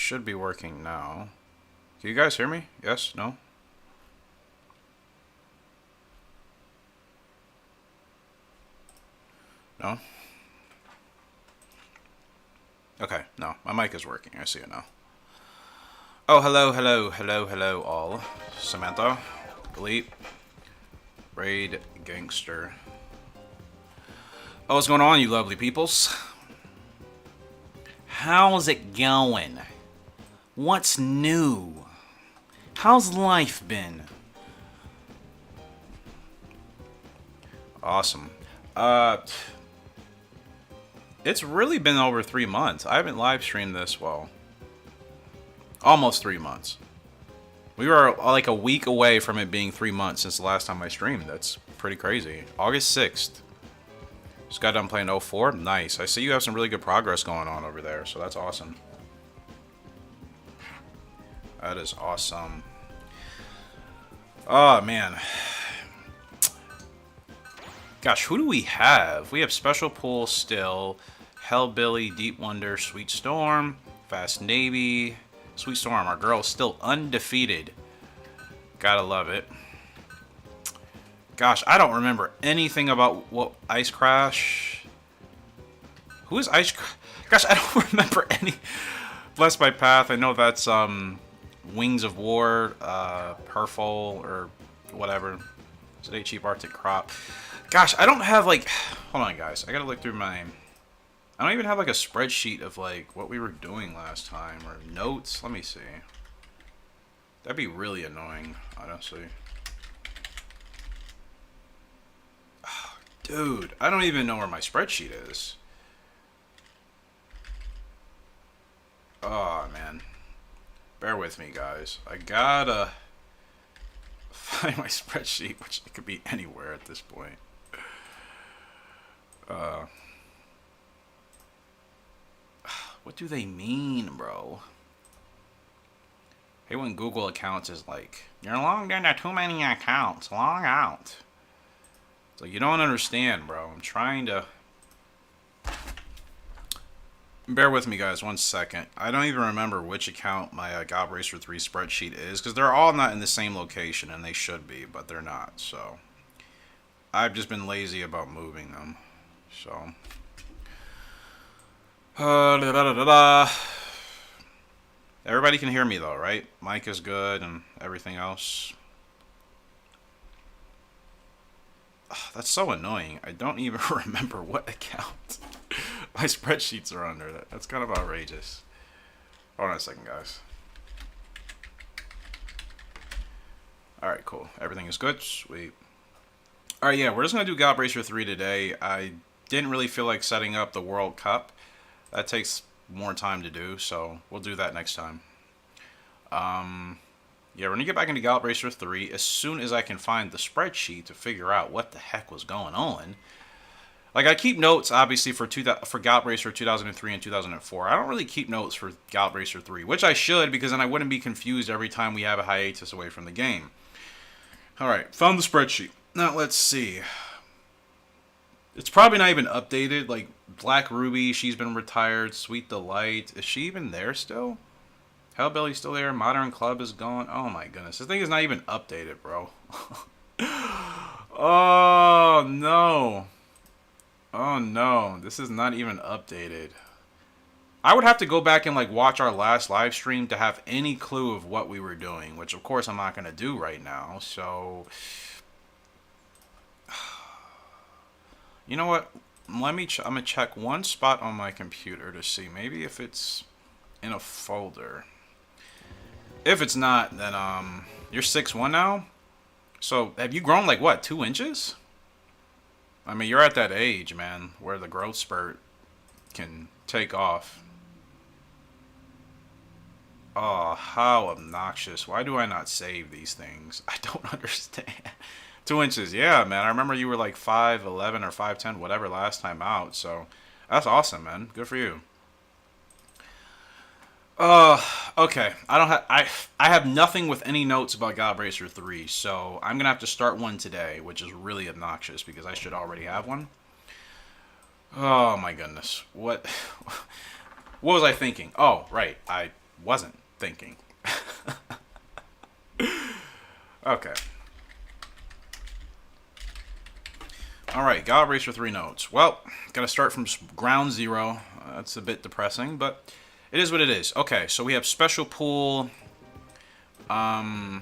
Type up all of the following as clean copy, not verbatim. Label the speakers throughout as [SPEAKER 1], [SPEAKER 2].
[SPEAKER 1] should be working now. Can you guys hear me? Yes? No? No? Okay, no. My mic is working. I see it now. Oh, hello, hello, hello, hello, all. Samantha, Gallop, Raid, Gangster. Oh, what's going on, you lovely peoples? How's it going? What's new? How's life been? Awesome. It's really been over 3 months. I haven't live streamed this well. Almost 3 months. We were like a week away from it being 3 months since the last time I streamed. That's pretty crazy. August 6th. Just got done playing 04. Nice. I see you have some really good progress going on over there, so that's awesome. That is awesome. Oh, man. Gosh, who do we have? We have Special Pool still. Hellbilly, Deep Wonder, Sweet Storm, Fast Navy. Sweet Storm, our girl, is still undefeated. Gotta love it. Gosh, I don't remember anything about what Ice Crash. Who is Ice Crash? Gosh, I don't remember any. Blessed by Path. I know that's Wings of War, Purple, or whatever. Today, Cheap Arctic Crop. Gosh, I don't have like. Hold on, guys. I gotta look through my. I don't even have like a spreadsheet of like what we were doing last time or notes. Let me see. That'd be really annoying, honestly. Dude, I don't even know where my spreadsheet is. Oh, man. Bear with me, guys. I gotta find my spreadsheet, which it could be anywhere at this point. What do they mean, bro? Hey, when Google accounts is like, you're logged into too many accounts. Log out. So you don't understand, bro. I'm trying to. Bear with me, guys. 1 second. I don't even remember which account my Gallop Racer 3 spreadsheet is because they're all not in the same location, and they should be, but they're not. So I've just been lazy about moving them. So. Everybody can hear me though, right? Mic is good and everything else. Oh, that's so annoying. I don't even remember what account my spreadsheets are under. That's kind of outrageous. Hold on a second, guys. Alright, cool. Everything is good. Sweet. Alright, yeah, we're just going to do Gallop Racer 3 today. I didn't really feel like setting up the World Cup. That takes more time to do, so we'll do that next time. Yeah, we're going to get back into Gallop Racer 3 as soon as I can find the spreadsheet to figure out what the heck was going on. Like, I keep notes, obviously, for Gallop Racer 2003 and 2004. I don't really keep notes for Gallop Racer 3, which I should, because then I wouldn't be confused every time we have a hiatus away from the game. Alright, found the spreadsheet. Now, let's see. It's probably not even updated. Like, Black Ruby, she's been retired. Sweet Delight, is she even there still? Hellbilly's still there. Modern Club is gone. Oh my goodness. This thing is not even updated, bro. Oh no. Oh no. This is not even updated. I would have to go back and like watch our last live stream to have any clue of what we were doing, which of course I'm not going to do right now. So you know what? I'm going to check one spot on my computer to see maybe if it's in a folder. If it's not, then you're 6'1" now? So have you grown like what, 2 inches? I mean, you're at that age, man, where the growth spurt can take off. Oh, how obnoxious. Why do I not save these things? I don't understand. 2 inches, yeah, man. I remember you were like 5'11" or 5'10", whatever, last time out. So that's awesome, man. Good for you. Okay. I have nothing with any notes about Gallop Racer 3, so I'm gonna have to start one today, which is really obnoxious because I should already have one. Oh my goodness. What was I thinking? Oh, right. I wasn't thinking. Okay. Alright, Gallop Racer 3 notes. Well, gotta start from ground zero. That's a bit depressing, but it is what it is. Okay, so we have special pool. Well,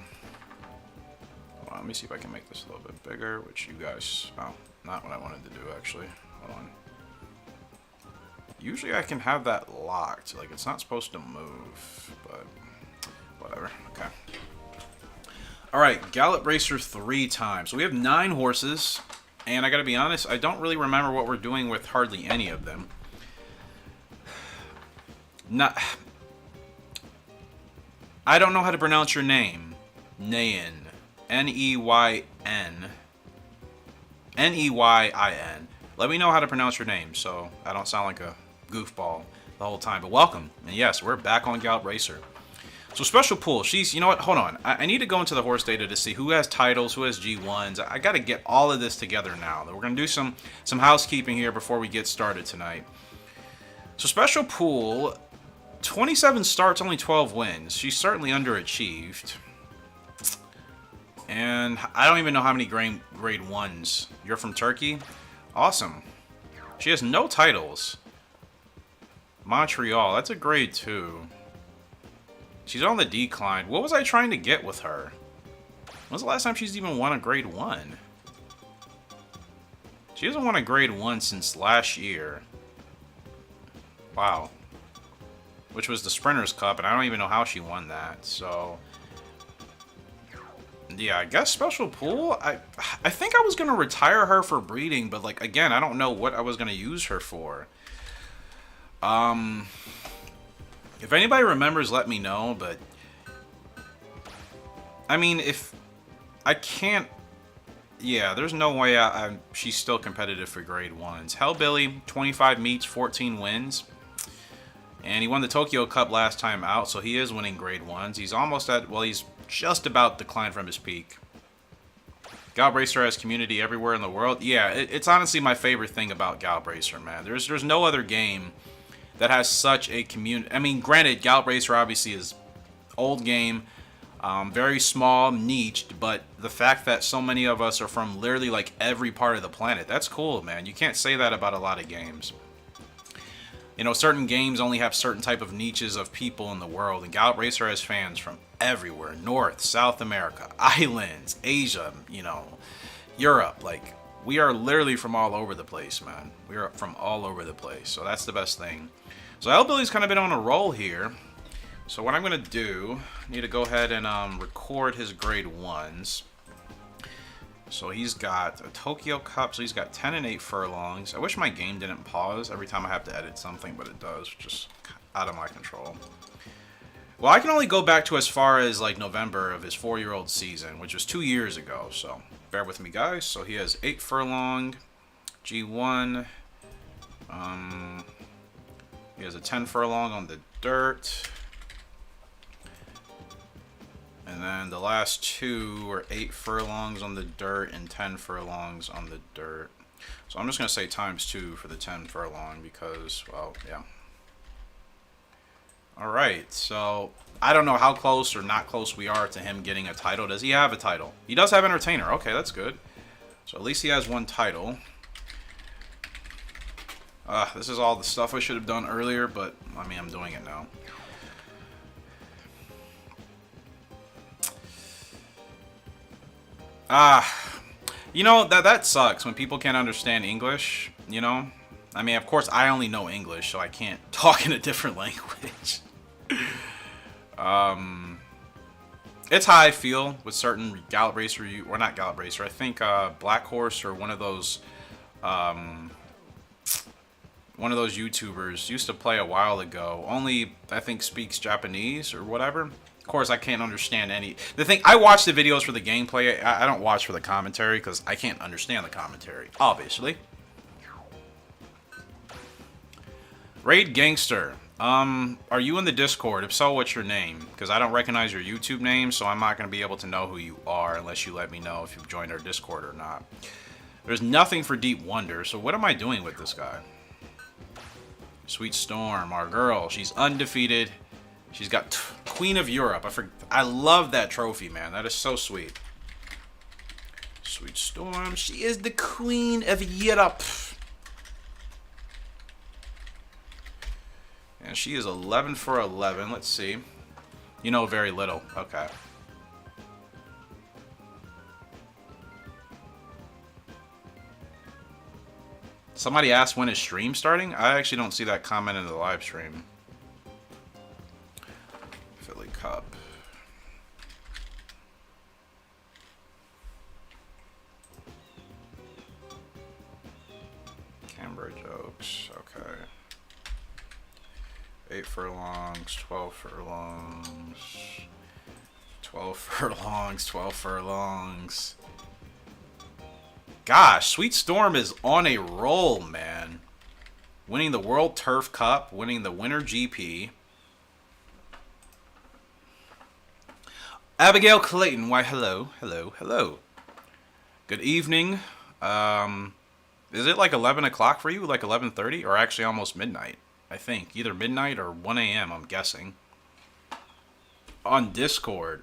[SPEAKER 1] let me see if I can make this a little bit bigger, which you guys... Oh, not what I wanted to do, actually. Hold on. Usually I can have that locked. Like, it's not supposed to move, but whatever. Okay. Alright, Gallop Racer 3 time. So we have 9 horses, and I gotta be honest, I don't really remember what we're doing with hardly any of them. Not... I don't know how to pronounce your name. Neyin. N-E-Y-N. N-E-Y-I-N. Let me know how to pronounce your name so I don't sound like a goofball the whole time. But welcome. And yes, we're back on Gallop Racer. So special pool. She's, you know what? Hold on. I need to go into the horse data to see who has titles, who has G1s. I got to get all of this together now. We're going to do some housekeeping here before we get started tonight. So special pool, 27 starts, only 12 wins. She's certainly underachieved. And I don't even know how many grade 1s. You're from Turkey? Awesome. She has no titles. Montreal, that's a grade 2. She's on the decline. What was I trying to get with her? When was the last time she's even won a grade 1? She hasn't won a grade 1 since last year. Wow. Which was the Sprinters Cup, and I don't even know how she won that, so... Yeah, I guess special pool. I think I was gonna retire her for breeding, but like again, I don't know what I was gonna use her for. If anybody remembers, let me know. But I mean, if I can't, yeah, there's no way she's still competitive for grade 1s. Hellbilly, 25 meets, 14 wins. And he won the Tokyo Cup last time out, so he is winning grade 1s. He's almost at, well, he's just about declined from his peak. Gallop Racer has community everywhere in the world. Yeah, it's honestly my favorite thing about Gallop Racer, man. There's no other game that has such a community. I mean, granted, Gallop Racer obviously is old game, very small, niched, but the fact that so many of us are from literally like every part of the planet, that's cool, man. You can't say that about a lot of games. You know, certain games only have certain type of niches of people in the world, and Gallop Racer has fans from everywhere. North, South America, islands, Asia, you know, Europe. Like, we are literally from all over the place, man. We are from all over the place, so that's the best thing. So Hellbilly's kind of been on a roll here. So what I'm going to do, I need to go ahead and record his grade 1s. So he's got a Tokyo Cup, so he's got 10 and 8 furlongs. I wish my game didn't pause every time I have to edit something, but it does, just out of my control. Well, I can only go back to as far as like November of his 4-year-old season, which was 2 years ago, so bear with me, guys. So he has 8 furlong, G1, he has a 10 furlong on the dirt. And then the last 2 were 8 furlongs on the dirt and 10 furlongs on the dirt. So I'm just going to say ×2 for the 10 furlong because, well, yeah. Alright, so I don't know how close or not close we are to him getting a title. Does he have a title? He does have Entertainer. Okay, that's good. So at least he has 1 title. This is all the stuff I should have done earlier, but, I mean, I'm doing it now. You know, that sucks when people can't understand English, you know? I mean, of course, I only know English, so I can't talk in a different language. It's how I feel with certain Gallop Racer, or not Gallop Racer, I think Black Horse or one of those YouTubers used to play a while ago. Only, I think, speaks Japanese or whatever. Of course, I can't understand any... The thing, I watch the videos for the gameplay. I don't watch for the commentary because I can't understand the commentary, obviously. Raid Gangster. Are you in the Discord? If so, what's your name? Because I don't recognize your YouTube name, so I'm not going to be able to know who you are unless you let me know if you've joined our Discord or not. There's nothing for Deep Wonder, so what am I doing with this guy? Sweet Storm, our girl. She's undefeated. She's got Queen of Europe. I love that trophy, man. That is so sweet. Sweet Storm. She is the Queen of Europe. And she is 11 for 11. Let's see. You know very little. Okay. Somebody asked when is stream starting? I actually don't see that comment in the live stream. Philly Cup. Canberra jokes. Okay. 8 furlongs, 12 furlongs, 12 furlongs, 12 furlongs. Gosh, Sweet Storm is on a roll, man. Winning the World Turf Cup, winning the Winter GP. Abigail Clayton, why hello, hello, hello. Good evening. Is it like 11 o'clock for you? Like 11:30? Or actually almost midnight, I think. Either midnight or 1 a.m., I'm guessing. On Discord.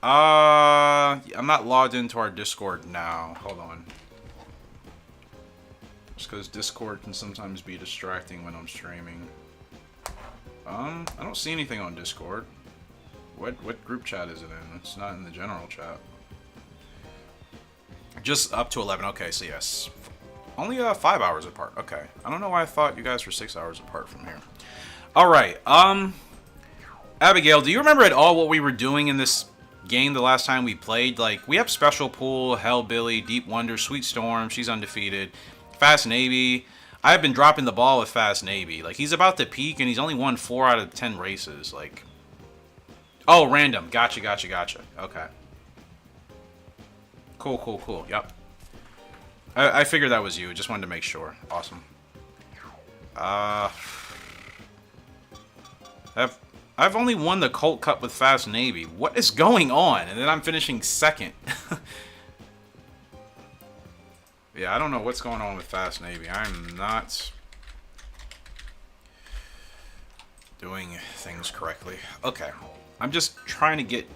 [SPEAKER 1] I'm not logged into our Discord now. Hold on. Just because Discord can sometimes be distracting when I'm streaming. I don't see anything on Discord. What group chat is it in? It's not in the general chat. Just up to 11. Okay, so yes. Only 5 hours apart. Okay. I don't know why I thought you guys were 6 hours apart from here. Alright. Abigail, do you remember at all what we were doing in this game the last time we played? Like, we have Special Pool, Hellbilly, Deep Wonder, Sweet Storm. She's undefeated. Fast Navy. I've been dropping the ball with Fast Navy. Like, he's about to peak, and he's only won 4 out of 10 races. Like, oh, random. Gotcha, gotcha, gotcha. Okay. Cool, cool, cool. Yep. I figured that was you. Just wanted to make sure. Awesome. I've only won the Colt Cup with Fast Navy. What is going on? And then I'm finishing second. Yeah, I don't know what's going on with Fast Navy. I'm not doing things correctly. Okay. I'm just trying to get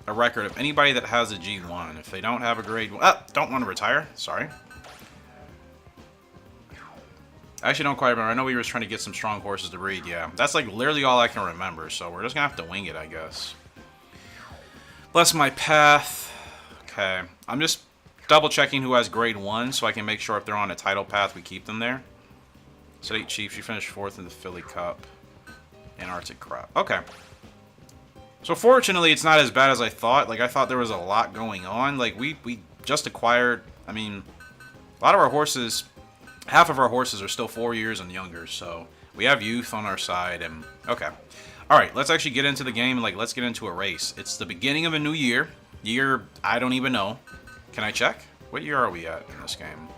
[SPEAKER 1] a record of anybody that has a G1. If they don't have a grade 1... don't want to retire. Sorry. I actually don't quite remember. I know we were trying to get some strong horses to breed. Yeah, that's like literally all I can remember. So we're just going to have to wing it, I guess. Bless my path. Okay. I'm just double checking who has grade 1 so I can make sure if they're on a title path, we keep them there. State Chief, she finished 4th in the Philly Cup. Antarctic Crop. Okay. So fortunately, it's not as bad as I thought. Like, I thought there was a lot going on. Like, we just acquired... I mean, a lot of our horses... Half of our horses are still 4 years and younger. So, we have youth on our side. And okay. Alright, let's actually get into the game. Like, let's get into a race. It's the beginning of a new year. Year, I don't even know. Can I check? What year are we at in this game?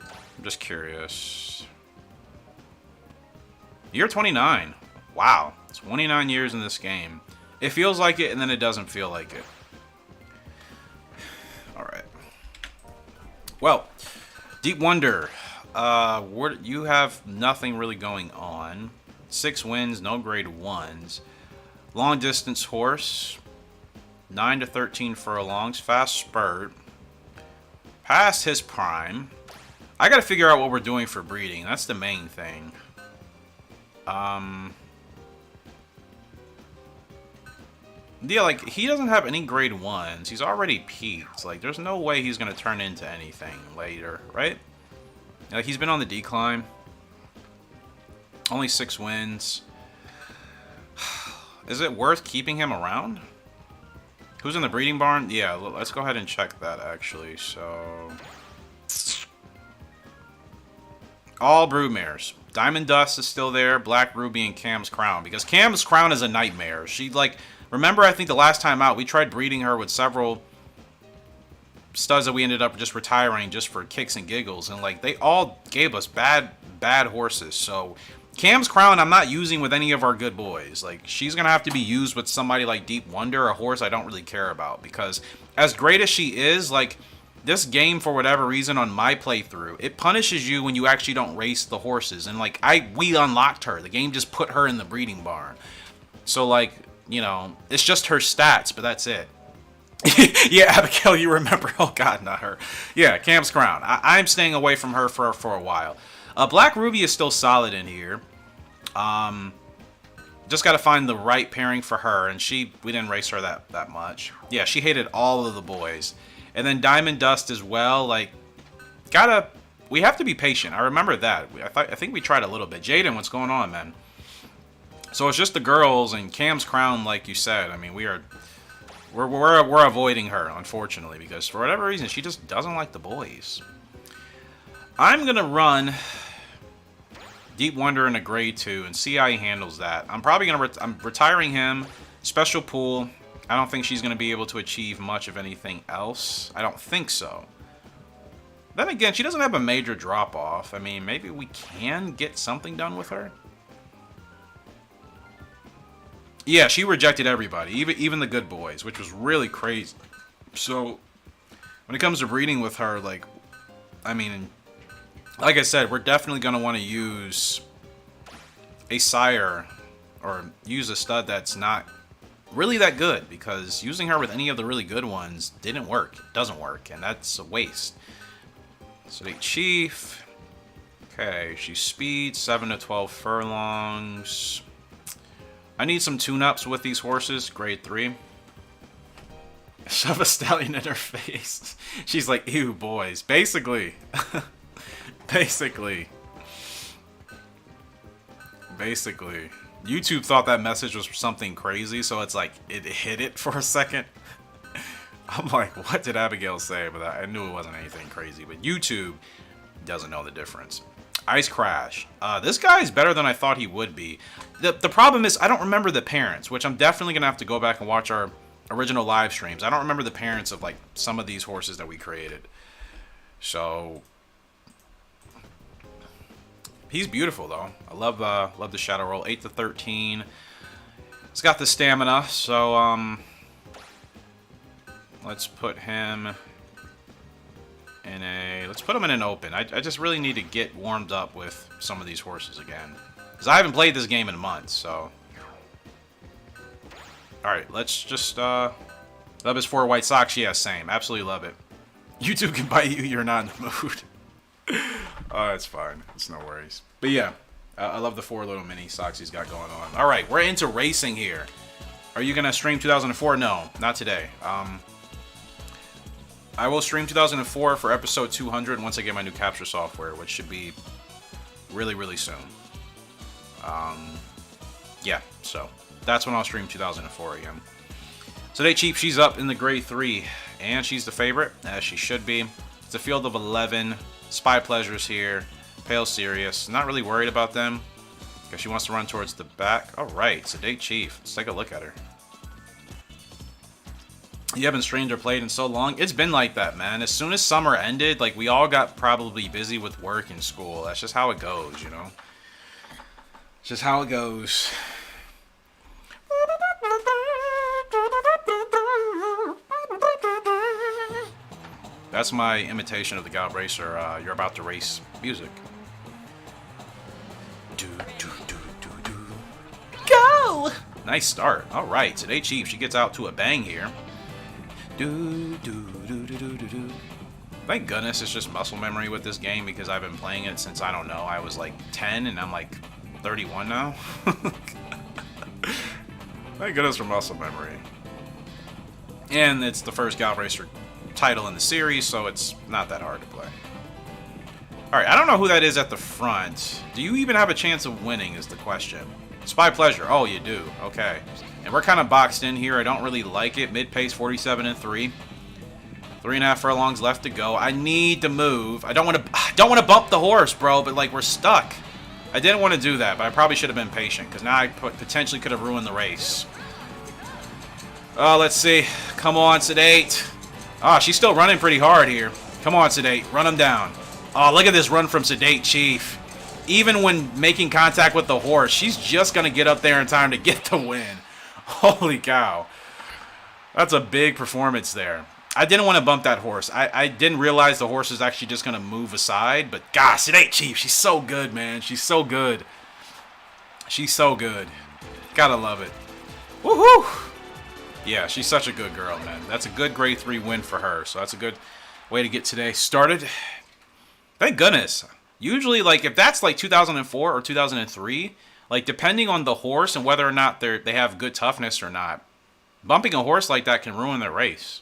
[SPEAKER 1] I'm just curious. Year 29. Wow. 29 years in this game. It feels like it, and then it doesn't feel like it. Alright. Well, Deep Wonder. You have nothing really going on. 6 wins, no grade 1s. Long distance horse. 9 to 13 furlongs. Fast spurt. Past his prime. I gotta figure out what we're doing for breeding. That's the main thing. Yeah, like, he doesn't have any grade 1s. He's already peaked. Like, there's no way he's gonna turn into anything later, right? Like, he's been on the decline. Only 6 wins. Is it worth keeping him around? Who's in the breeding barn? Yeah, let's go ahead and check that, actually. So, all broodmares. Diamond Dust is still there. Black Ruby and Cam's Crown. Because Cam's Crown is a nightmare. She, like... Remember, I think the last time out, we tried breeding her with several studs that we ended up just retiring just for kicks and giggles. And, like, they all gave us bad horses. So, Cam's Crown, I'm not using with any of our good boys. Like, she's going to have to be used with somebody like Deep Wonder, a horse I don't really care about. Because as great as she is, like, this game, for whatever reason, on my playthrough, it punishes you when you actually don't race the horses. And like we unlocked her. The game just put her in the breeding barn. So like, you know, it's just her stats, but that's it. Yeah, Abigail, you remember? Oh God, not her. Yeah, Camp's Crown. I'm staying away from her for a while. Black Ruby is still solid in here. Just got to find the right pairing for her, and we didn't race her that much. Yeah, she hated all of the boys. And then Diamond Dust as well. Like, we have to be patient. I remember that. I think we tried a little bit. Jaden, what's going on, man? So it's just the girls and Cam's Crown, like you said. I mean, we're avoiding her, unfortunately, because for whatever reason she just doesn't like the boys. I'm gonna run Deep Wonder in a grade 2 and see how he handles that. I'm probably gonna I'm retiring him. Special Pool. I don't think she's gonna be able to achieve much of anything else. I don't think so. Then again, she doesn't have a major drop off. I mean, maybe we can get something done with her. Yeah, she rejected everybody, even the good boys, which was really crazy. So, when it comes to breeding with her, like, I mean, like I said, we're definitely going to want to use a sire or use a stud that's not really that good, because using her with any of the really good ones didn't work. It doesn't work, and that's a waste. So, the Chief. Okay, she's speed, 7 to 12 furlongs. I need some tune-ups with these horses. Grade 3. Shove a stallion in her face. She's like, ew, boys. Basically. Basically. YouTube thought that message was something crazy, so it's like, it hit it for a second. I'm like, what did Abigail say? But I knew it wasn't anything crazy. But YouTube doesn't know the difference. Ice Crash. This guy is better than I thought he would be. The problem is I don't remember the parents, which I'm definitely going to have to go back and watch our original live streams. I don't remember the parents of like some of these horses that we created. So he's beautiful though. I love the Shadow Roll. 8 to 13. He's got the stamina, so let's put him let's put him in an open. I just really need to get warmed up with some of these horses again, because I haven't played this game in months. So, all right, let's just love his 4 white socks. Yeah, same. Absolutely love it. YouTube can bite you. You're not in the mood. Oh, it's fine. It's no worries. But yeah, I love the 4 little mini socks he's got going on. All right, we're into racing here. Are you gonna stream 2004? No, not today. I will stream 2004 for episode 200 once I get my new capture software, which should be really, really soon. Yeah, so that's when I'll stream 2004 again. Today, Cheap, she's up in the grade 3, and she's the favorite, as she should be. It's a field of 11. Spy Pleasure's here. Pale Sirius. Not really worried about them, because she wants to run towards the back. All right, Sedate Chief. Let's take a look at her. You haven't streamed or played in so long. It's been like that, man. As soon as summer ended, like, we all got probably busy with work and school. That's just how it goes, you know? It's just how it goes. That's my imitation of the Gallop Racer, You're About to Race music. Go! Nice start. All right, today, Chief, she gets out to a bang here. Thank goodness it's just muscle memory with this game, because I've been playing it since, I don't know, I was like 10 and I'm like 31 now. Thank goodness for muscle memory. And it's the first Gallop Racer title in the series, so it's not that hard to play. Alright, I don't know who that is at the front. Do you even have a chance of winning is the question. Spy Pleasure. Oh, you do. Okay. And we're kind of boxed in here. I don't really like it. Mid-pace, 47 and 3. 3.5 furlongs left to go. I need to move. I don't want to bump the horse, bro, but like we're stuck. I didn't want to do that, but I probably should have been patient, because now I potentially could have ruined the race. Oh, let's see. Come on, Sedate. Ah, she's still running pretty hard here. Come on, Sedate. Run him down. Oh, look at this run from Sedate, Chief. Even when making contact with the horse, she's just going to get up there in time to get the win. Holy cow. That's a big performance there. I didn't want to bump that horse. I didn't realize the horse is actually just going to move aside. But gosh, it ain't cheap. She's so good, man. She's so good. She's so good. Gotta love it. Woohoo! Yeah, she's such a good girl, man. That's a good grade 3 win for her. So that's a good way to get today started. Thank goodness. Usually, like, if that's like 2004 or 2003, like, depending on the horse and whether or not they have good toughness or not, bumping a horse like that can ruin their race.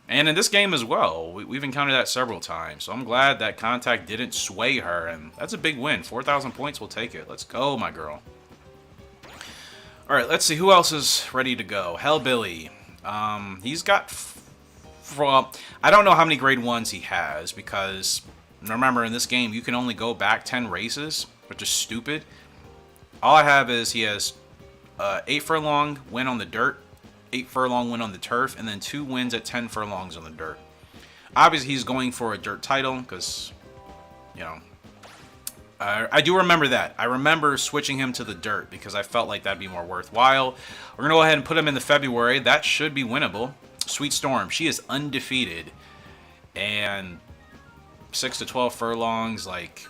[SPEAKER 1] And in this game as well, we've encountered that several times. So I'm glad that contact didn't sway her, and that's a big win. 4,000 points, we'll take it. Let's go, my girl. All right, let's see who else is ready to go. Hellbilly. He's got... Well, I don't know how many grade 1s he has, because remember, in this game, you can only go back 10 races, which is stupid. All I have is he has 8 furlong win on the dirt, 8 furlong win on the turf, and then 2 wins at 10 furlongs on the dirt. Obviously, he's going for a dirt title because, you know, I do remember that. I remember switching him to the dirt because I felt like that'd be more worthwhile. We're going to go ahead and put him in the February. That should be winnable. Sweet Storm, she is undefeated. And 6 to 12 furlongs, like,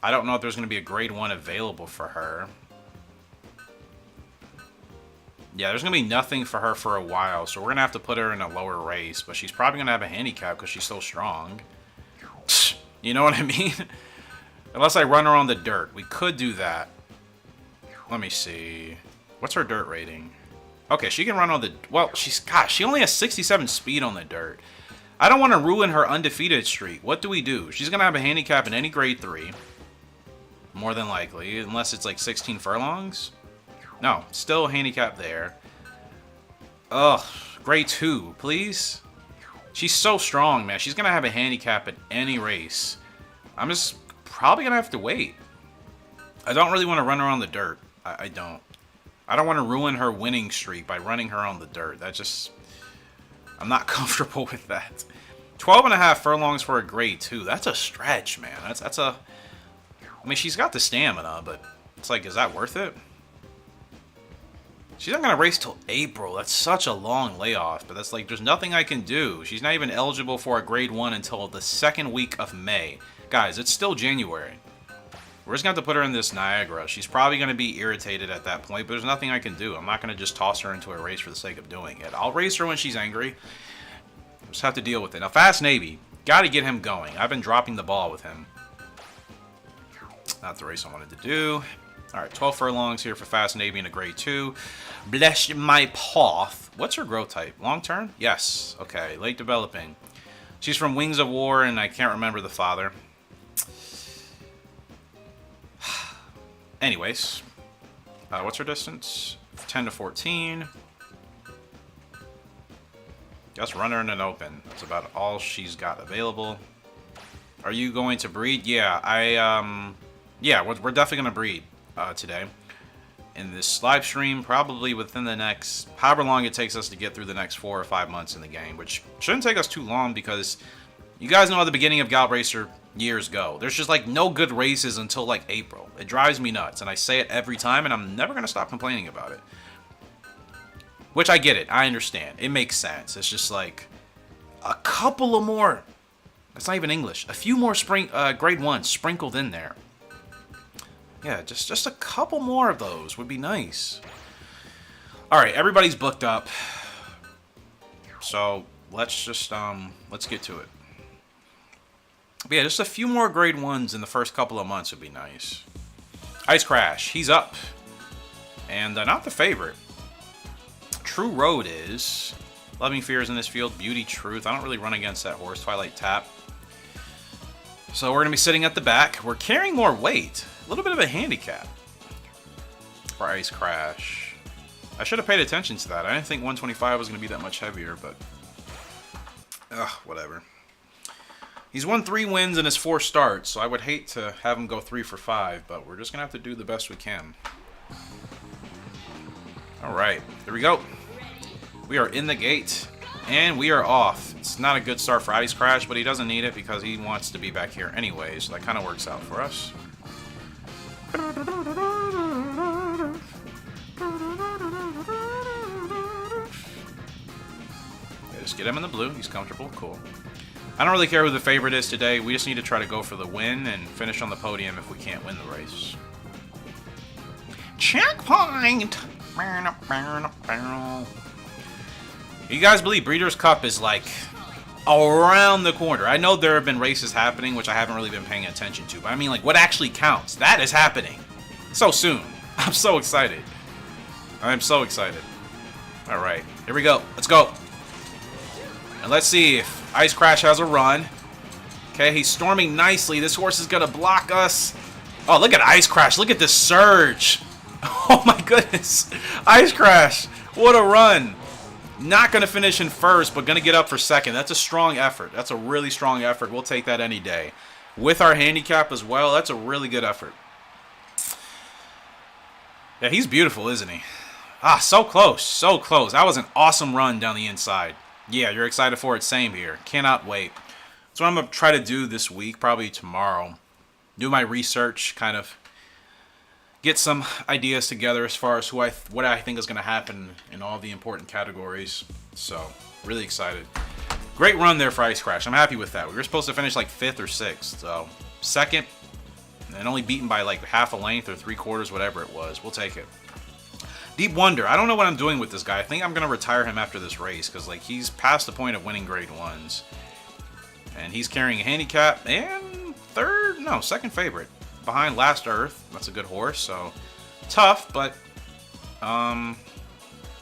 [SPEAKER 1] I don't know if there's going to be a grade 1 available for her. Yeah, there's going to be nothing for her for a while, so we're going to have to put her in a lower race, but she's probably going to have a handicap because she's so strong. You know what I mean? Unless I run her on the dirt. We could do that. Let me see. What's her dirt rating? Okay, she can run on the... Well, she only has 67 speed on the dirt. I don't want to ruin her undefeated streak. What do we do? She's going to have a handicap in any grade 3. More than likely, unless it's like 16 furlongs. No, still a handicap there. Ugh, grade 2, please. She's so strong, man. She's going to have a handicap at any race. I'm just probably going to have to wait. I don't really want to run her on the dirt. I don't. I don't want to ruin her winning streak by running her on the dirt. That just... I'm not comfortable with that. 12.5 furlongs for a grade 2. That's a stretch, man. That's a... I mean, she's got the stamina, but it's like, is that worth it? She's not going to race till April. That's such a long layoff, but that's like, there's nothing I can do. She's not even eligible for a grade 1 until the 2nd week of May. Guys, it's still January. We're just going to have to put her in this Niagara. She's probably going to be irritated at that point, but there's nothing I can do. I'm not going to just toss her into a race for the sake of doing it. I'll race her when she's angry. Just have to deal with it. Now, Fast Navy. Got to get him going. I've been dropping the ball with him. Not the race I wanted to do. Alright, 12 furlongs here for Fast Navy in a grade 2. Bless my path. What's her growth type? Long term? Yes. Okay, late developing. She's from Wings of War, and I can't remember the father. Anyways. What's her distance? 10 to 14. Just run her in an open. That's about all she's got available. Are you going to breed? Yeah, yeah, we're definitely going to breed today in this live stream, probably within the next, however long it takes us to get through the next 4 or 5 months in the game, which shouldn't take us too long because you guys know how the beginning of Gallop Racer years go. There's just like no good races until like April. It drives me nuts, and I say it every time, and I'm never going to stop complaining about it. Which I get it. I understand. It makes sense. It's just like a couple of more. That's not even English. A few more grade 1s sprinkled in there. Yeah, just a couple more of those would be nice. All right, everybody's booked up. So let's just let's get to it. But yeah, just a few more grade 1s in the first couple of months would be nice. Ice Crash, he's up. And not the favorite. True Road is. Loving Fears in this field. Beauty Truth. I don't really run against that horse. Twilight Tap. So we're going to be sitting at the back. We're carrying more weight. A little bit of a handicap for Ice Crash. I should have paid attention to that. I didn't think 125 was going to be that much heavier, but... whatever. He's won 3 wins in his 4 starts, so I would hate to have him go 3 for 5, but we're just going to have to do the best we can. Alright, here we go. We are in the gate, and we are off. It's not a good start for Ice Crash, but he doesn't need it because he wants to be back here anyway, so that kind of works out for us. Just get him in the blue. He's comfortable. Cool. I don't really care who the favorite is today. We just need to try to go for the win and finish on the podium if we can't win the race. Checkpoint! You guys believe Breeders' Cup is like around the corner? I know there have been races happening, which I haven't really been paying attention to. But I mean, like, what actually counts? That is happening so soon. I'm so excited. I'm so excited. All right, here we go. Let's go. And let's see if Ice Crash has a run. Okay, he's storming nicely. This horse is going to block us. Oh, look at Ice Crash. Look at this surge. Oh, my goodness. Ice Crash. What a run. Not going to finish in first, but going to get up for second. That's a strong effort. That's a really strong effort. We'll take that any day. With our handicap as well, that's a really good effort. Yeah, he's beautiful, isn't he? Ah, so close. So close. That was an awesome run down the inside. Yeah, you're excited for it. Same here. Cannot wait. So what I'm going to try to do this week, probably tomorrow, do my research, kind of get some ideas together as far as what I think is going to happen in all the important categories. So, really excited. Great run there for Ice Crash. I'm happy with that. We were supposed to finish like 5th or 6th. So, second, and only beaten by like half a length or 3/4, whatever it was. We'll take it. Deep Wonder. I don't know what I'm doing with this guy. I think I'm going to retire him after this race because like he's past the point of winning grade 1s. And he's carrying a handicap and second favorite. Behind Last Earth. That's a good horse. So, tough, but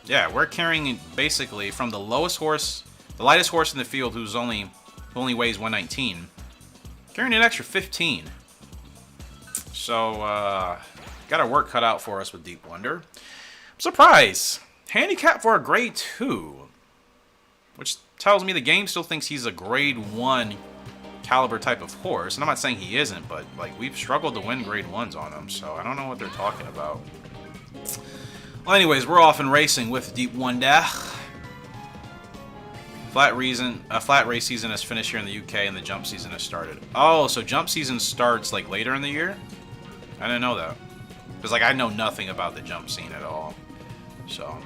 [SPEAKER 1] yeah, we're carrying basically from the lowest horse, the lightest horse in the field who only weighs 119, carrying an extra 15. So, got our work cut out for us with Deep Wonder. Surprise! Handicap for a grade 2. Which tells me the game still thinks he's a grade 1 caliber type of horse. And I'm not saying he isn't, but like we've struggled to win grade 1s on him. So I don't know what they're talking about. Well, anyways, we're off and racing with Deep Wonder. Flat race season has finished here in the UK and the jump season has started. Oh, so jump season starts like later in the year? I didn't know that. Because like I know nothing about the jump scene at all. So,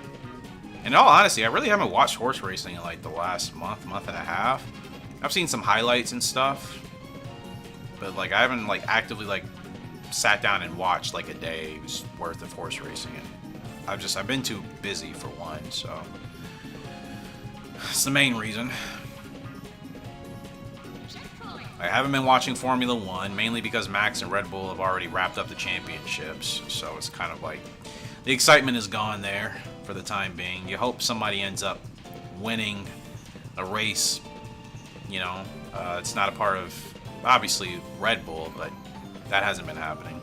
[SPEAKER 1] in all honesty, I really haven't watched horse racing in like the last month and a half. I've seen some highlights and stuff, but like I haven't like actively like sat down and watched like a day's worth of horse racing. And I've been too busy for one, so it's the main reason. I haven't been watching Formula 1, mainly because Max and Red Bull have already wrapped up the championships, so it's kind of like the excitement is gone there for the time being. You hope somebody ends up winning a race, you know. It's not a part of, obviously, Red Bull, but that hasn't been happening.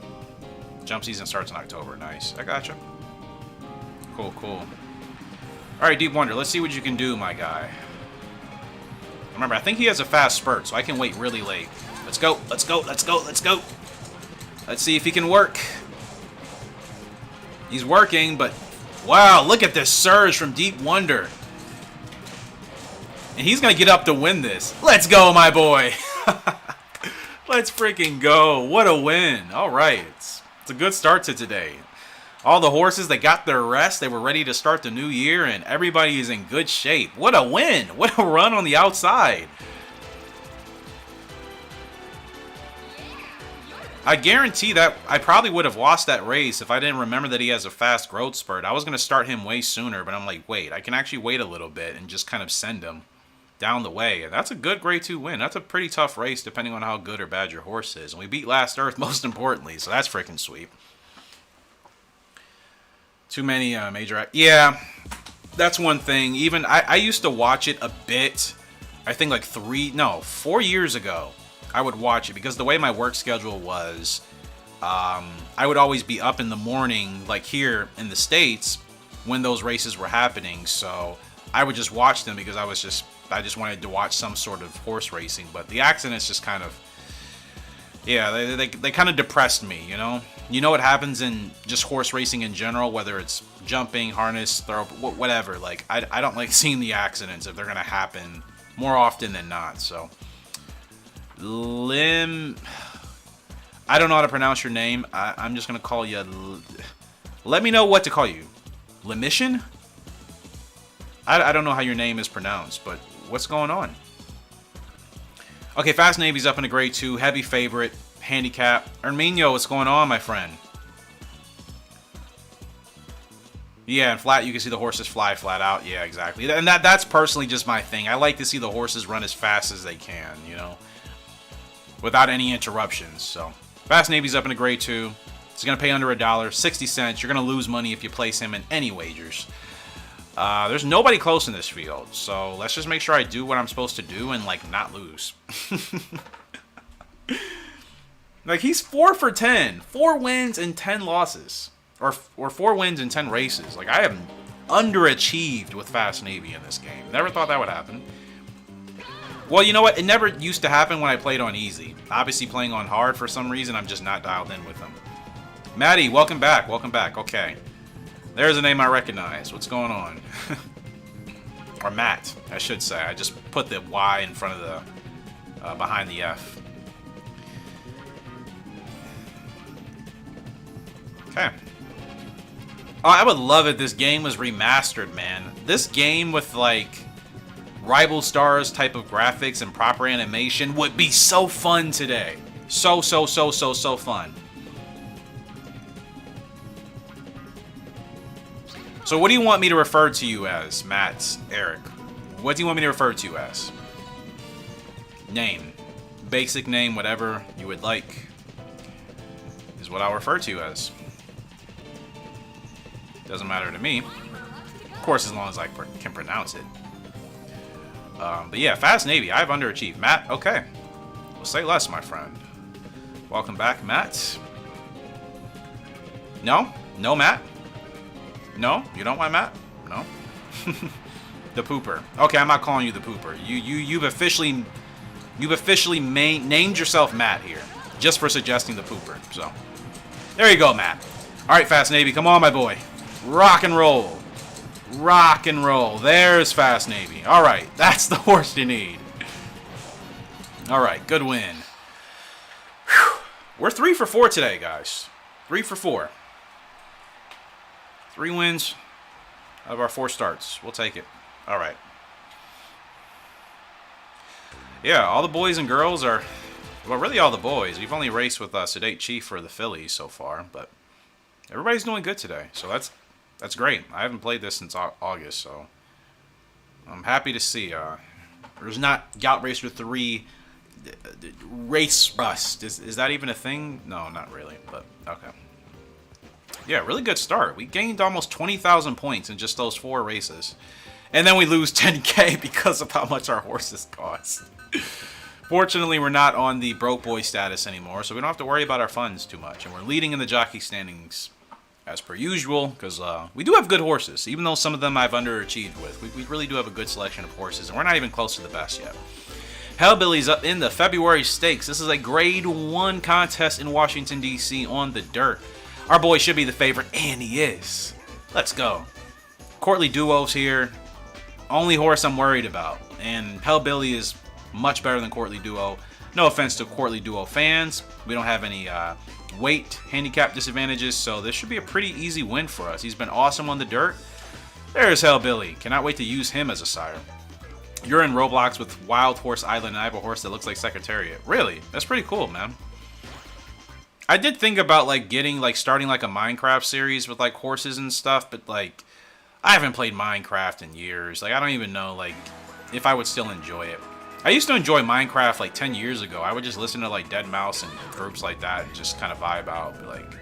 [SPEAKER 1] Jump season starts in October. Nice. I gotcha. Cool, cool. Alright, Deep Wonder, let's see what you can do, my guy. Remember, I think he has a fast spurt, so I can wait really late. Let's go, let's go, let's go, let's go. Let's see if he can work. He's working, but wow, look at this surge from Deep Wonder. And he's going to get up to win this. Let's go, my boy. Let's freaking go. What a win. All right. It's a good start to today. All the horses that got their rest, they were ready to start the new year, and everybody is in good shape. What a win. What a run on the outside. I guarantee that I probably would have lost that race if I didn't remember that he has a fast growth spurt. I was going to start him way sooner, but I'm like, wait, I can actually wait a little bit and just kind of send him down the way. And that's a good grade 2 win. That's a pretty tough race depending on how good or bad your horse is. And we beat Last Earth most importantly, so that's freaking sweet. Too many major... Yeah, that's one thing. Even I used to watch it a bit. I think like 4 years ago, I would watch it because the way my work schedule was, I would always be up in the morning, like here in the States, when those races were happening. So I would just watch them because I just wanted to watch some sort of horse racing. But the accidents just kind of, yeah, they kind of depressed me, you know? You know what happens in just horse racing in general, whether it's jumping, harness, throw, whatever. Like, I don't like seeing the accidents if they're going to happen more often than not. So, I don't know how to pronounce your name. I'm just going to call you... Let me know what to call you. Lemission? I don't know how your name is pronounced, but what's going on? Okay, Fast Navy's up in a grade 2. Heavy favorite. Handicap. Herminio, what's going on, my friend? Yeah, and flat, you can see the horses fly flat out. Yeah, exactly. And that's personally just my thing. I like to see the horses run as fast as they can, you know, without any interruptions. So, Fast Navy's up in a grade 2. It's going to pay under $1, 60 cents. You're going to lose money if you place him in any wagers. There's nobody close in this field, so let's just make sure I do what I'm supposed to do and, like, not lose. Like, he's 4 for 10. 4 wins and 10 losses. Or 4 wins and 10 races. Like, I have underachieved with Fast Navy in this game. Never thought that would happen. Well, you know what? It never used to happen when I played on easy. Obviously, playing on hard, for some reason, I'm just not dialed in with him. Maddie, welcome back. Welcome back. Okay. There's a name I recognize. What's going on? Or Matt, I should say. I just put the Y in front of the... behind the F. Okay. Oh, I would love it. This game was remastered, man. This game with, like, Rival Stars type of graphics and proper animation would be so fun today. So fun. So what do you want me to refer to you as, Matt, Eric? What do you want me to refer to you as? Name. Basic name, whatever you would like, is what I'll refer to you as. Doesn't matter to me. Of course, as long as I can pronounce it. But yeah, Fast Navy. I've underachieved. Matt, okay. Well, say less, my friend. Welcome back, Matt. No? No, Matt? No? You don't want Matt? No? The pooper. Okay, I'm not calling you the pooper. You've officially named yourself Matt here, just for suggesting the pooper. So, there you go, Matt. All right, Fast Navy, come on, my boy. Rock and roll. Rock and roll. There's Fast Navy. All right, that's the horse you need. All right, good win. Whew. We're 3 for 4 today, guys. 3 for 4. 3 wins out of our 4 starts. We'll take it. All right. Yeah, all the boys and girls are... Well, really all the boys. We've only raced with Sedate Chief for the fillies so far, but everybody's doing good today, so that's great. I haven't played this since August, so I'm happy to see. There's not Gallop Racer 3 race rust. Is that even a thing? No, not really, but okay. Yeah, really good start. We gained almost 20,000 points in just those 4 races. And then we lose 10K because of how much our horses cost. Fortunately, we're not on the broke boy status anymore, so we don't have to worry about our funds too much. And we're leading in the jockey standings as per usual, because we do have good horses. Even though some of them I've underachieved with. We really do have a good selection of horses, and we're not even close to the best yet. Hellbilly's up in the February Stakes. This is a grade 1 contest in Washington, D.C. on the dirt. Our boy should be the favorite, and he is. Let's go. Courtly Duo's here. Only horse I'm worried about. And Hellbilly is much better than Courtly Duo. No offense to Courtly Duo fans. We don't have any weight handicap disadvantages, so this should be a pretty easy win for us. He's been awesome on the dirt. There's Hellbilly. Cannot wait to use him as a sire. You're in Roblox with Wild Horse Island, and I have a horse that looks like Secretariat. Really? That's pretty cool, man. I did think about starting like a Minecraft series with like horses and stuff, but like I haven't played Minecraft in years. Like I don't even know like if I would still enjoy it. I used to enjoy Minecraft like 10 years ago. I would just listen to like Dead Mouse and groups like that and just kind of vibe out. But like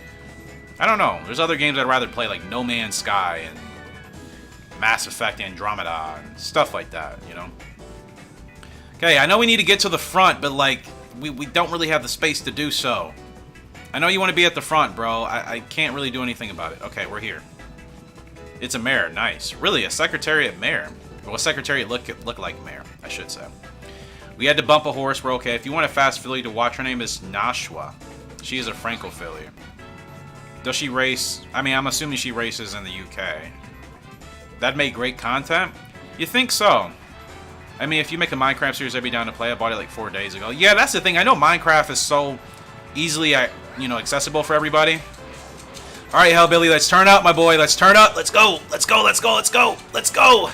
[SPEAKER 1] I don't know. There's other games I'd rather play like No Man's Sky and Mass Effect Andromeda and stuff like that, you know. Okay, I know we need to get to the front, but like we don't really have the space to do so. I know you want to be at the front, bro. I can't really do anything about it. Okay, we're here. It's a mare. Nice. Really, a Secretariat mare. Well, a Secretariat look like mare, I should say. We had to bump a horse. We're okay. If you want a fast filly to watch, her name is Nashua. She is a Franco filly. Does she race? I mean, I'm assuming she races in the UK. That'd make great content? You think so? I mean, if you make a Minecraft series, I'd be down to play. I bought it like 4 days ago. Yeah, that's the thing. I know Minecraft is so easily, accessible for everybody. All right, Hellbilly, let's turn up, my boy. Let's turn up. Let's go. Let's go. Let's go. Let's go. Let's go.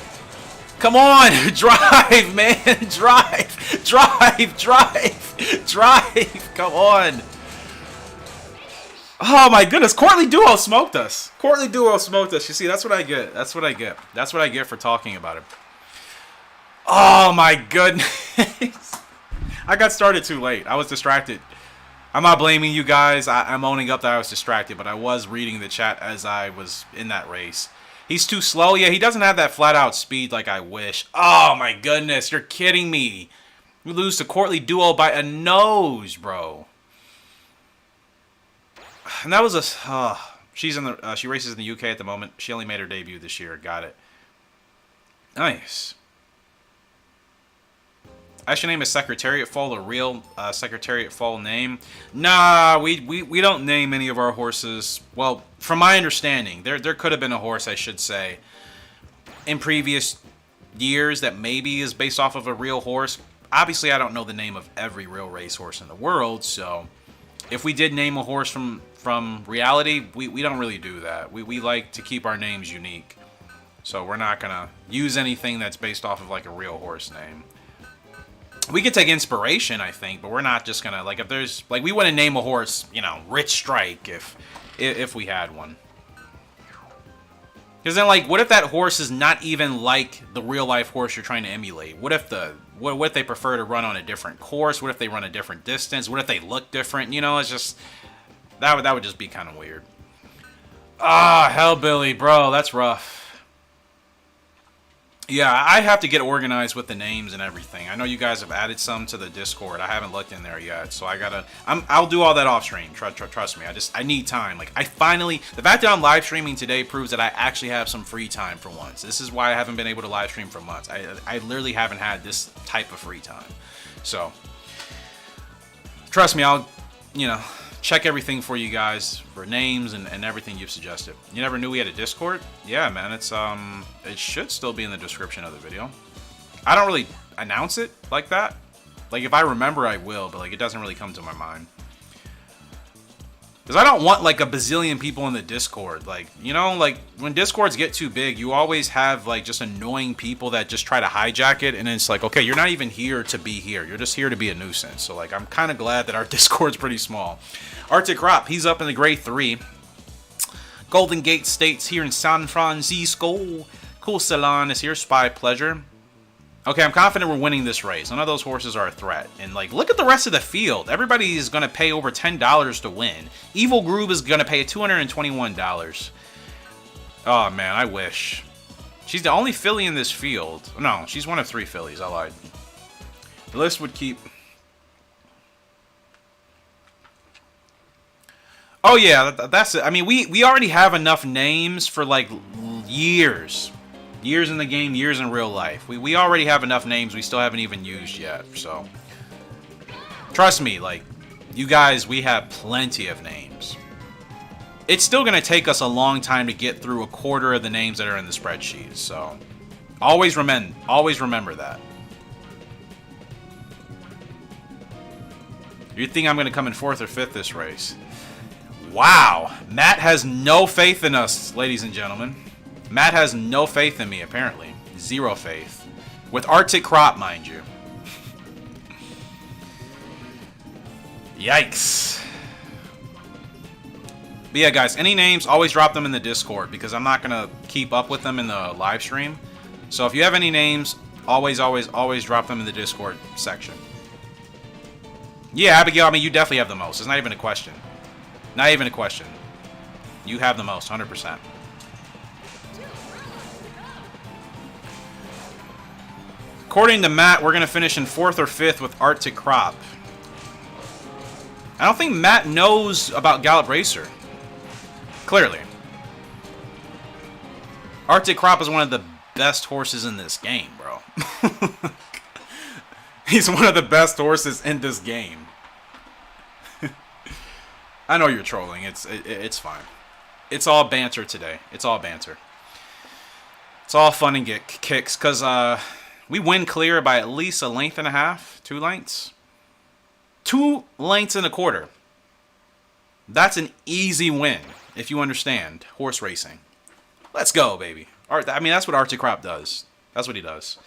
[SPEAKER 1] Come on, drive, man, drive, drive, drive, drive. Come on. Oh my goodness, Courtly Duo smoked us. Courtly Duo smoked us. You see, that's what I get. That's what I get. That's what I get for talking about it. Oh my goodness. I got started too late. I was distracted. I'm not blaming you guys. I'm owning up that I was distracted, but I was reading the chat as I was in that race. He's too slow. Yeah, he doesn't have that flat-out speed like I wish. Oh, my goodness. You're kidding me. You lose to Courtly Duo by a nose, bro. And that was a... she races in the UK at the moment. She only made her debut this year. Got it. Nice. I should name a Secretariat Foal a real Secretariat Foal name. Nah, we don't name any of our horses. Well, from my understanding, there could have been a horse, I should say, in previous years that maybe is based off of a real horse. Obviously, I don't know the name of every real racehorse in the world, so if we did name a horse from reality, we don't really do that. We like to keep our names unique. So we're not going to use anything that's based off of like a real horse name. We could take inspiration, I think, but we're not just gonna like if there's like we wouldn't name a horse, you know, Rich Strike if we had one. Because then, like, what if that horse is not even like the real life horse you're trying to emulate? What if what if they prefer to run on a different course? What if they run a different distance? What if they look different? You know, it's just that would just be kind of weird. Ah, Hellbilly, bro, that's rough. Yeah, I have to get organized with the names and everything. I know you guys have added some to the Discord. I haven't looked in there yet, so I'll do all that off stream. Trust me. I need time. Like the fact that I'm live streaming today proves that I actually have some free time for once. This is why I haven't been able to live stream for months. I literally haven't had this type of free time. So trust me, I'll check everything for you guys for names and everything you've suggested. You never knew we had a Discord? Yeah, man, it should still be in the description of the video. I don't really announce it like that. Like, if I remember, I will, but like it doesn't really come to my mind. Because I don't want like a bazillion people in the Discord. Like, you know, like when Discords get too big, you always have like just annoying people that just try to hijack it. And it's like, okay, you're not even here to be here. You're just here to be a nuisance. So like, I'm kind of glad that our Discord's pretty small. Arctic Rop, he's up in the grade 3. Golden Gate States here in San Francisco. Cool Salon is here. Spy Pleasure. Okay, I'm confident we're winning this race. None of those horses are a threat. And, like, look at the rest of the field. Everybody is going to pay over $10 to win. Evil Groove is going to pay $221. Oh, man, I wish. She's the only filly in this field. No, she's one of 3 fillies. I lied. The list would keep... Oh, yeah, that's it. I mean, we already have enough names for, like, years. Years in the game, years in real life. We already have enough names we still haven't even used yet, so. Trust me, like, you guys, we have plenty of names. It's still going to take us a long time to get through a quarter of the names that are in the spreadsheet, so. Always remember that. You think I'm going to come in 4th or 5th this race? Wow. Matt has no faith in us, ladies and gentlemen. Matt has no faith in me, apparently. 0 faith. With Arctic Crop, mind you. Yikes. But yeah, guys, any names, always drop them in the Discord, because I'm not going to keep up with them in the live stream. So if you have any names, always drop them in the Discord section. Yeah, Abigail, I mean, you definitely have the most. It's not even a question. Not even a question. You have the most, 100%. According to Matt, we're going to finish in 4th or 5th with Arctic Crop. I don't think Matt knows about Gallop Racer. Clearly. Arctic Crop is one of the best horses in this game, bro. He's one of the best horses in this game. I know you're trolling. It's fine. It's all banter today. It's all banter. It's all fun and get kicks, because we win clear by at least a length and a half, 2 lengths. 2 lengths and a quarter. That's an easy win, if you understand horse racing. Let's go, baby. I mean, that's what Arctic Crop does. That's what he does.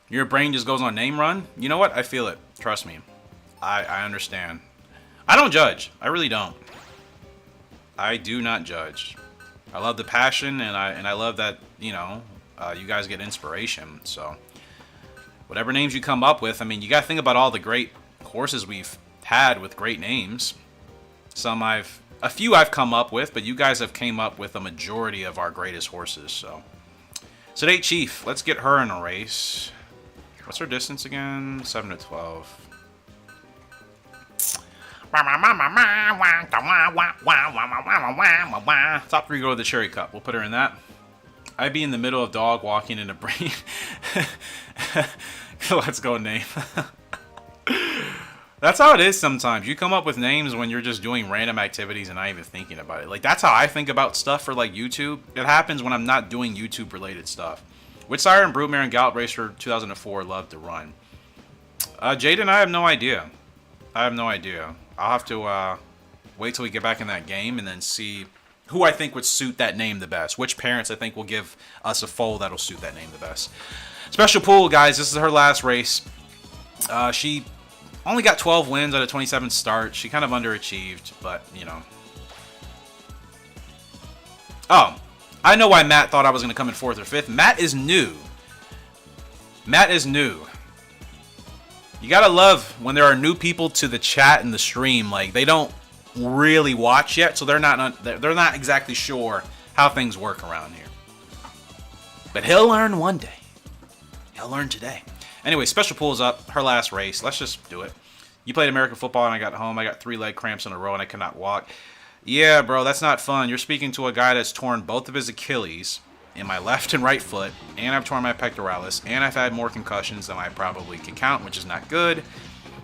[SPEAKER 1] Your brain just goes on name run. You know what? I feel it. Trust me. I understand. I don't judge. I really don't. I do not judge. I love the passion, and I love that, you know, you guys get inspiration. So whatever names you come up with, I mean, you got to think about all the great horses we've had with great names. A few I've come up with, but you guys have came up with a majority of our greatest horses. So Sedate Chief, let's get her in a race. What's her distance again? 7 to 12. Top 3 go to the Cherry Cup. We'll put her in that. I'd be in the middle of dog walking in a brain. Let's go name. That's how it is sometimes. You come up with names when you're just doing random activities and not even thinking about it. Like, that's how I think about stuff for, like, YouTube. It happens when I'm not doing YouTube-related stuff. Which sire and Broodmare and Gallop Racer 2004 love to run? Jaden, I have no idea. I'll have to wait till we get back in that game and then see who I think would suit that name the best. Which parents I think will give us a foal that'll suit that name the best. Special pool, guys. This is her last race. She only got 12 wins out of 27 starts. She kind of underachieved, but, you know. Oh, I know why Matt thought I was going to come in 4th or 5th. Matt is new. You gotta love when there are new people to the chat and the stream. Like, they don't really watch yet, so they're not exactly sure how things work around here. But he'll learn one day. He'll learn today. Anyway, special pool's up. Her last race. Let's just do it. You played American football and I got home. I got 3 leg cramps in a row and I could not walk. Yeah, bro, that's not fun. You're speaking to a guy that's torn both of his Achilles in my left and right foot, and I've torn my pectoralis, and I've had more concussions than I probably can count, which is not good.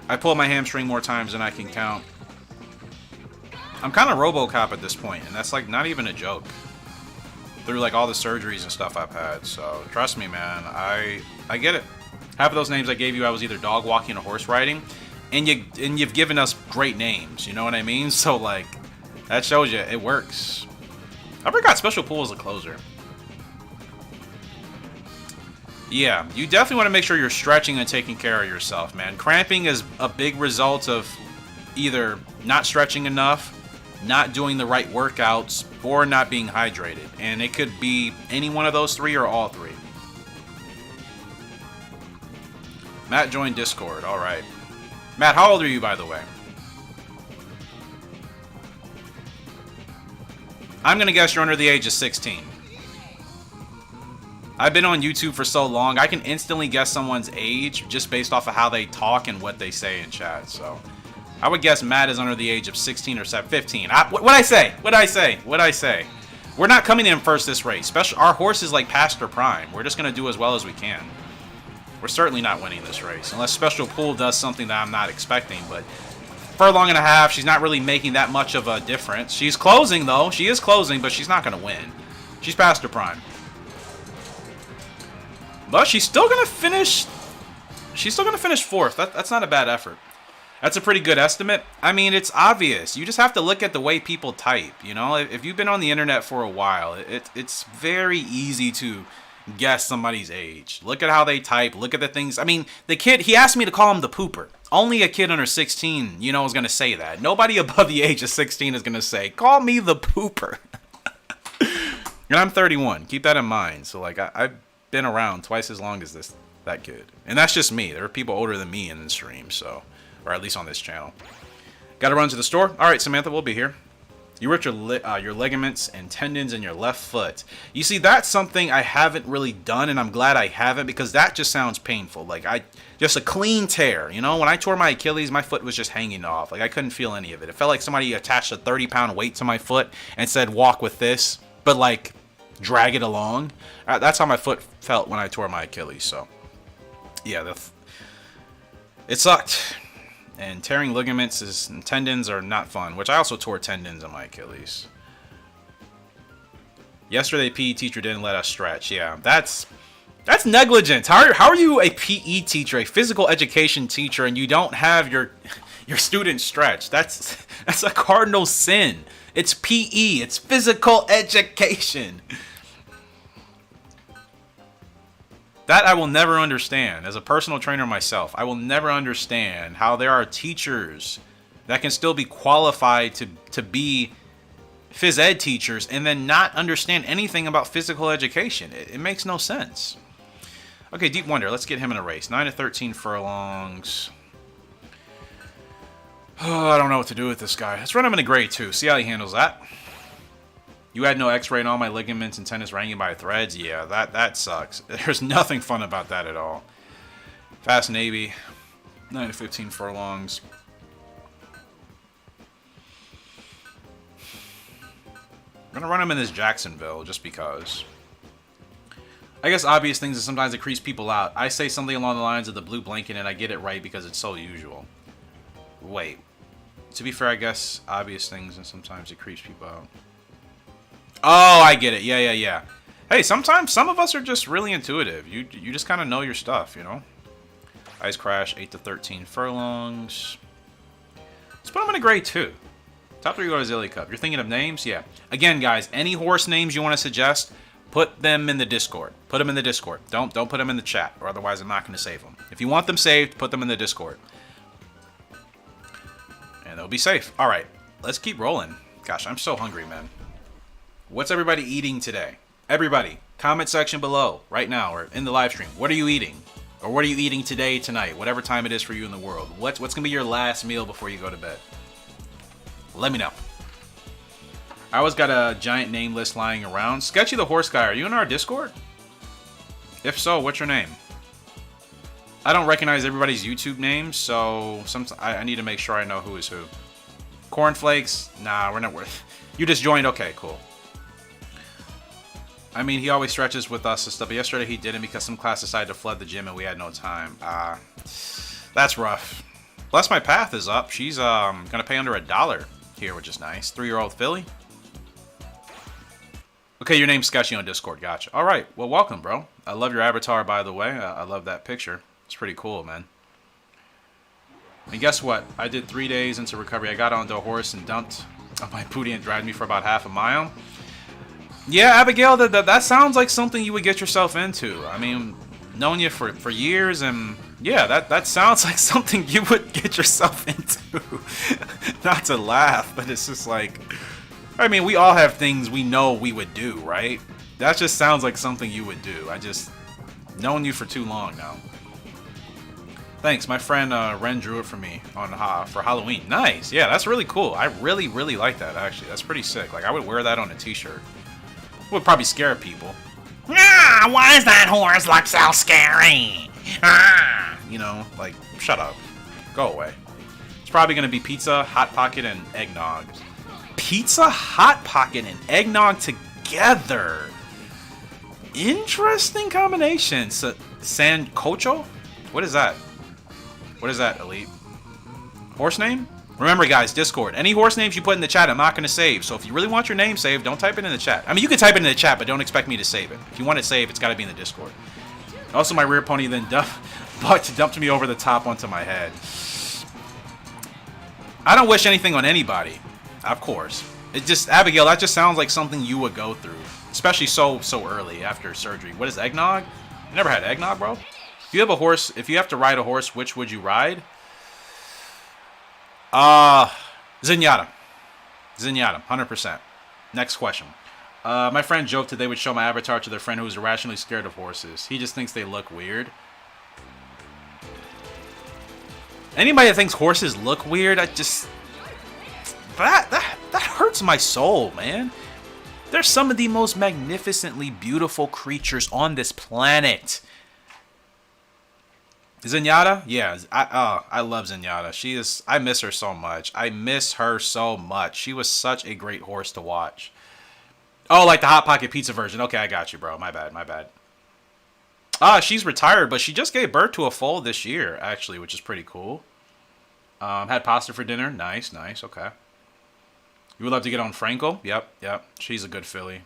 [SPEAKER 1] I pulled my hamstring more times than I can count. I'm kind of RoboCop at this point, and that's like not even a joke. Through like all the surgeries and stuff I've had, so trust me, man, I get it. Half of those names I gave you, I was either dog walking or horse riding, and you've given us great names. You know what I mean? So like, that shows you it works. I forgot special pool is a closer. Yeah, you definitely want to make sure you're stretching and taking care of yourself, man. Cramping is a big result of either not stretching enough, not doing the right workouts, or not being hydrated. And it could be any one of those 3 or all 3. Matt joined Discord. All right. Matt, how old are you, by the way? I'm going to guess you're under the age of 16. I've been on YouTube for so long, I can instantly guess someone's age just based off of how they talk and what they say in chat. So I would guess Matt is under the age of 16 or 15. What'd I say? We're not coming in first this race. Our horse is like past her prime. We're just going to do as well as we can. We're certainly not winning this race unless Special Pool does something that I'm not expecting. But furlong and a half, she's not really making that much of a difference. She's closing, though. She is closing, but she's not going to win. She's past her prime. But she's still gonna finish. She's still gonna finish 4th. That's not a bad effort. That's a pretty good estimate. I mean, it's obvious. You just have to look at the way people type. You know, if you've been on the internet for a while, it's very easy to guess somebody's age. Look at how they type. Look at the things. I mean, the kid. He asked me to call him the pooper. Only a kid under 16, you know, is gonna say that. Nobody above the age of 16 is gonna say, "Call me the pooper." And I'm 31. Keep that in mind. So like, I've been around twice as long as that kid, and that's just me. There are people older than me in the stream, so, or at least on this channel. Got to run to the store. All right, Samantha, we'll be here. You ripped your ligaments and tendons in your left foot. You see, that's something I haven't really done, and I'm glad I haven't because that just sounds painful. Like just a clean tear. You know, when I tore my Achilles, my foot was just hanging off. Like I couldn't feel any of it. It felt like somebody attached a 30-pound weight to my foot and said, "Walk with this," but like drag it along. That's how my foot felt when I tore my Achilles. So yeah, it sucked. And tearing ligaments and tendons are not fun, which I also tore tendons on my Achilles. Yesterday, PE teacher didn't let us stretch. Yeah, that's negligence. How are you a PE teacher, a physical education teacher, and you don't have your students stretch? That's a cardinal sin. It's PE. It's physical education. That I will never understand. As a personal trainer myself, I will never understand how there are teachers that can still be qualified to be phys ed teachers and then not understand anything about physical education. It makes no sense. Okay, Deep Wonder, let's get him in a race. 9 to 13 furlongs. Oh, I don't know what to do with this guy. Let's run him in a grade 2. See how he handles that. You had no x-ray on all my ligaments and tendons hanging by threads? Yeah, that sucks. There's nothing fun about that at all. Fast Navy. 9 to 15 furlongs. I'm going to run him in this Jacksonville just because. I guess obvious things is sometimes it creeps people out. I say something along the lines of the blue blanket and I get it right because it's so usual. Wait. To be fair, I guess obvious things and sometimes it creeps people out. Oh, I get it. Yeah. Hey, sometimes some of us are just really intuitive. You just kind of know your stuff, you know? Ice Crash, 8 to 13 furlongs. Let's put him in a grade 2. Top 3 go to Zilly Cup. You're thinking of names? Yeah. Again, guys, any horse names you want to suggest, put them in the Discord. Put them in the Discord. Don't put them in the chat, or otherwise I'm not going to save them. If you want them saved, put them in the Discord. And they'll be safe. All right, let's keep rolling. Gosh, I'm so hungry, man. What's everybody eating today? Everybody, comment section below right now or in the live stream. What are you eating? Or what are you eating today, tonight, whatever time it is for you in the world? What's going to be your last meal before you go to bed? Let me know. I always got a giant name list lying around. Sketchy the Horse Guy, are you in our Discord? If so, what's your name? I don't recognize everybody's YouTube names, so I need to make sure I know who is who. Cornflakes? Nah, we're not worth. You just joined? Okay, cool. I mean, he always stretches with us and stuff, but yesterday he didn't because some class decided to flood the gym and we had no time. That's rough. Bless My Path is up. She's gonna pay under $1 here, which is nice. 3-year-old filly. Okay, your name's Sketchy on Discord. Gotcha. All right. Well, welcome, bro. I love your avatar, by the way. I love that picture. It's pretty cool, man. And guess what? I did 3 days into recovery. I got onto a horse and dumped on my booty and dragged me for about half a mile. Yeah, Abigail, that sounds like something you would get yourself into. I mean, known you for years, and yeah, that sounds like something you would get yourself into. Not to laugh, but it's just like, I mean, we all have things we know we would do, right? That just sounds like something you would do. I just known you for too long now. Thanks, my friend Ren drew it for me on for Halloween. Nice, yeah, that's really cool. I really like that actually. That's pretty sick. Like I would wear that on a T-shirt. Would probably scare people. Ah, why is that horse look so scary? Ah, you know, like shut up, go away. It's probably gonna be pizza, hot pocket, and eggnog. Pizza, hot pocket, and eggnog together. Interesting combination. Sancocho? What is that? What is that, Elite? Horse name? Remember, guys, Discord. Any horse names you put in the chat, I'm not going to save. So if you really want your name saved, don't type it in the chat. I mean, you can type it in the chat, but don't expect me to save it. If you want it saved, it's got to be in the Discord. Also, my rear pony then dumped me over the top onto my head. I don't wish anything on anybody, of course. It just, Abigail, that just sounds like something you would go through. Especially so early after surgery. What is eggnog? You never had eggnog, bro? If you have a horse, if you have to ride a horse, which would you ride? Zenyatta. Zenyatta, 100%. Next question. My friend joked that they would show my avatar to their friend who is irrationally scared of horses. He just thinks they look weird. Anybody that thinks horses look weird, I just... That hurts my soul, man. They're some of the most magnificently beautiful creatures on this planet. Zenyatta? Yeah, I love Zenyatta. She is, I miss her so much. I miss her so much. She was such a great horse to watch. Oh, like the Hot Pocket Pizza version. Okay, I got you, bro. My bad. She's retired, but she just gave birth to a foal this year, actually, which is pretty cool. Had pasta for dinner. Nice. Okay. You would love to get on Frankel? Yep. She's a good filly.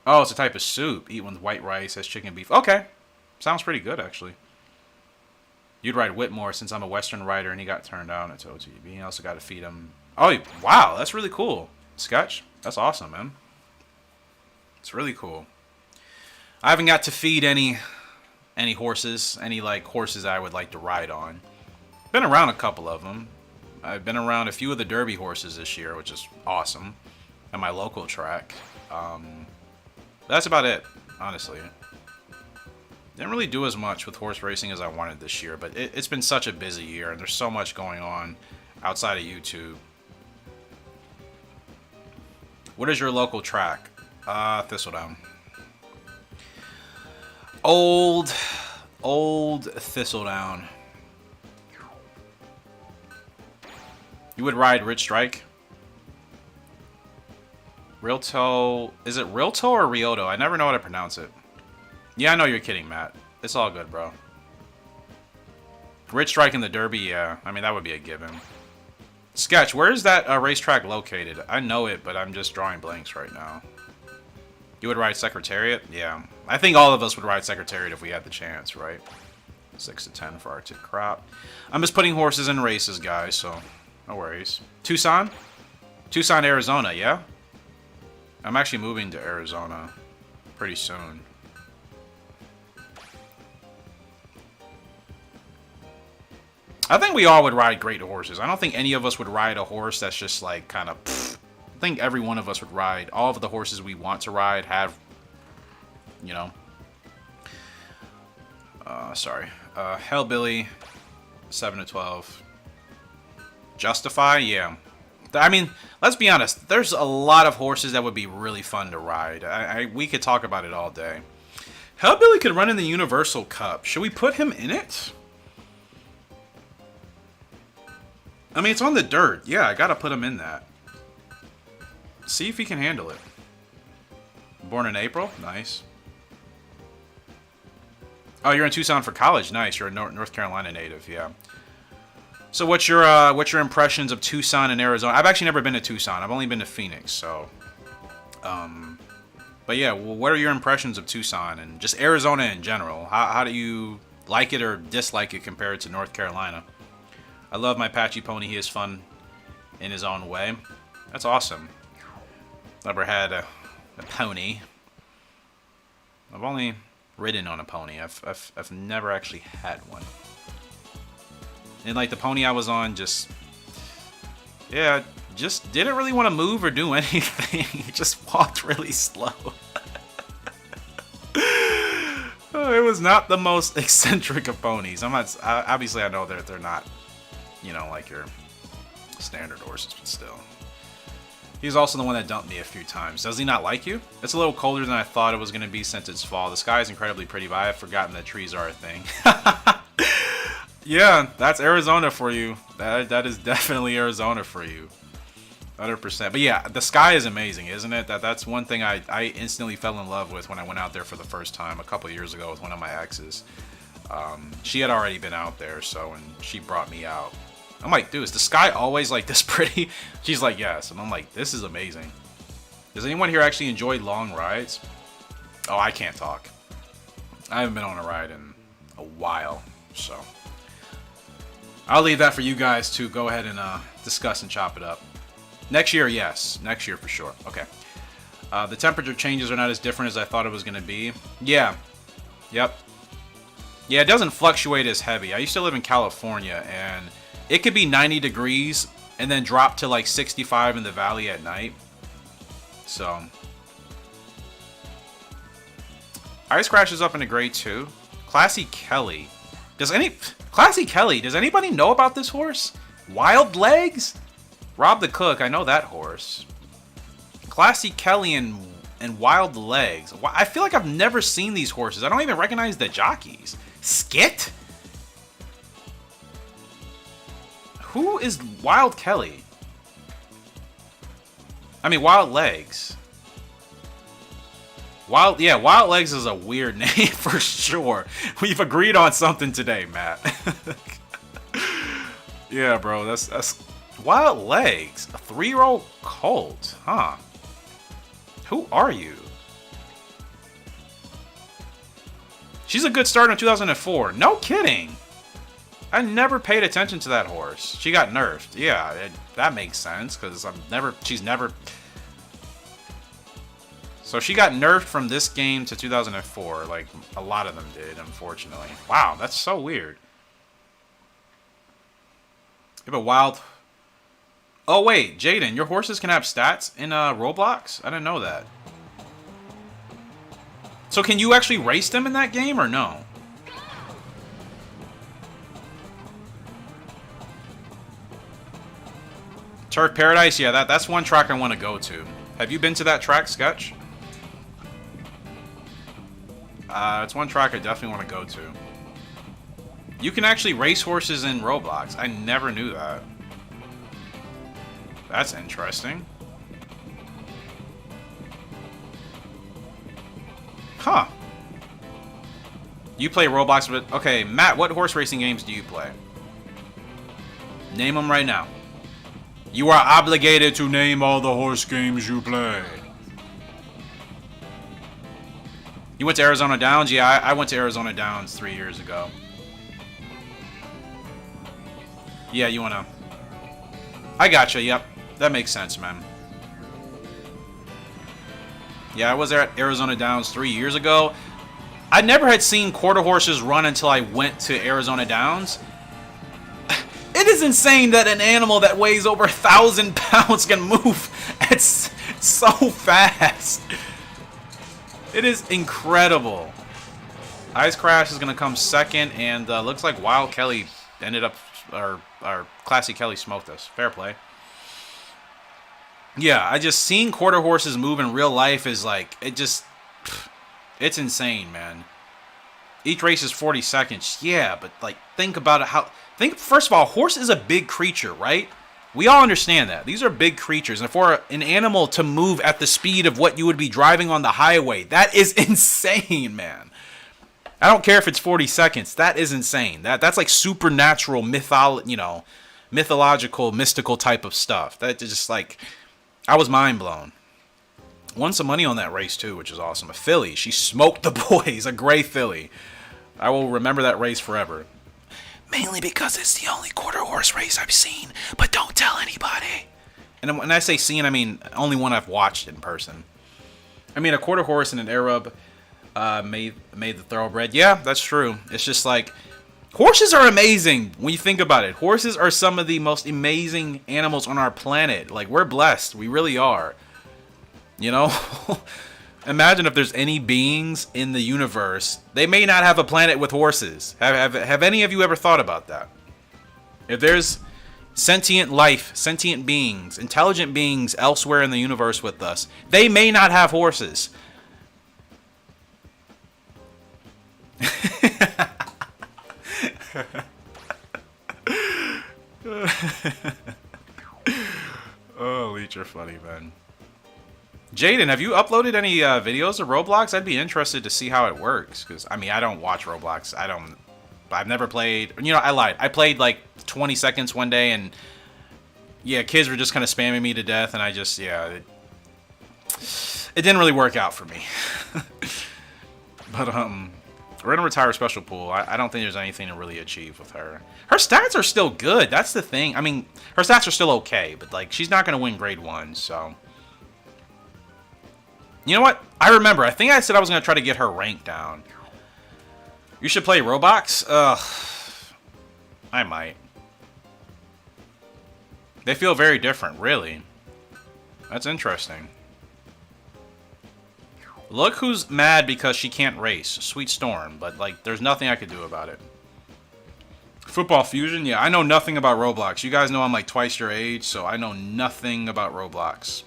[SPEAKER 1] Oh, it's a type of soup. Eat with white rice, has chicken beef. Okay. Sounds pretty good, actually. You'd ride Whitmore since I'm a Western rider and he got turned down at OTB. You also got to feed him. Oh, wow. That's really cool. Sketch. That's awesome, man. It's really cool. I haven't got to feed any horses, any like horses I would like to ride on. Been around a couple of them. I've been around a few of the Derby horses this year, which is awesome, at my local track. That's about it, honestly. Didn't really do as much with horse racing as I wanted this year, but it's been such a busy year, and there's so much going on outside of YouTube. What is your local track? Thistledown. Old Thistledown. You would ride Rich Strike? Rilto. Is it Rilto or Rioto? I never know how to pronounce it. Yeah, I know you're kidding, Matt. It's all good, bro. Rich Strike in the Derby, yeah. I mean, that would be a given. Sketch, where is that racetrack located? I know it, but I'm just drawing blanks right now. You would ride Secretariat? Yeah. I think all of us would ride Secretariat if we had the chance, right? 6 to 10 for Arctic Crop. I'm just putting horses in races, guys, so no worries. Tucson? Tucson, Arizona, yeah? I'm actually moving to Arizona pretty soon. I think we all would ride great horses. I don't think any of us would ride a horse that's just like kind of... I think every one of us would ride. All of the horses we want to ride have, you know... sorry. Hellbilly, 7 to 12. Justify? Yeah. I mean, let's be honest. There's a lot of horses that would be really fun to ride. We could talk about it all day. Hellbilly could run in the Universal Cup. Should we put him in it? I mean, it's on the dirt. Yeah, I gotta put him in that. See if he can handle it. Born in April? Nice. Oh, you're in Tucson for college. Nice. You're a North Carolina native. Yeah. So what's your impressions of Tucson and Arizona? I've actually never been to Tucson. I've only been to Phoenix. So, but yeah. Well, what are your impressions of Tucson and just Arizona in general? How do you like it or dislike it compared to North Carolina? I love my Apache pony. He is fun in his own way. That's awesome. Never had a pony. I've only ridden on a pony. I've never actually had one. And like the pony I was on just didn't really want to move or do anything. It just walked really slow. It was not the most eccentric of ponies. Obviously I know they're not, you know, like your standard horses, but still. He's also the one that dumped me a few times. Does he not like you? It's a little colder than I thought it was going to be since it's fall. The sky is incredibly pretty, but I have forgotten that trees are a thing. Yeah, that's Arizona for you. That is definitely Arizona for you. 100%. But yeah, the sky is amazing, isn't it? That's one thing I instantly fell in love with when I went out there for the first time a couple years ago with one of my exes. She had already been out there, and she brought me out. I'm like, dude, is the sky always like this pretty? She's like, yes. And I'm like, this is amazing. Does anyone here actually enjoy long rides? Oh, I can't talk. I haven't been on a ride in a while, so I'll leave that for you guys to go ahead and discuss and chop it up. Next year, yes. Next year for sure. Okay. The temperature changes are not as different as I thought it was going to be. Yeah. Yep. Yeah, it doesn't fluctuate as heavy. I used to live in California, and it could be 90 degrees and then drop to like 65 in the valley at night. So, Ice Crash is up into grade 2. Classy Kelly. Does anybody know about this horse? Wild Legs? Rob the Cook, I know that horse. Classy Kelly and Wild Legs. I feel like I've never seen these horses. I don't even recognize the jockeys. Skit? Who is Wild Kelly? I mean, Wild Legs. Wild Legs is a weird name for sure. We've agreed on something today, Matt. Yeah, bro, that's Wild Legs, a 3-year-old colt, huh? Who are you? She's a good start in 2004. No kidding. I never paid attention to that horse. She got nerfed. Yeah, that makes sense because she's never. So So she got nerfed from this game to 2004. Like, a lot of them did, unfortunately. Wow, that's so weird. You have a wild... Oh, wait, Jaden, your horses can have stats in Roblox? I didn't know that. So can you actually race them in that game or no? Turf Paradise? Yeah, that's one track I want to go to. Have you been to that track, Sketch? It's one track I definitely want to go to. You can actually race horses in Roblox. I never knew that. That's interesting. Huh. You play Roblox, but... Okay, Matt, what horse racing games do you play? Name them right now. You are obligated to name all the horse games you play. You went to Arizona Downs? Yeah, I went to Arizona Downs 3 years ago. Yeah, you wanna... I gotcha, yep. That makes sense, man. Yeah, I was there at Arizona Downs 3 years ago. I never had seen quarter horses run until I went to Arizona Downs. It is insane that an animal that weighs over 1,000 pounds can move. It's so fast. It is incredible. Ice Crash is going to come second, and looks like Wild Kelly ended up, or Classy Kelly smoked us. Fair play. Yeah, I just seeing quarter horses move in real life is like, it's insane, man. Each race is 40 seconds. Yeah, but like, think about it. First of all, a horse is a big creature, right? We all understand that. These are big creatures. And for an animal to move at the speed of what you would be driving on the highway, that is insane, man. I don't care if it's 40 seconds. That is insane. That's like supernatural, mythological, mystical type of stuff. That just like, I was mind blown. Won some money on that race too, which is awesome. A filly. She smoked the boys. A gray filly. I will remember that race forever. Mainly because it's the only quarter horse race I've seen, but don't tell anybody. And when I say seen, I mean only one I've watched in person. I mean, a quarter horse and an Arab made the thoroughbred. Yeah, that's true. It's just like, horses are amazing when you think about it. Horses are some of the most amazing animals on our planet. Like, we're blessed. We really are. You know? Imagine if there's any beings in the universe, they may not have a planet with horses. Have any of you ever thought about that? If there's sentient life, sentient beings, intelligent beings elsewhere in the universe with us, they may not have horses. Oh, Leech, you're funny, man. Jaden, have you uploaded any videos of Roblox? I'd be interested to see how it works. Because, I mean, I don't watch Roblox. I've never played. You know, I lied. I played like 20 seconds one day, and yeah, kids were just kind of spamming me to death, and I just, yeah, it didn't really work out for me. But, we're going to retire Special Pool. I don't think there's anything to really achieve with her. Her stats are still good. That's the thing. I mean, her stats are still okay, but, like, she's not going to win Grade 1, so. You know what? I remember. I think I said I was going to try to get her rank down. You should play Roblox? Ugh. I might. They feel very different, really. That's interesting. Look who's mad because she can't race. Sweet Storm. But, like, there's nothing I could do about it. Football Fusion? Yeah, I know nothing about Roblox. You guys know I'm, like, twice your age, so I know nothing about Roblox.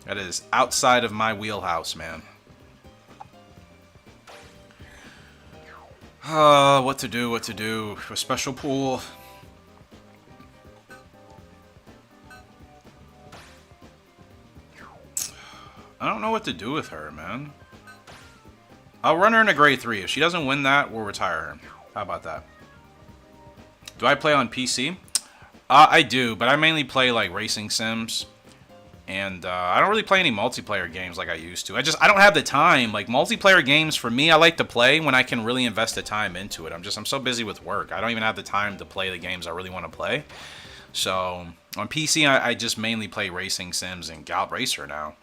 [SPEAKER 1] That is outside of my wheelhouse, man. What to do. A special pool. I don't know what to do with her, man. I'll run her in a grade 3. If she doesn't win that, we'll retire her. How about that? Do I play on PC? I do, but I mainly play, like, racing sims. And I don't really play any multiplayer games like I used to. I don't have the time. Like, multiplayer games, for me, I like to play when I can really invest the time into it. I'm so busy with work. I don't even have the time to play the games I really want to play. So, on PC, I just mainly play racing sims and Gallop Racer now.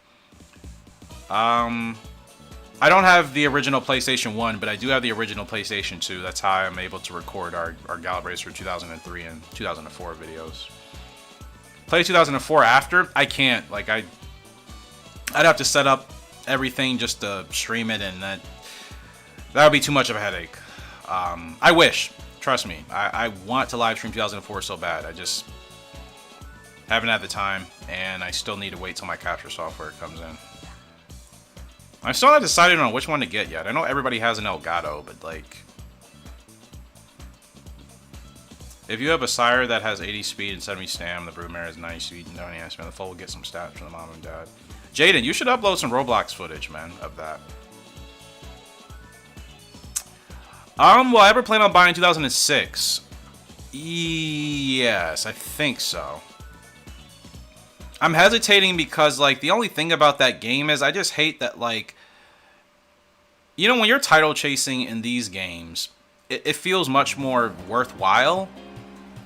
[SPEAKER 1] I don't have the original PlayStation 1, but I do have the original PlayStation 2. That's how I'm able to record our Gallop Racer 2003 and 2004 videos. Play 2004 after? I can't. Like, I'd have to set up everything just to stream it, and that would be too much of a headache. I wish. Trust me. I want to live stream 2004 so bad. I just haven't had the time, and I still need to wait till my capture software comes in. I'm still not decided on which one to get yet. I know everybody has an Elgato, but like, if you have a sire that has 80 speed and 70 stam, the broodmare has 90 speed and 90 stam, the foal will get some stats from the mom and dad. Jaden, you should upload some Roblox footage, man, of that. Will I ever plan on buying 2006? Yes, I think so. I'm hesitating because, like, the only thing about that game is I just hate that, like, you know, when you're title chasing in these games, it feels much more worthwhile,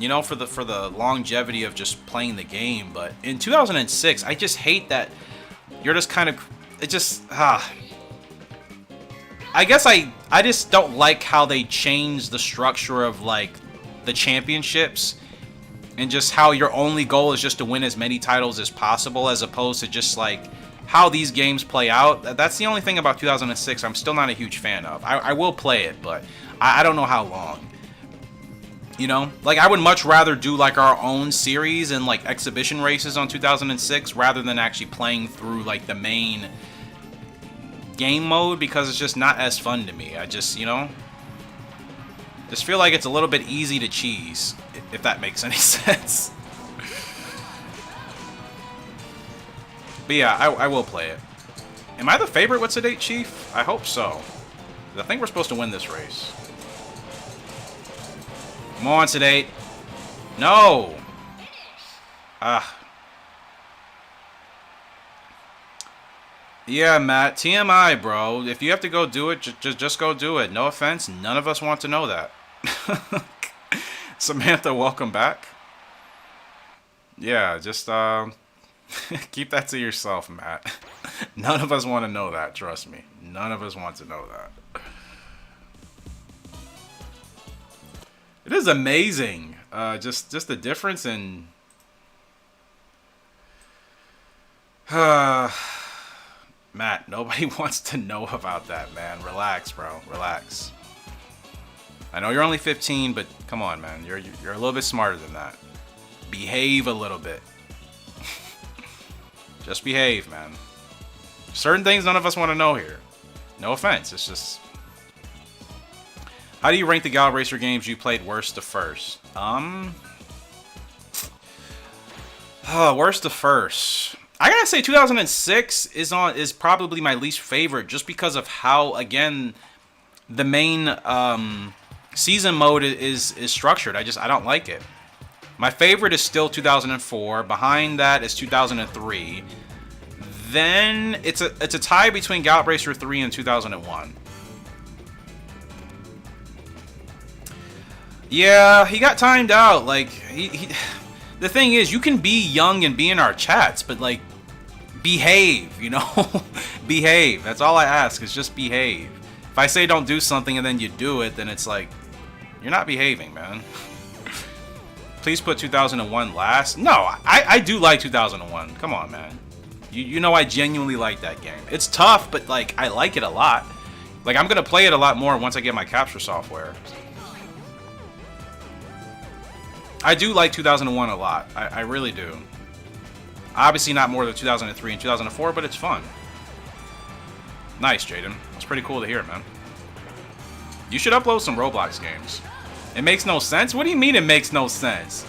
[SPEAKER 1] you know, for the longevity of just playing the game. But in 2006, I just hate that you're just kind of, it just, I guess I just don't like how they changed the structure of, like, the championships. And just how your only goal is just to win as many titles as possible, as opposed to just like how these games play out. That's the only thing about 2006 I'm still not a huge fan of. I will play it, but I don't know how long. You know? Like, I would much rather do like our own series and like exhibition races on 2006 rather than actually playing through like the main game mode, because it's just not as fun to me. I just, you know, just feel like it's a little bit easy to cheese, if that makes any sense. But yeah, I will play it. Am I the favorite with Sedate Chief? I hope so. I think we're supposed to win this race. Come on, Sedate. No! Yeah, Matt. TMI, bro. If you have to go do it, just go do it. No offense. None of us want to know that. Samantha, welcome back. Yeah, just keep that to yourself, Matt. None of us want to know that, trust me. None of us want to know that. It is amazing. Just the difference in Matt, nobody wants to know about that, man. Relax, bro. Relax. I know you're only 15, but come on, man. You're a little bit smarter than that. Behave a little bit. Just behave, man. Certain things none of us want to know here. No offense. It's just... How do you rank the Gallop Racer games you played worst to first? Worst to first. I gotta say 2006 is probably my least favorite, just because of how, again, the main season mode is structured. I don't like it. My favorite is still 2004. Behind that is 2003. Then it's a tie between Gallop Racer 3 and 2001. Yeah, he got timed out. Like, he the thing is, you can be young and be in our chats, but like, behave, you know? Behave. That's all I ask, is just behave. If I say don't do something and then you do it, then it's like, you're not behaving, man. Please put 2001 last. No, I do like 2001. Come on, man. You know I genuinely like that game. It's tough, but like, I like it a lot. Like, I'm gonna play it a lot more once I get my capture software. I do like 2001 a lot. I really do. Obviously not more than 2003 and 2004, but it's fun. Nice, Jaden. That's pretty cool to hear, man. You should upload some Roblox games. It makes no sense? What do you mean it makes no sense?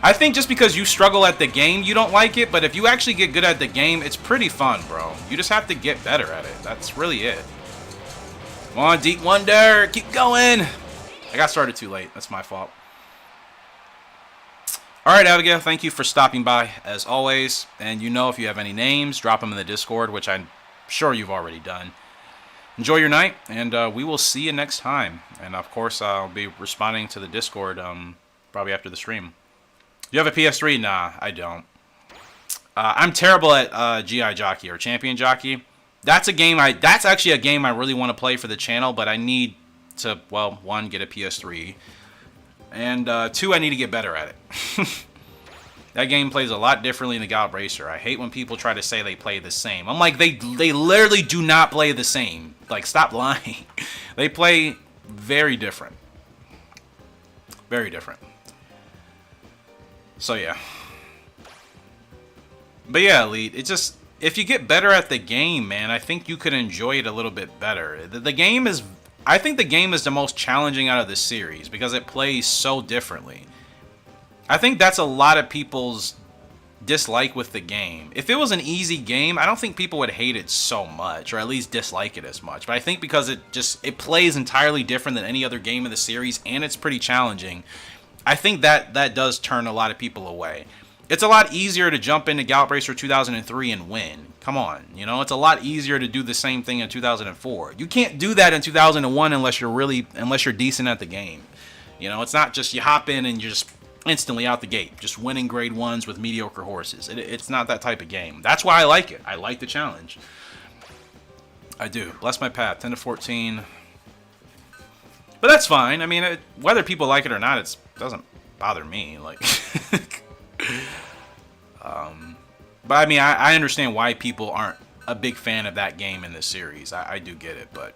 [SPEAKER 1] I think just because you struggle at the game, you don't like it, but if you actually get good at the game, it's pretty fun, bro. You just have to get better at it. That's really it. Come on, Deep Wonder. Keep going. I got started too late. That's my fault. Alright, Abigail, thank you for stopping by, as always. And you know, if you have any names, drop them in the Discord, which I'm sure you've already done. Enjoy your night, and we will see you next time. And, of course, I'll be responding to the Discord probably after the stream. Do you have a PS3? Nah, I don't. I'm terrible at GI Jockey or Champion Jockey. That's a game that's actually a game I really want to play for the channel, but I need to, well, one, get a PS3, and two, I need to get better at it. That game plays a lot differently than the Gallop Racer. I hate when people try to say they play the same. I'm like, they literally do not play the same. Like, stop lying. They play very different. Very different. So, yeah. But, yeah, Elite, it just... If you get better at the game, man, I think you could enjoy it a little bit better. The game is... I think the game is the most challenging out of the series because it plays so differently. I think that's a lot of people's dislike with the game. If it was an easy game, I don't think people would hate it so much, or at least dislike it as much. But I think because it plays entirely different than any other game in the series, and it's pretty challenging, I think that does turn a lot of people away. It's a lot easier to jump into Gallop Racer 2003 and win. Come on, you know, it's a lot easier to do the same thing in 2004. You can't do that in 2001 unless you're decent at the game. You know, it's not just you hop in and you're just instantly out the gate, just winning grade 1s with mediocre horses. It's not that type of game. That's why I like it. I like the challenge. I do. Bless my path, 10 to 14. But that's fine. I mean, whether people like it or not, it doesn't bother me. Like, but I mean, I understand why people aren't a big fan of that game in this series. I do get it, but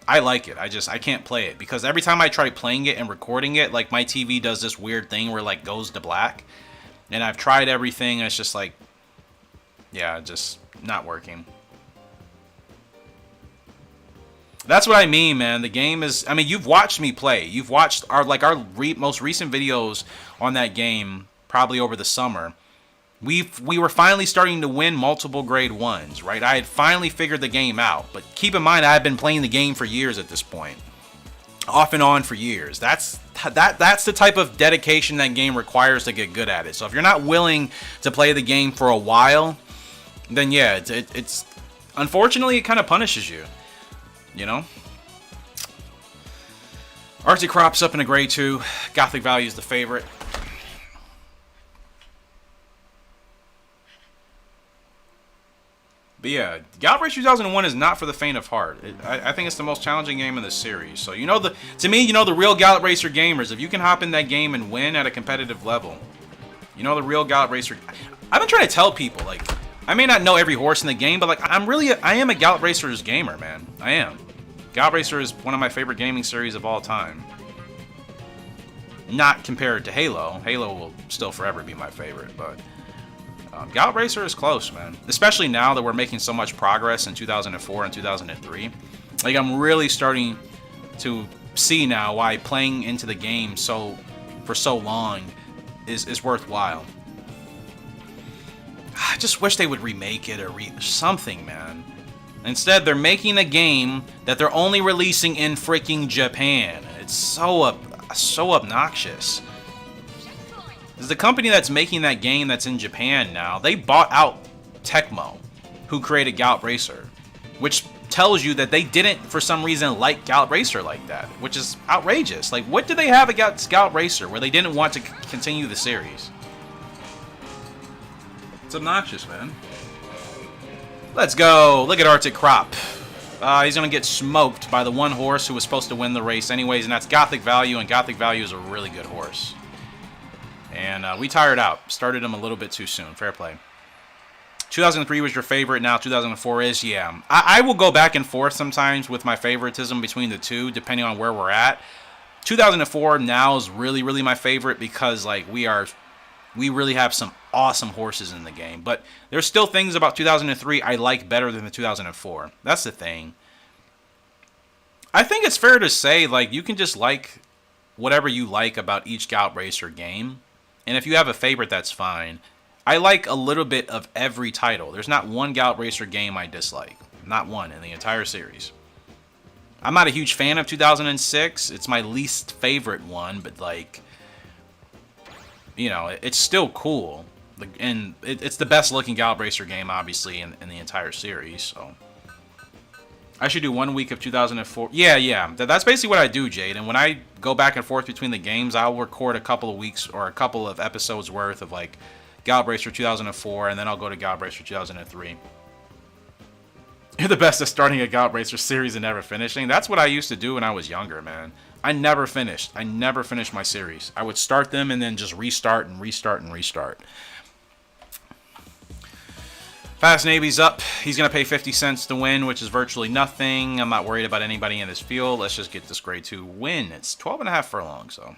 [SPEAKER 1] I like it. I can't play it because every time I try playing it and recording it, like my TV does this weird thing where it like goes to black. And I've tried everything. And it's just like, yeah, just not working. That's what I mean, man. The game is, I mean, you've watched me play. You've watched our most recent videos on that game, probably over the summer. We were finally starting to win multiple grade 1s, right? I had finally figured the game out. But keep in mind, I've been playing the game for years at this point. Off and on for years. That's the type of dedication that game requires to get good at it. So if you're not willing to play the game for a while, then yeah, it's unfortunately, it kind of punishes you. You know? Arctic Crop's up in a grade 2. Gothic Value is the favorite. But yeah, Gallop Race 2001 is not for the faint of heart. I think it's the most challenging game in the series. So to me, the real Gallop Racer gamers. If you can hop in that game and win at a competitive level, you know the real Gallop Racer. I've been trying to tell people, like, I may not know every horse in the game, but like I am a Gallop Racer's gamer, man. I am. Gallop Racer is one of my favorite gaming series of all time. Not compared to Halo. Halo will still forever be my favorite, but Gallop Racer is close, man. Especially now that we're making so much progress in 2004 and 2003. Like, I'm really starting to see now why playing into the game for so long is worthwhile. I just wish they would remake it or something, man. Instead, they're making a game that they're only releasing in freaking Japan. It's so obnoxious. The company that's making that game that's in Japan now, they bought out Tecmo, who created Gallop Racer, which tells you that they didn't, for some reason, like Gallop Racer like that, which is outrageous. Like, what did they have against Gallop Racer where they didn't want to continue the series? It's obnoxious, man. Let's go. Look at Arctic Crop. He's going to get smoked by the one horse who was supposed to win the race anyways, and that's Gothic Value, and Gothic Value is a really good horse. And we tired out. Started him a little bit too soon. Fair play. 2003 was your favorite. Now 2004 is. Yeah. I will go back and forth sometimes with my favoritism between the two, depending on where we're at. 2004 now is really, really my favorite because, like, we really have some awesome horses in the game. But there's still things about 2003 I like better than the 2004. That's the thing. I think it's fair to say, like, you can just like whatever you like about each Gallop Racer game. And if you have a favorite, that's fine. I like a little bit of every title. There's not one Gallop Racer game I dislike. Not one in the entire series. I'm not a huge fan of 2006. It's my least favorite one, but, like, you know, it's still cool. And it's the best looking Gallop Racer game, obviously, in the entire series. So I should do 1 week of 2004. Yeah. That's basically what I do, Jade. And when I go back and forth between the games, I'll record a couple of weeks or a couple of episodes worth of, like, Gallop Racer 2004, and then I'll go to Gallop Racer 2003. You're the best at starting a Gallop Racer series and never finishing. That's what I used to do when I was younger, man. I never finished. I never finished my series. I would start them and then just restart and restart and restart. Fast Navy's up. He's going to pay 50 cents to win, which is virtually nothing. I'm not worried about anybody in this field. Let's just get this grade 2 win. It's 12.5 furlongs, so.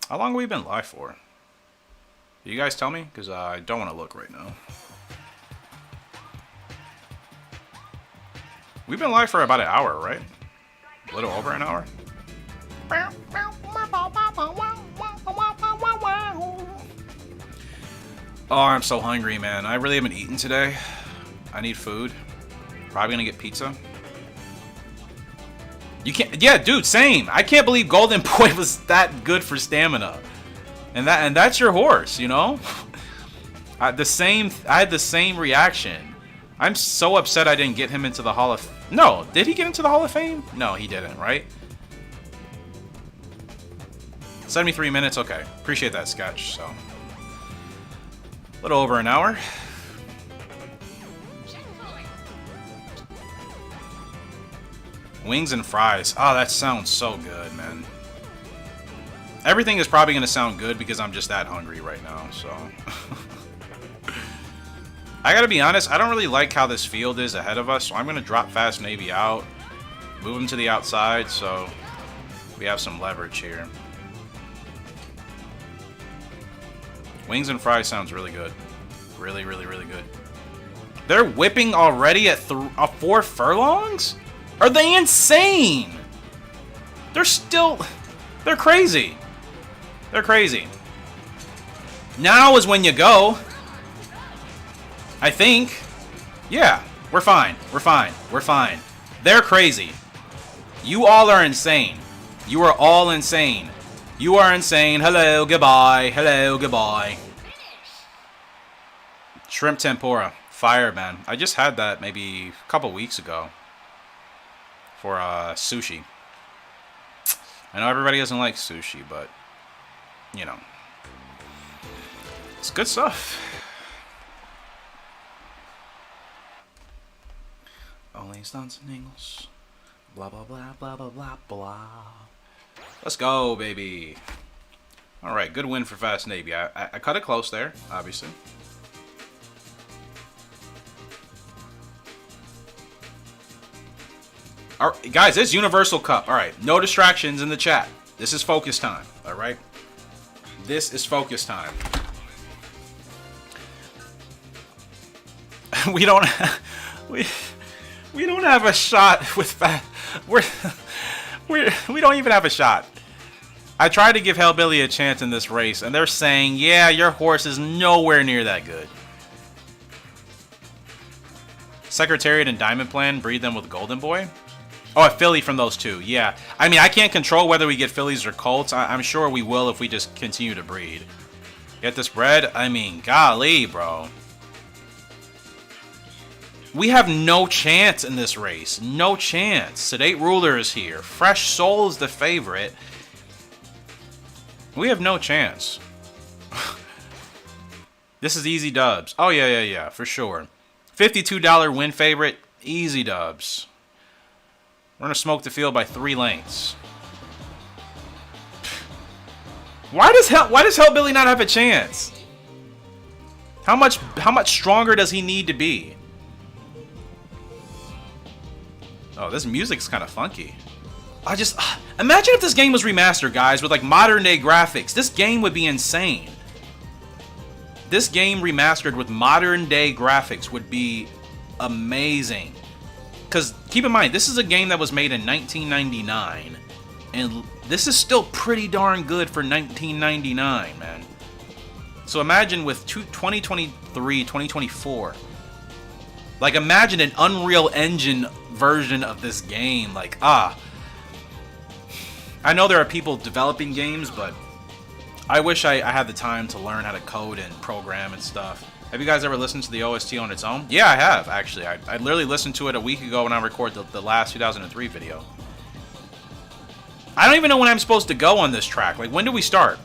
[SPEAKER 1] How long have we been live for? You guys tell me? Because I don't want to look right now. We've been live for about an hour, right? A little over an hour? Oh, I'm so hungry, man. I really haven't eaten today. I need food. Probably gonna get pizza. You can't... Yeah, dude, same. I can't believe Golden Boy was that good for stamina. And that's your horse, you know? I had the same reaction. I'm so upset I didn't get him into the Hall of... No, did he get into the Hall of Fame? No, he didn't, right? 73 minutes, okay. Appreciate that sketch, so... A little over an hour. Wings and fries. Oh, that sounds so good, man. Everything is probably going to sound good because I'm just that hungry right now, so... I gotta be honest, I don't really like how this field is ahead of us, so I'm gonna drop Fast Navy out, move him to the outside, so we have some leverage here. Wings and fries sounds really good. Really, really, really good. They're whipping already at 4 furlongs? Are they insane? They're crazy. They're crazy. Now is when you go. I think. Yeah, we're fine. We're fine. We're fine. They're crazy. You all are insane. You are all insane. You are insane. Hello, goodbye. Hello, goodbye. Shrimp tempura. Fire, man. I just had that maybe a couple weeks ago. For sushi. I know everybody doesn't like sushi, but, you know. It's good stuff. Only stunts and angles. Blah, blah, blah, blah, blah, blah, blah. Let's go, baby. Alright, good win for Fast Navy. I cut it close there, obviously. Alright, guys, it's Universal Cup. Alright, no distractions in the chat. This is focus time, alright? This is focus time. We don't have a shot with Fast. We don't even have a shot. I tried to give Hellbilly a chance in this race, and they're saying, yeah, your horse is nowhere near that good. Secretariat and Diamond Plan, breed them with Golden Boy. Oh, a filly from those two, yeah. I mean, I can't control whether we get fillies or colts. I'm sure we will if we just continue to breed. Get this bred? I mean, golly, bro. We have no chance in this race. No chance. Sedate Ruler is here. Fresh Soul is the favorite. We have no chance. This is easy dubs. Oh, yeah, for sure. $52 win favorite. Easy dubs. We're going to smoke the field by 3 lengths. Why does Hellbilly not have a chance? How much stronger does he need to be? Oh, this music's kind of funky. Imagine if this game was remastered, guys, with like modern day graphics. This game would be insane. This game remastered with modern day graphics would be amazing. Because keep in mind, this is a game that was made in 1999. And this is still pretty darn good for 1999, man. So imagine with 2023, 2024. Like, imagine an Unreal Engine version of this game. Like, I know there are people developing games, but I wish I had the time to learn how to code and program and stuff. Have you guys ever listened to the OST on its own? Yeah, I have, actually. I literally listened to it a week ago when I recorded the last 2003 video. I don't even know when I'm supposed to go on this track. Like, when do we start?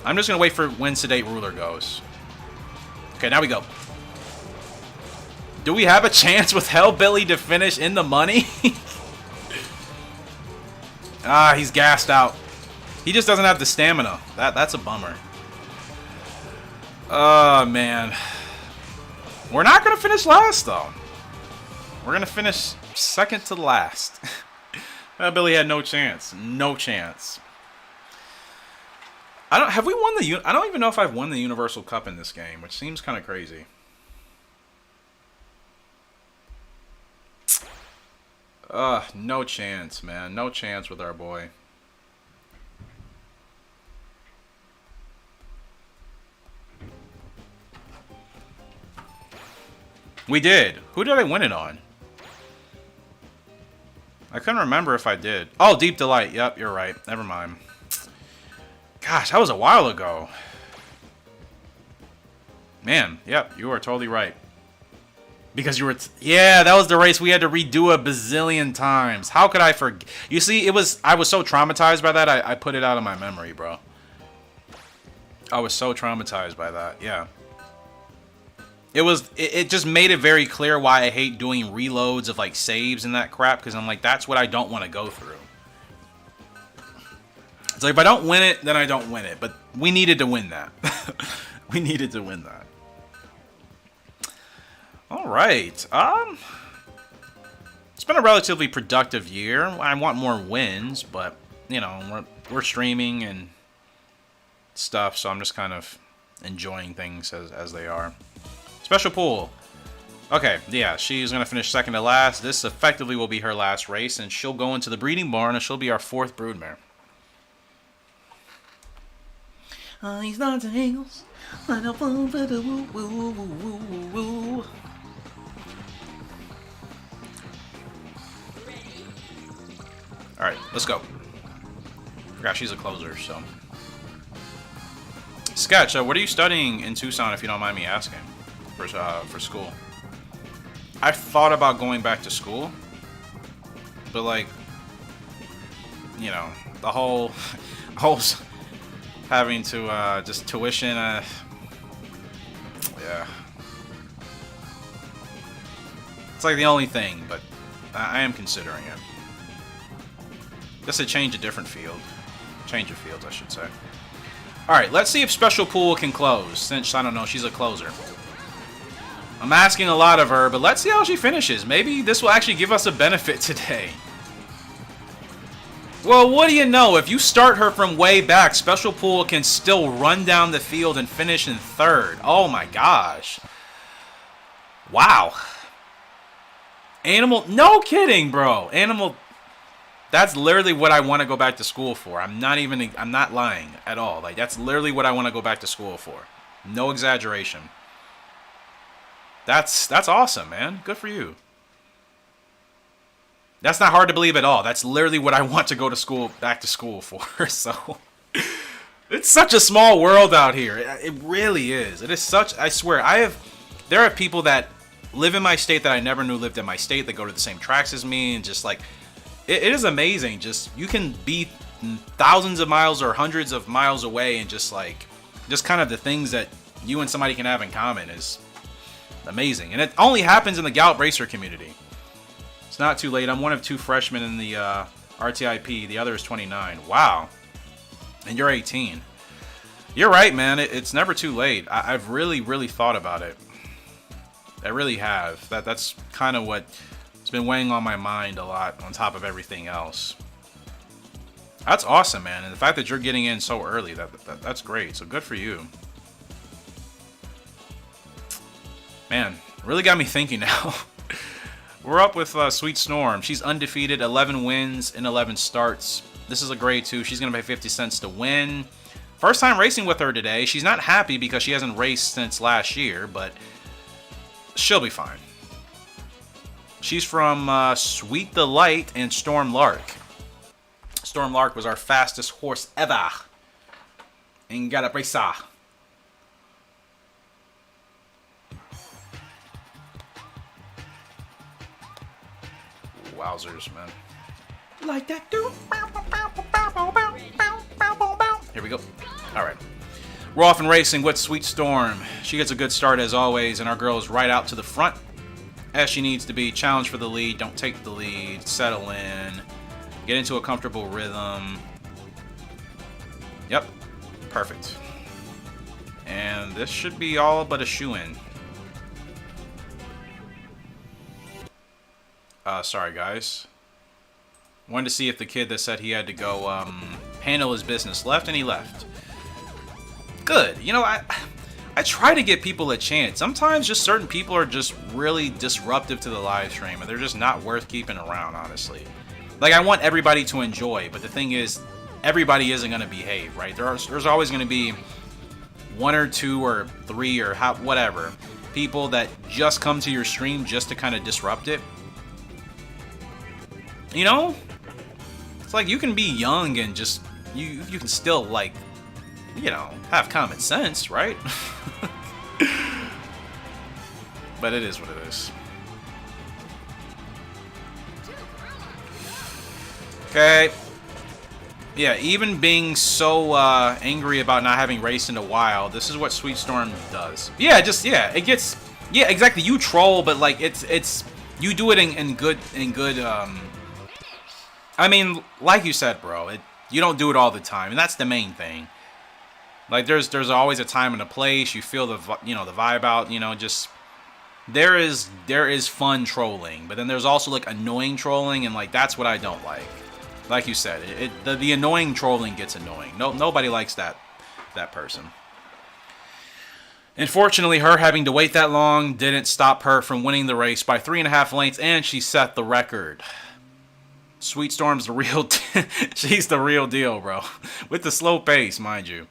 [SPEAKER 1] I'm just going to wait for when Sedate Ruler goes. Okay, now we go. Do we have a chance with Hellbilly to finish in the money? Ah, he's gassed out. He just doesn't have the stamina. That's a bummer. Oh, man. We're not going to finish last, though. We're going to finish second to last. Hellbilly had no chance. No chance. Have we won the... I don't even know if I've won the Universal Cup in this game, which seems kind of crazy. No chance, man. No chance with our boy. We did. Who did I win it on? I couldn't remember if I did. Oh, Deep Delight. Yep, you're right. Never mind. Gosh, that was a while ago. Man, yep, you are totally right. Because you were... yeah, that was the race we had to redo a bazillion times. How could I forget? You see, I was so traumatized by that, I put it out of my memory, bro. I was so traumatized by that, yeah. It just made it very clear why I hate doing reloads of, like, saves and that crap. Because I'm like, that's what I don't want to go through. It's like, if I don't win it, then I don't win it. But we needed to win that. We needed to win that. All right. It's been a relatively productive year. I want more wins, but, you know, we're streaming and stuff. So I'm just kind of enjoying things as they are. Special pool. Okay, yeah, she's going to finish second to last. This effectively will be her last race, and she'll go into the breeding barn, and she'll be our 4th broodmare. He's not angles. Alright, let's go. Forgot she's a closer, so. Sketch, what are you studying in Tucson, if you don't mind me asking? For school. I've thought about going back to school, but like, you know, the whole having to just tuition, yeah. It's like the only thing, but I am considering it. Just to change a different field. Change of fields, I should say. Alright, let's see if Special Pool can close, since, I don't know, she's a closer. I'm asking a lot of her, but let's see how she finishes. Maybe this will actually give us a benefit today. Well, what do you know? If you start her from way back, Special Pool can still run down the field and finish in 3rd. Oh my gosh. Wow. Animal, no kidding, bro. Animal, that's literally what I want to go back to school for. I'm not lying at all. Like, that's literally what I want to go back to school for. No exaggeration. That's awesome, man. Good for you. That's not hard to believe at all. That's literally what I want to go to school, back to school for. So, it's such a small world out here. It really is. It is such, I swear, there are people that live in my state that I never knew lived in my state that go to the same tracks as me, and just like, it is amazing. Just, you can be thousands of miles or hundreds of miles away, and just like, just kind of the things that you and somebody can have in common is amazing. And it only happens in the Gallop Racer community. It's not too late. I'm one of 2 freshmen in the RTIP. The other is 29. Wow. And you're 18. You're right, man. It's never too late. I've really, really thought about it. I really have. That's kind of what's been weighing on my mind a lot on top of everything else. That's awesome, man. And the fact that you're getting in so early, that's great. So good for you. Man, really got me thinking now. We're up with Sweet Storm. She's undefeated, 11 wins in 11 starts. This is a grade 2. She's going to pay 50 cents to win. First time racing with her today. She's not happy because she hasn't raced since last year, but she'll be fine. She's from Sweet Delight and Storm Lark. Storm Lark was our fastest horse ever in Gallop Racer. Wowzers, man. Like that, dude. Here we go. All right. We're off and racing with Sweet Storm. She gets a good start as always, and our girl is right out to the front. as she needs to be. Challenge for the lead. Don't take the lead. Settle in. Get into a comfortable rhythm. Yep. Perfect. And this should be all but a shoo-in. Sorry, guys. Wanted to see if the kid that said he had to go handle his business left, and he left. Good. You know, I try to give people a chance. Sometimes just certain people are just really disruptive to the live stream, and they're just not worth keeping around, honestly. Like, I want everybody to enjoy, but the thing is, everybody isn't going to behave, right? There's always going to be one or two or three or whatever people that just come to your stream just to kind of disrupt it. You know? It's like you can be young and just, you can still, like, you know, have common sense, right? But it is what it is. Okay. Yeah, even being so angry about not having raced in a while, this is what Sweet Storm does. Yeah, just, yeah, it gets, yeah, exactly. You troll, but like it's you do it in good I mean, like you said, bro, you don't do it all the time, and that's the main thing. Like, there's always a time and a place. You feel the, you know, the vibe out, you know, just there is fun trolling, but then there's also like annoying trolling, and like that's what I don't like. Like you said, the annoying trolling gets annoying. Nobody likes that person. Unfortunately, her having to wait that long didn't stop her from winning the race by 3.5 lengths, and she set the record. Sweet Storm's the real she's the real deal, bro. With the slow pace, mind you.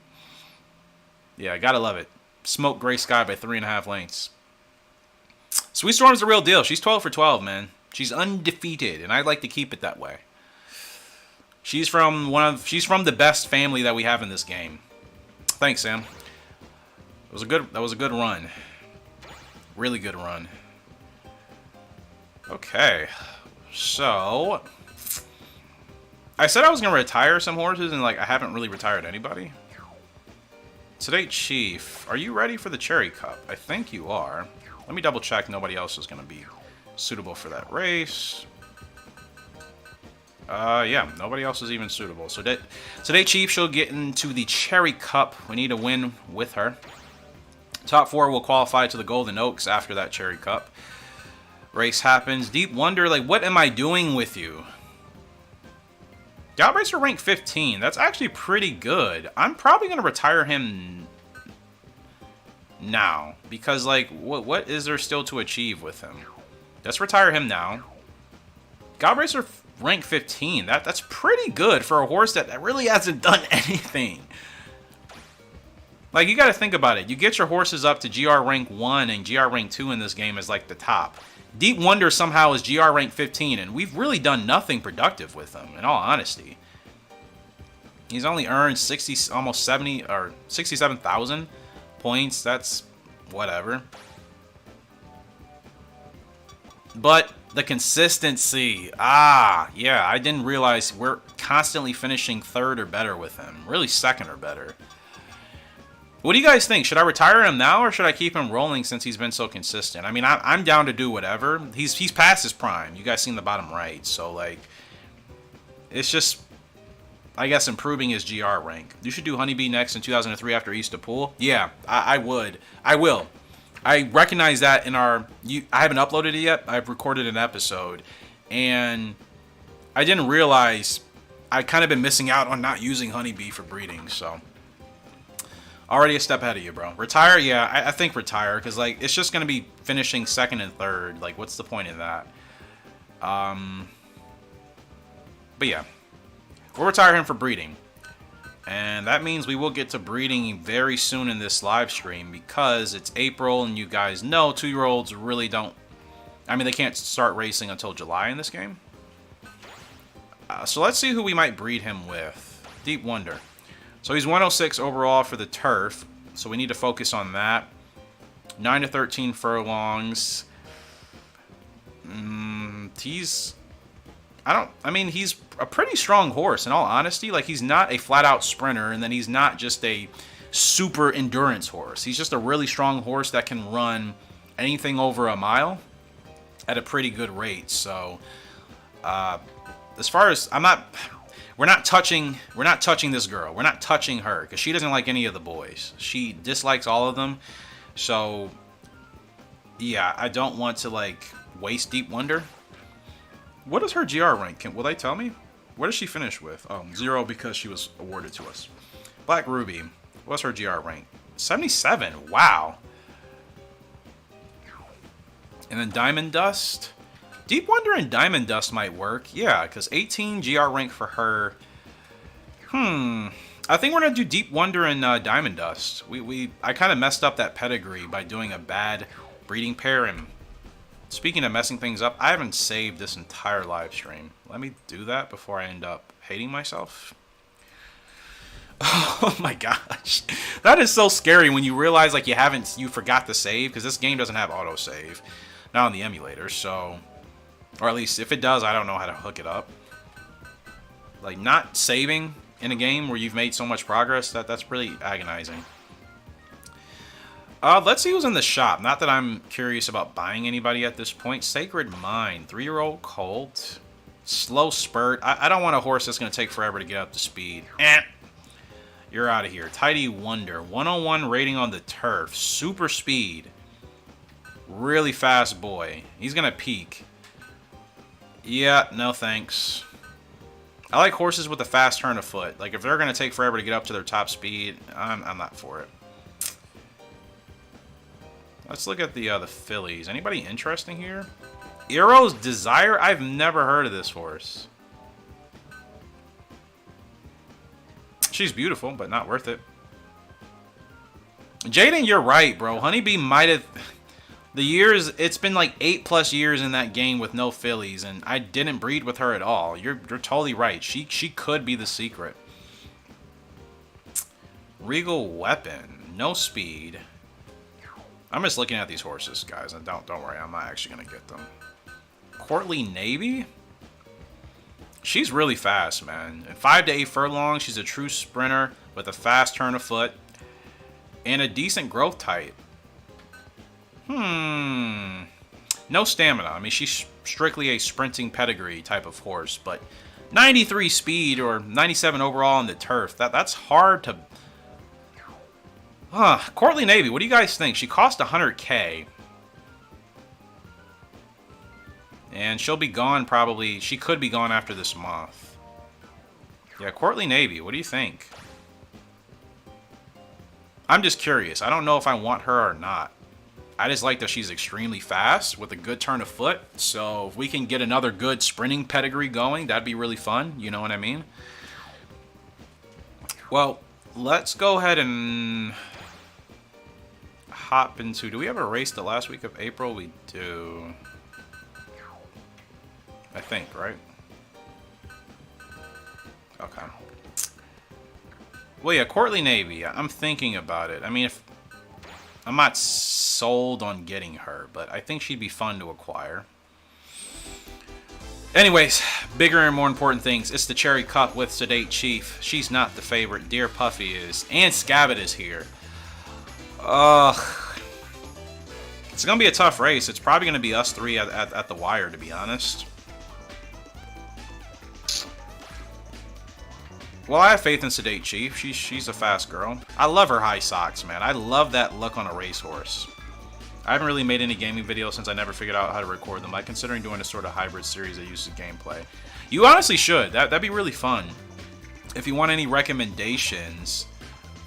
[SPEAKER 1] Yeah, gotta love it. Smoked Gray Sky by 3.5 lengths. Sweet Storm's the real deal. She's 12 for 12, man. She's undefeated, and I'd like to keep it that way. She's from the best family that we have in this game. Thanks, Sam. That was a good run. Really good run. Okay. So I said I was gonna retire some horses, and like I haven't really retired anybody. Today, Chief, are you ready for the Cherry Cup? I think you are. Let me double check nobody else is gonna be suitable for that race. Yeah, nobody else is even suitable. So today, Chief, she'll get into the Cherry Cup. We need a win with her. Top 4 will qualify to the Golden Oaks after that Cherry Cup. Race happens. Deep Wonder, like, what am I doing with you? Gallop Racer rank 15. That's actually pretty good. I'm probably going to retire him now. Because, like, what is there still to achieve with him? Let's retire him now. Gallop Racer rank 15. That's pretty good for a horse that really hasn't done anything. Like, you got to think about it. You get your horses up to GR rank 1 and GR rank 2 in this game as, like, the top. Deep Wonder somehow is GR rank 15, and we've really done nothing productive with him, in all honesty. He's only earned 60, almost 70, or 67,000 points. That's whatever. But the consistency, yeah, I didn't realize we're constantly finishing 3rd or better with him. Really 2nd or better. What do you guys think? Should I retire him now, or should I keep him rolling since he's been so consistent? I mean, I'm down to do whatever. He's past his prime. You guys seen the bottom right. So, like, it's just, I guess, improving his GR rank. You should do Honeybee next in 2003 after East of Pool. Yeah, I would. I will. I recognize that in our... I haven't uploaded it yet. I've recorded an episode. And I didn't realize I'd kind of been missing out on not using Honeybee for breeding, so... Already a step ahead of you, bro. Retire? Yeah, I think retire, because, like, it's just going to be finishing 2nd and 3rd. Like, what's the point in that? But, yeah. We'll retire him for breeding. And that means we will get to breeding very soon in this live stream, because it's April, and you guys know 2-year-olds really don't... I mean, they can't start racing until July in this game. So let's see who we might breed him with. Deep Wonder. So he's 106 overall for the turf, so we need to focus on that. 9 to 13 furlongs. He's a pretty strong horse, in all honesty. Like, he's not a flat-out sprinter, and then he's not just a super endurance horse. He's just a really strong horse that can run anything over a mile. at a pretty good rate. So as far as we're not touching this girl. We're not touching her because she doesn't like any of the boys. She dislikes all of them. So yeah, I don't want to like waste Deep Wonder. What is her GR rank? Will they tell me? Where does she finish with? 0 because she was awarded to us. Black Ruby. What's her GR rank? 77. Wow. And then Diamond Dust. Deep Wonder and Diamond Dust might work. Yeah, because 18 GR rank for her. I think we're going to do Deep Wonder and Diamond Dust. I kind of messed up that pedigree by doing a bad breeding pair. And speaking of messing things up, I haven't saved this entire live stream. Let me do that before I end up hating myself. Oh my gosh. That is so scary when you realize like you forgot to save, because this game doesn't have autosave. Not on the emulator, so... Or at least, if it does, I don't know how to hook it up. Like, not saving in a game where you've made so much progress, that's really agonizing. Let's see who's in the shop. Not that I'm curious about buying anybody at this point. Sacred Mind, 3-year-old colt. Slow Spurt. I don't want a horse that's going to take forever to get up to speed. You're out of here. Tidy Wonder, 101 rating on the turf. Super speed. Really fast boy. He's going to peak. Yeah, no thanks. I like horses with a fast turn of foot. Like, if they're going to take forever to get up to their top speed, I'm not for it. Let's look at the fillies. Anybody interesting here? Ero's Desire? I've never heard of this horse. She's beautiful, but not worth it. Jaden, you're right, bro. Honeybee might have... The years, it's been like 8+ years in that game with no fillies, and I didn't breed with her at all. You're totally right. She could be the secret. Regal Weapon, no speed. I'm just looking at these horses, guys, and don't worry, I'm not actually gonna get them. Courtly Navy. She's really fast, man. In 5 to 8 furlongs, she's a true sprinter with a fast turn of foot and a decent growth type. No stamina. I mean, she's strictly a sprinting pedigree type of horse, but 93 speed or 97 overall on the turf. That's hard to... Courtly Navy, what do you guys think? She cost 100K. And she'll be gone probably... She could be gone after this month. Yeah, Courtly Navy, what do you think? I'm just curious. I don't know if I want her or not. I just like that she's extremely fast with a good turn of foot. So if we can get another good sprinting pedigree going, that'd be really fun. You know what I mean? Well, let's go ahead and hop into... Do we have a race the last week of April? We do. I think, right? Okay. Well, yeah, Courtly Navy. I'm thinking about it. I mean, if... I'm not sold on getting her, but I think she'd be fun to acquire. Anyways, bigger and more important things. It's the Cherry Cup with Sedate Chief. She's not the favorite. Dear Puffy is. And Scabbard is here. It's going to be a tough race. It's probably going to be us three at the wire, to be honest. Well, I have faith in Sedate Chief. She's a fast girl. I love her high socks, man. I love that look on a racehorse. I haven't really made any gaming videos since I never figured out how to record them. I'm considering doing a sort of hybrid series that uses gameplay. You honestly should. That'd be really fun. If you want any recommendations,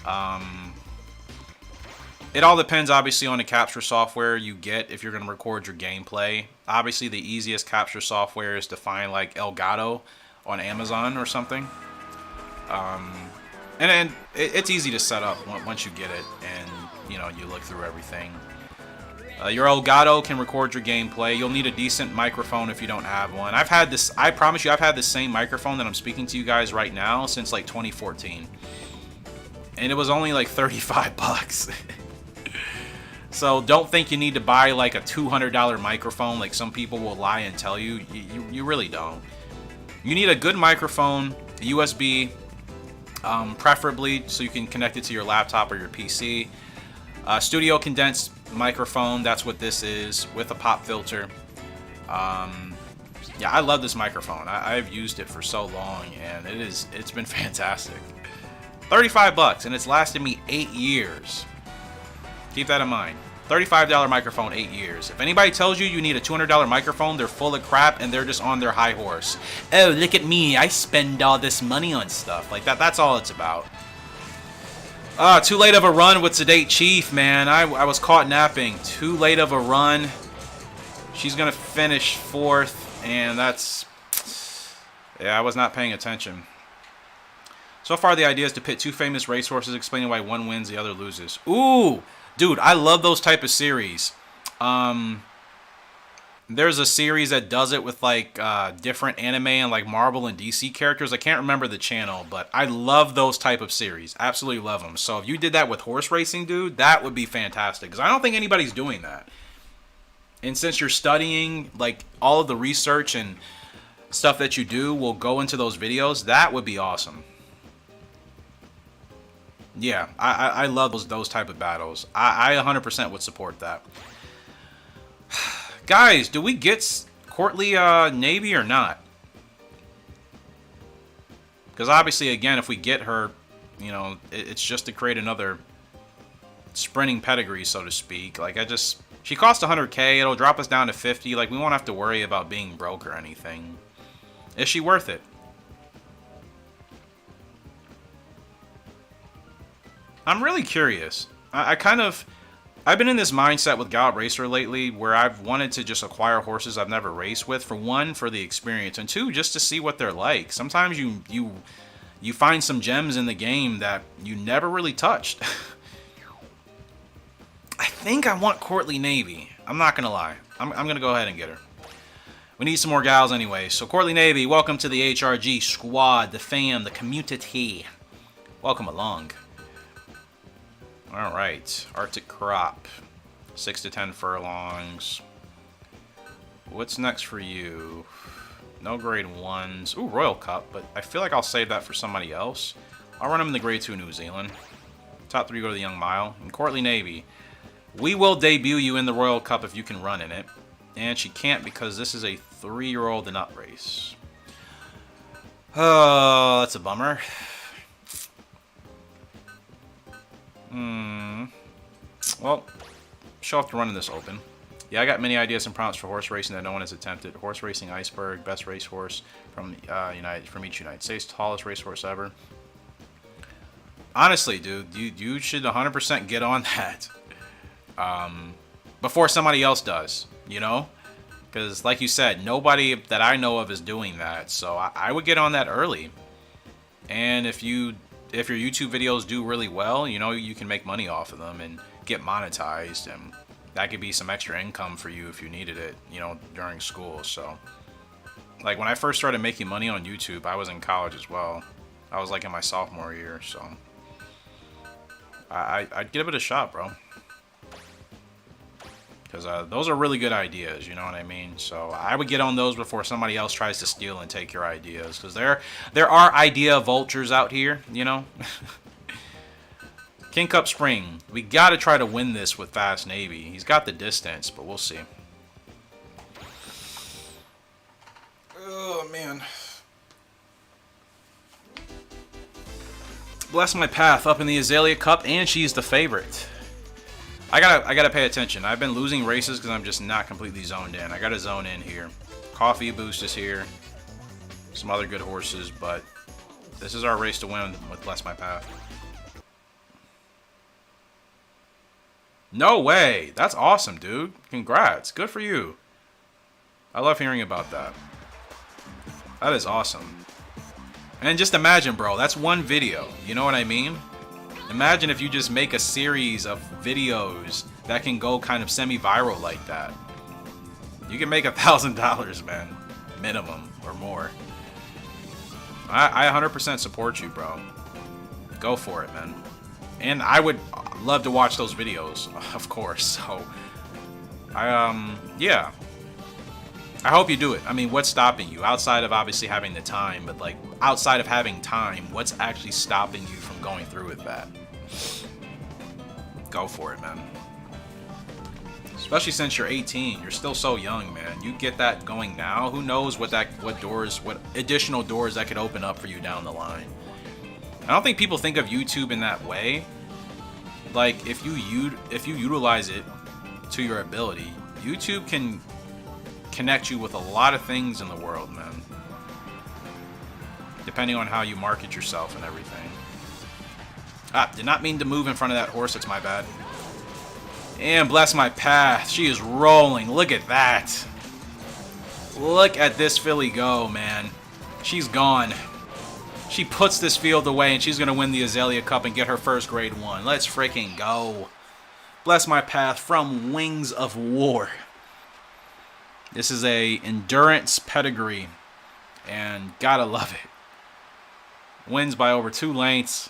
[SPEAKER 1] it all depends, obviously, on the capture software you get if you're going to record your gameplay. Obviously, the easiest capture software is to find, like, Elgato on Amazon or something. And it's easy to set up once you get it and, you know, you look through everything. Your Elgato can record your gameplay. You'll need a decent microphone if you don't have one. I've had this, I promise you, I've had the same microphone that I'm speaking to you guys right now since like 2014. And it was only like 35 bucks. So don't think you need to buy like a $200 microphone like some people will lie and tell you. You really don't. You need a good microphone, a USB, preferably so you can connect it to your laptop or your PC. Studio condensed microphone, that's what this is, with a pop filter. Yeah, I love this microphone. I've used it for so long, and it's been fantastic. 35 bucks, and it's lasted me 8 years. Keep that in mind. $35 microphone, 8 years. If anybody tells you you need a $200 microphone, they're full of crap and they're just on their high horse. Oh, look at me. I spend all this money on stuff. Like that's all it's about. Too late of a run with Sedate Chief, man. I was caught napping. Too late of a run. She's going to finish 4th, and that's... Yeah, I was not paying attention. So far, the idea is to pit 2 famous racehorses, explaining why one wins, the other loses. Ooh! Dude, I love those type of series. There's a series that does it with like different anime and like Marvel and DC characters. I can't remember the channel, but I love those type of series. Absolutely love them. So if you did that with horse racing, dude, that would be fantastic. Because I don't think anybody's doing that. And since you're studying, like all of the research and stuff that you do will go into those videos, that would be awesome. Yeah, I love those type of battles. I 100% would support that. Guys, do we get Courtly Navy or not? Because obviously, again, if we get her, you know, it's just to create another sprinting pedigree, so to speak. Like, she cost 100K. It'll drop us down to 50. Like, we won't have to worry about being broke or anything. Is she worth it? I'm really curious. I've been in this mindset with Gallop Racer lately where I've wanted to just acquire horses I've never raced with. For one, for the experience, and two, just to see what they're like. Sometimes you find some gems in the game that you never really touched. I think I want Courtly Navy. I'm not going to lie. I'm going to go ahead and get her. We need some more gals anyway. So Courtly Navy, welcome to the HRG squad, the fam, the community. Welcome along. Alright, Arctic Crop. 6 to 10 furlongs. What's next for you? No grade 1s. Ooh, Royal Cup, but I feel like I'll save that for somebody else. I'll run them in the grade 2 New Zealand. Top 3 go to the Young Mile. And Courtly Navy. We will debut you in the Royal Cup if you can run in it. And she can't because this is a 3-year-old and up race. Oh, that's a bummer. Well, show off to running this open. Yeah, I got many ideas and prompts for horse racing that no one has attempted. Horse Racing Iceberg, best racehorse from each United States, tallest racehorse ever. Honestly, dude, you should 100% get on that before somebody else does, you know? Because, like you said, nobody that I know of is doing that. So I would get on that early. And if your YouTube videos do really well, you know, you can make money off of them and get monetized, and that could be some extra income for you if you needed it, you know, during school. So, like, when I first started making money on YouTube, I was in college as well. I was, like, in my sophomore year, so I'd give it a shot, bro. Because those are really good ideas, you know what I mean? So I would get on those before somebody else tries to steal and take your ideas. Because there are idea vultures out here, you know? King Cup Spring. We got to try to win this with Fast Navy. He's got the distance, but we'll see. Oh, man. Bless my path up in the Azalea Cup, and she's the favorite. I gotta pay attention. I've been losing races because I'm just not completely zoned in. I gotta zone in here. Coffee Boost is here. Some other good horses, but this is our race to win with Bless My Path. No way! That's awesome, dude. Congrats. Good for you. I love hearing about that. That is awesome. And just imagine, bro, that's one video. You know what I mean? Imagine if you just make a series of videos that can go kind of semi-viral like that. You can make $1,000, man. Minimum or more. I 100% support you, bro. Go for it, man. And I would love to watch those videos, of course. So, yeah. I hope you do it. I mean, what's stopping you? Outside of obviously having the time, but like outside of having time, what's actually stopping you from going through with that? Go for it, man. Especially since you're 18, you're still so young, man. You get that going now. Who knows what additional doors that could open up for you down the line. I don't think people think of YouTube in that way. Like if you utilize it to your ability, YouTube can connect you with a lot of things in the world, man. Depending on how you market yourself and everything. Ah, did not mean to move in front of that horse. It's my bad. And bless my path. She is rolling. Look at that. Look at this filly go, man. She's gone. She puts this field away, and she's going to win the Azalea Cup and get her first grade 1. Let's freaking go. Bless my path from Wings of War. This is a endurance pedigree, and gotta love it. Wins by over 2 lengths.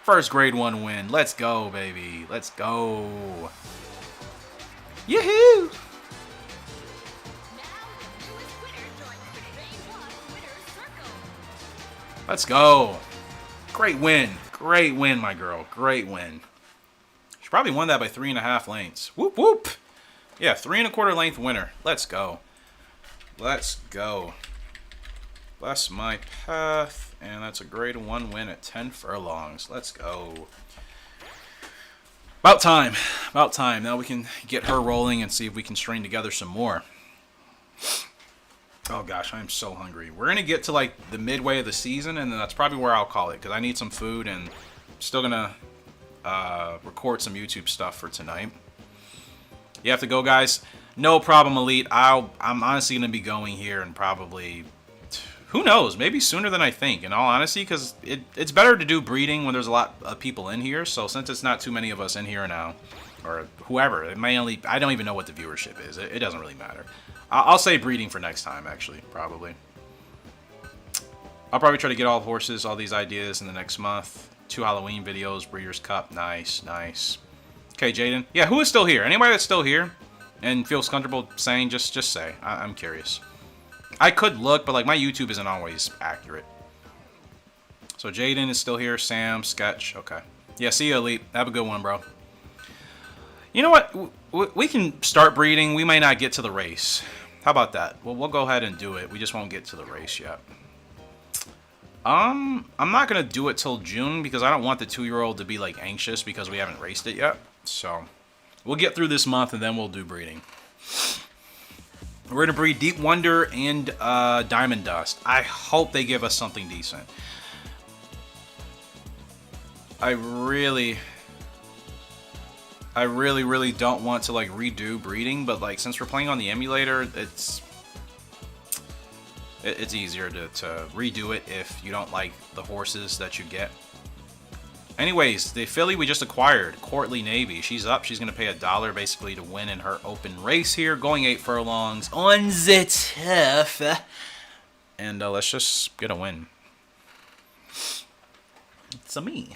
[SPEAKER 1] First grade 1 win. Let's go, baby. Let's go. Yahoo! Let's go. Great win. Great win, my girl. Great win. She probably won that by 3.5 lengths. Whoop, whoop. Yeah, 3.25 length winner. Let's go. Let's go. Bless my path. And that's a grade 1 win at 10 furlongs. Let's go. About time. About time. Now we can get her rolling and see if we can string together some more. Oh gosh, I'm so hungry. We're going to get to like the midway of the season, and then that's probably where I'll call it, because I need some food, and I'm still going to record some YouTube stuff for tonight. You have to go, guys? No problem, Elite. I'm honestly going to be going here and probably... Who knows? Maybe sooner than I think, in all honesty, because it's better to do breeding when there's a lot of people in here. So since it's not too many of us in here now, or whoever, it may only... I don't even know what the viewership is. It doesn't really matter. I'll say breeding for next time, actually, probably. I'll probably try to get all the horses, all these ideas in the next month. 2 Halloween videos, Breeders' Cup. Nice, nice. Okay, Jaden. Yeah, who is still here? Anybody that's still here and feels comfortable saying, just say. I'm curious. I could look, but like my YouTube isn't always accurate. So Jaden is still here. Sam, Sketch. Okay. Yeah, see you, Elite. Have a good one, bro. You know what? We can start breeding. We may not get to the race. How about that? Well, we'll go ahead and do it. We just won't get to the race yet. I'm not going to do it till June because I don't want the 2-year-old to be like anxious because we haven't raced it yet. So we'll get through this month and then we'll do breeding. We're going to breed Deep Wonder and Diamond Dust. I hope they give us something decent. I really don't want to like redo breeding, but like since we're playing on the emulator, it's easier to redo it if you don't like the horses that you get. Anyways, the filly we just acquired, Courtly Navy, she's up. She's going to pay $1 basically to win in her open race here, going 8 furlongs on the turf. And let's just get a win. It's a me.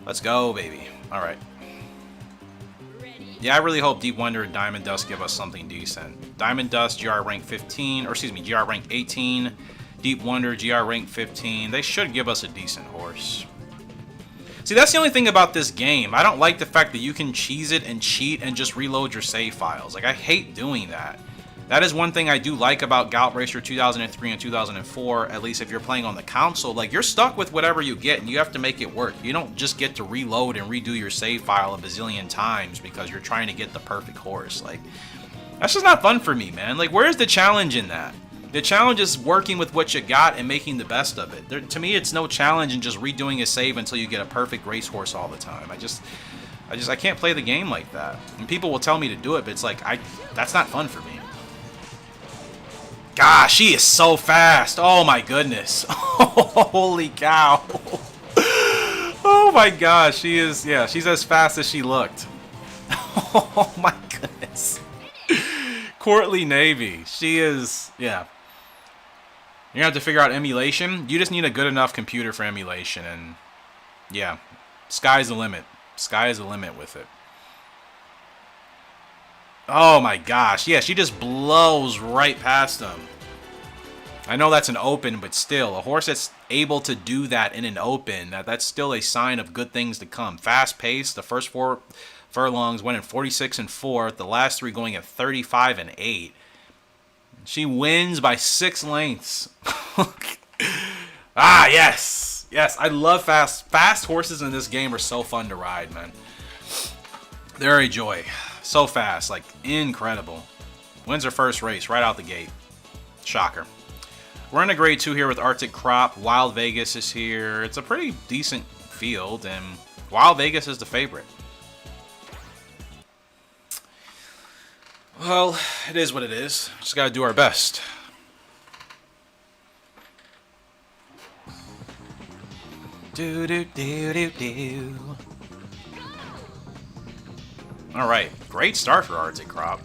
[SPEAKER 1] Let's go, baby. All right. Yeah, I really hope Deep Wonder and Diamond Dust give us something decent. Diamond Dust, GR rank 15, or excuse me, GR rank 18. Deep Wonder, GR rank 15. They should give us a decent horse. See, that's the only thing about this game. I don't like the fact that you can cheese it and cheat and just reload your save files. Like, I hate doing that. That is one thing I do like about Gallop Racer 2003 and 2004, at least if you're playing on the console. Like, you're stuck with whatever you get, and you have to make it work. You don't just get to reload and redo your save file a bazillion times because you're trying to get the perfect horse. Like, that's just not fun for me, man. Like, where's the challenge in that? The challenge is working with what you got and making the best of it. To me, it's no challenge in just redoing a save until you get a perfect racehorse all the time. I can't play the game like that. And people will tell me to do it, but it's like, that's not fun for me. Gosh, she is so fast. Oh my goodness. Holy cow. Oh my gosh, she is, yeah, she's as fast as she looked. Oh my goodness. Courtly Navy. She is, yeah. You're going to have to figure out emulation. You just need a good enough computer for emulation. And, yeah, sky's the limit. Sky's the limit with it. Oh, my gosh. Yeah, she just blows right past them. I know that's an open, but still, a horse that's able to do that in an open, that's still a sign of good things to come. Fast pace, the first furlongs, winning 46 and 4. The last 3 going at 35 and 8. She wins by 6 lengths. Ah, yes. Yes, I love fast. Fast horses in this game are so fun to ride, man. They're a joy. So fast, like incredible. Wins her first race right out the gate. Shocker. We're in a grade 2 here with Arctic Crop. Wild Vegas is here. It's a pretty decent field, and Wild Vegas is the favorite. Well, it is what it is. Just gotta do our best. Do do do do do. All right, great start for Arctic Crop.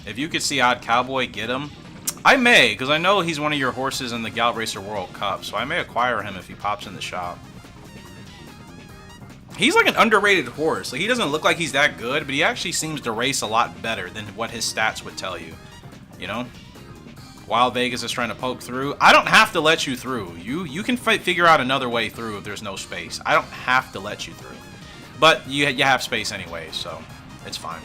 [SPEAKER 1] If you could see Odd Cowboy get him, I may, because I know he's one of your horses in the Gallop Racer World Cup, so I may acquire him if he pops in the shop. He's like an underrated horse. Like, he doesn't look like he's that good, but he actually seems to race a lot better than what his stats would tell you. You know? Wild Vegas is trying to poke through. I don't have to let you through. You can figure out another way through if there's no space. I don't have to let you through. But you have space anyway, so it's fine.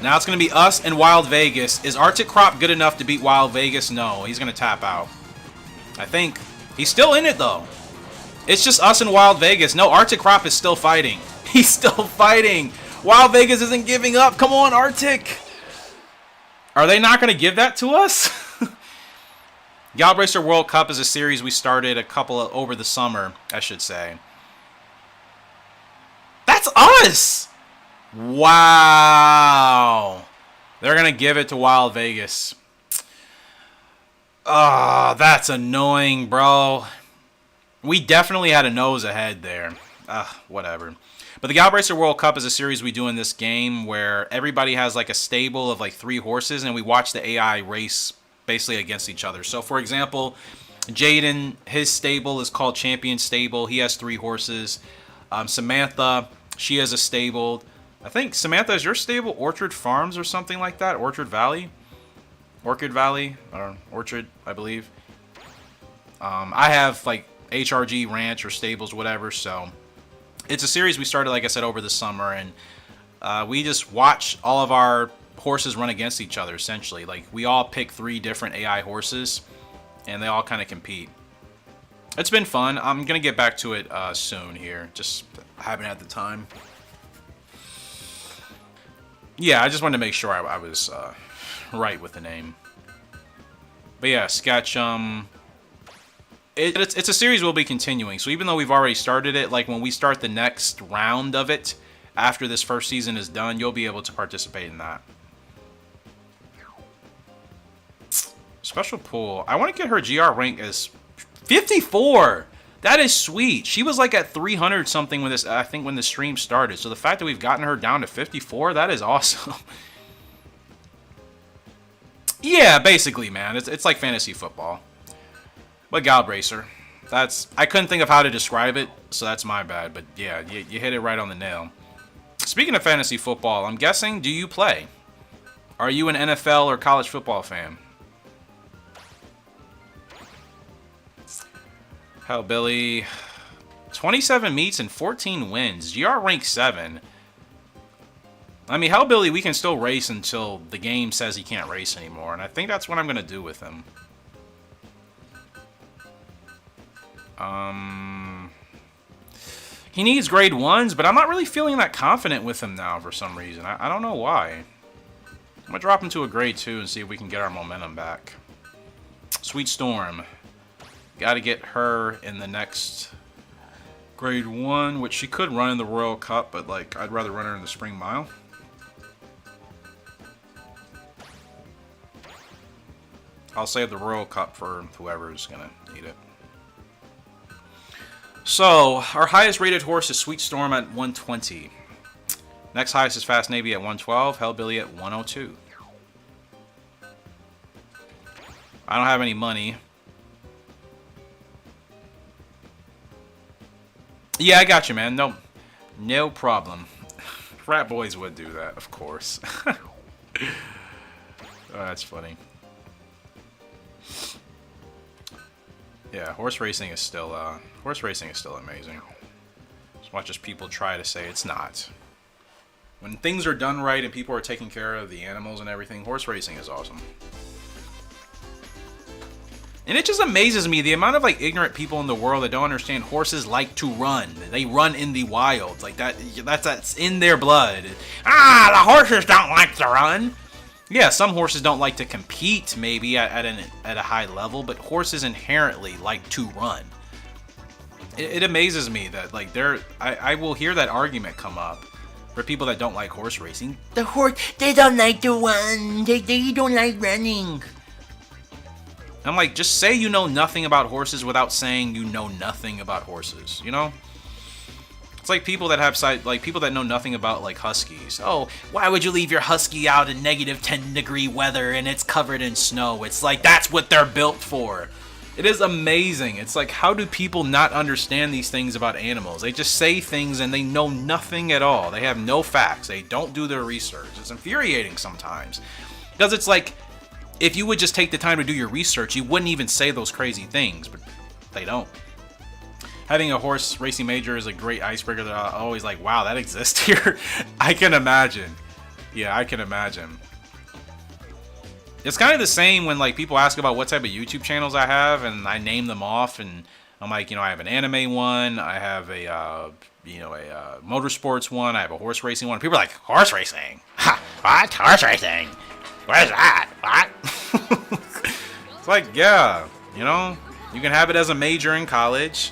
[SPEAKER 1] Now it's going to be us and Wild Vegas. Is Arctic Crop good enough to beat Wild Vegas? No, he's going to tap out. I think. He's still in it, though. It's just us and Wild Vegas. No, Arctic Crop is still fighting. He's still fighting. Wild Vegas isn't giving up. Come on, Arctic. Are they not going to give that to us? Gallop Racer World Cup is a series we started over the summer, I should say. That's us! Wow. They're going to give it to Wild Vegas. Oh, that's annoying, bro. We definitely had a nose ahead there. Whatever. But the Gallop Racer World Cup is a series we do in this game where everybody has like a stable of like 3 horses, and we watch the AI race basically against each other. So, for example, Jaden, his stable is called Champion Stable. He has 3 horses. Samantha, she has a stable. I think, Samantha, is your stable Orchard Farms or something like that? Orchard Valley? Orchid Valley? Or Orchard, I believe. I have, like, HRG Ranch or Stables, whatever, so it's a series we started, like I said, over the summer, and we just watch all of our horses run against each other, essentially. Like, we all pick 3 different AI horses, and they all kind of compete. It's been fun. I'm going to get back to it soon here. Just haven't had the time. Yeah, I just wanted to make sure I was right with the name. But yeah, Sketch, it's a series we'll be continuing. So even though we've already started it, like when we start the next round of it, after this first season is done, you'll be able to participate in that. Special pool. I want to get her GR rank as 54. That is sweet. She was like at 300 something when this, I think, when the stream started. So the fact that we've gotten her down to 54, that is awesome. Yeah, basically, man. It's like fantasy football. But Gallop Racer. I couldn't think of how to describe it, so that's my bad. But yeah, you hit it right on the nail. Speaking of fantasy football, I'm guessing, do you play? Are you an NFL or college football fan? Hell, Billy. 27 meets and 14 wins. GR rank 7. I mean, Hellbilly, we can still race until the game says he can't race anymore. And I think that's what I'm going to do with him. He needs grade 1s, but I'm not really feeling that confident with him now for some reason. I don't know why. I'm going to drop him to a grade 2 and see if we can get our momentum back. Sweet Storm. Got to get her in the next grade 1, which she could run in the Royal Cup, but like I'd rather run her in the Spring Mile. I'll save the Royal Cup for whoever's going to need it. So, our highest rated horse is Sweet Storm at 120. Next highest is Fast Navy at 112. Hellbilly at 102. I don't have any money. Yeah, I got you, man. No problem. Frat boys would do that, of course. Oh, that's funny. Yeah, horse racing is still amazing. Watch as people try to say it's not. When things are done right and people are taking care of the animals and everything, horse racing is awesome. And it just amazes me the amount of like ignorant people in the world that don't understand horses like to run. They run in the wild. Like that's in their blood. Ah, the horses don't like to run. Yeah, some horses don't like to compete maybe at a high level, but horses inherently like to run. It amazes me that like I will hear that argument come up for people that don't like horse racing. The horse, they don't like to run. They don't like running. I'm like, just say you know nothing about horses without saying you know nothing about horses, you know? It's like people that have people that know nothing about like huskies. Oh, why would you leave your husky out in negative 10-degree weather and it's covered in snow? It's like that's what they're built for. It is amazing. It's like, how do people not understand these things about animals? They just say things and they know nothing at all. They have no facts. They don't do their research. It's infuriating sometimes. Because it's like, if you would just take the time to do your research, you wouldn't even say those crazy things, but they don't. Having a horse racing major is a great icebreaker that I'm always like, wow, that exists here. I can imagine. Yeah, I can imagine. It's kind of the same when like people ask about what type of YouTube channels I have, and I name them off, and I'm like, you know, I have an anime one, I have a motorsports one, I have a horse racing one. People are like, horse racing? Ha, what? Horse racing? Where's that? What? It's like, yeah, you know, you can have it as a major in college.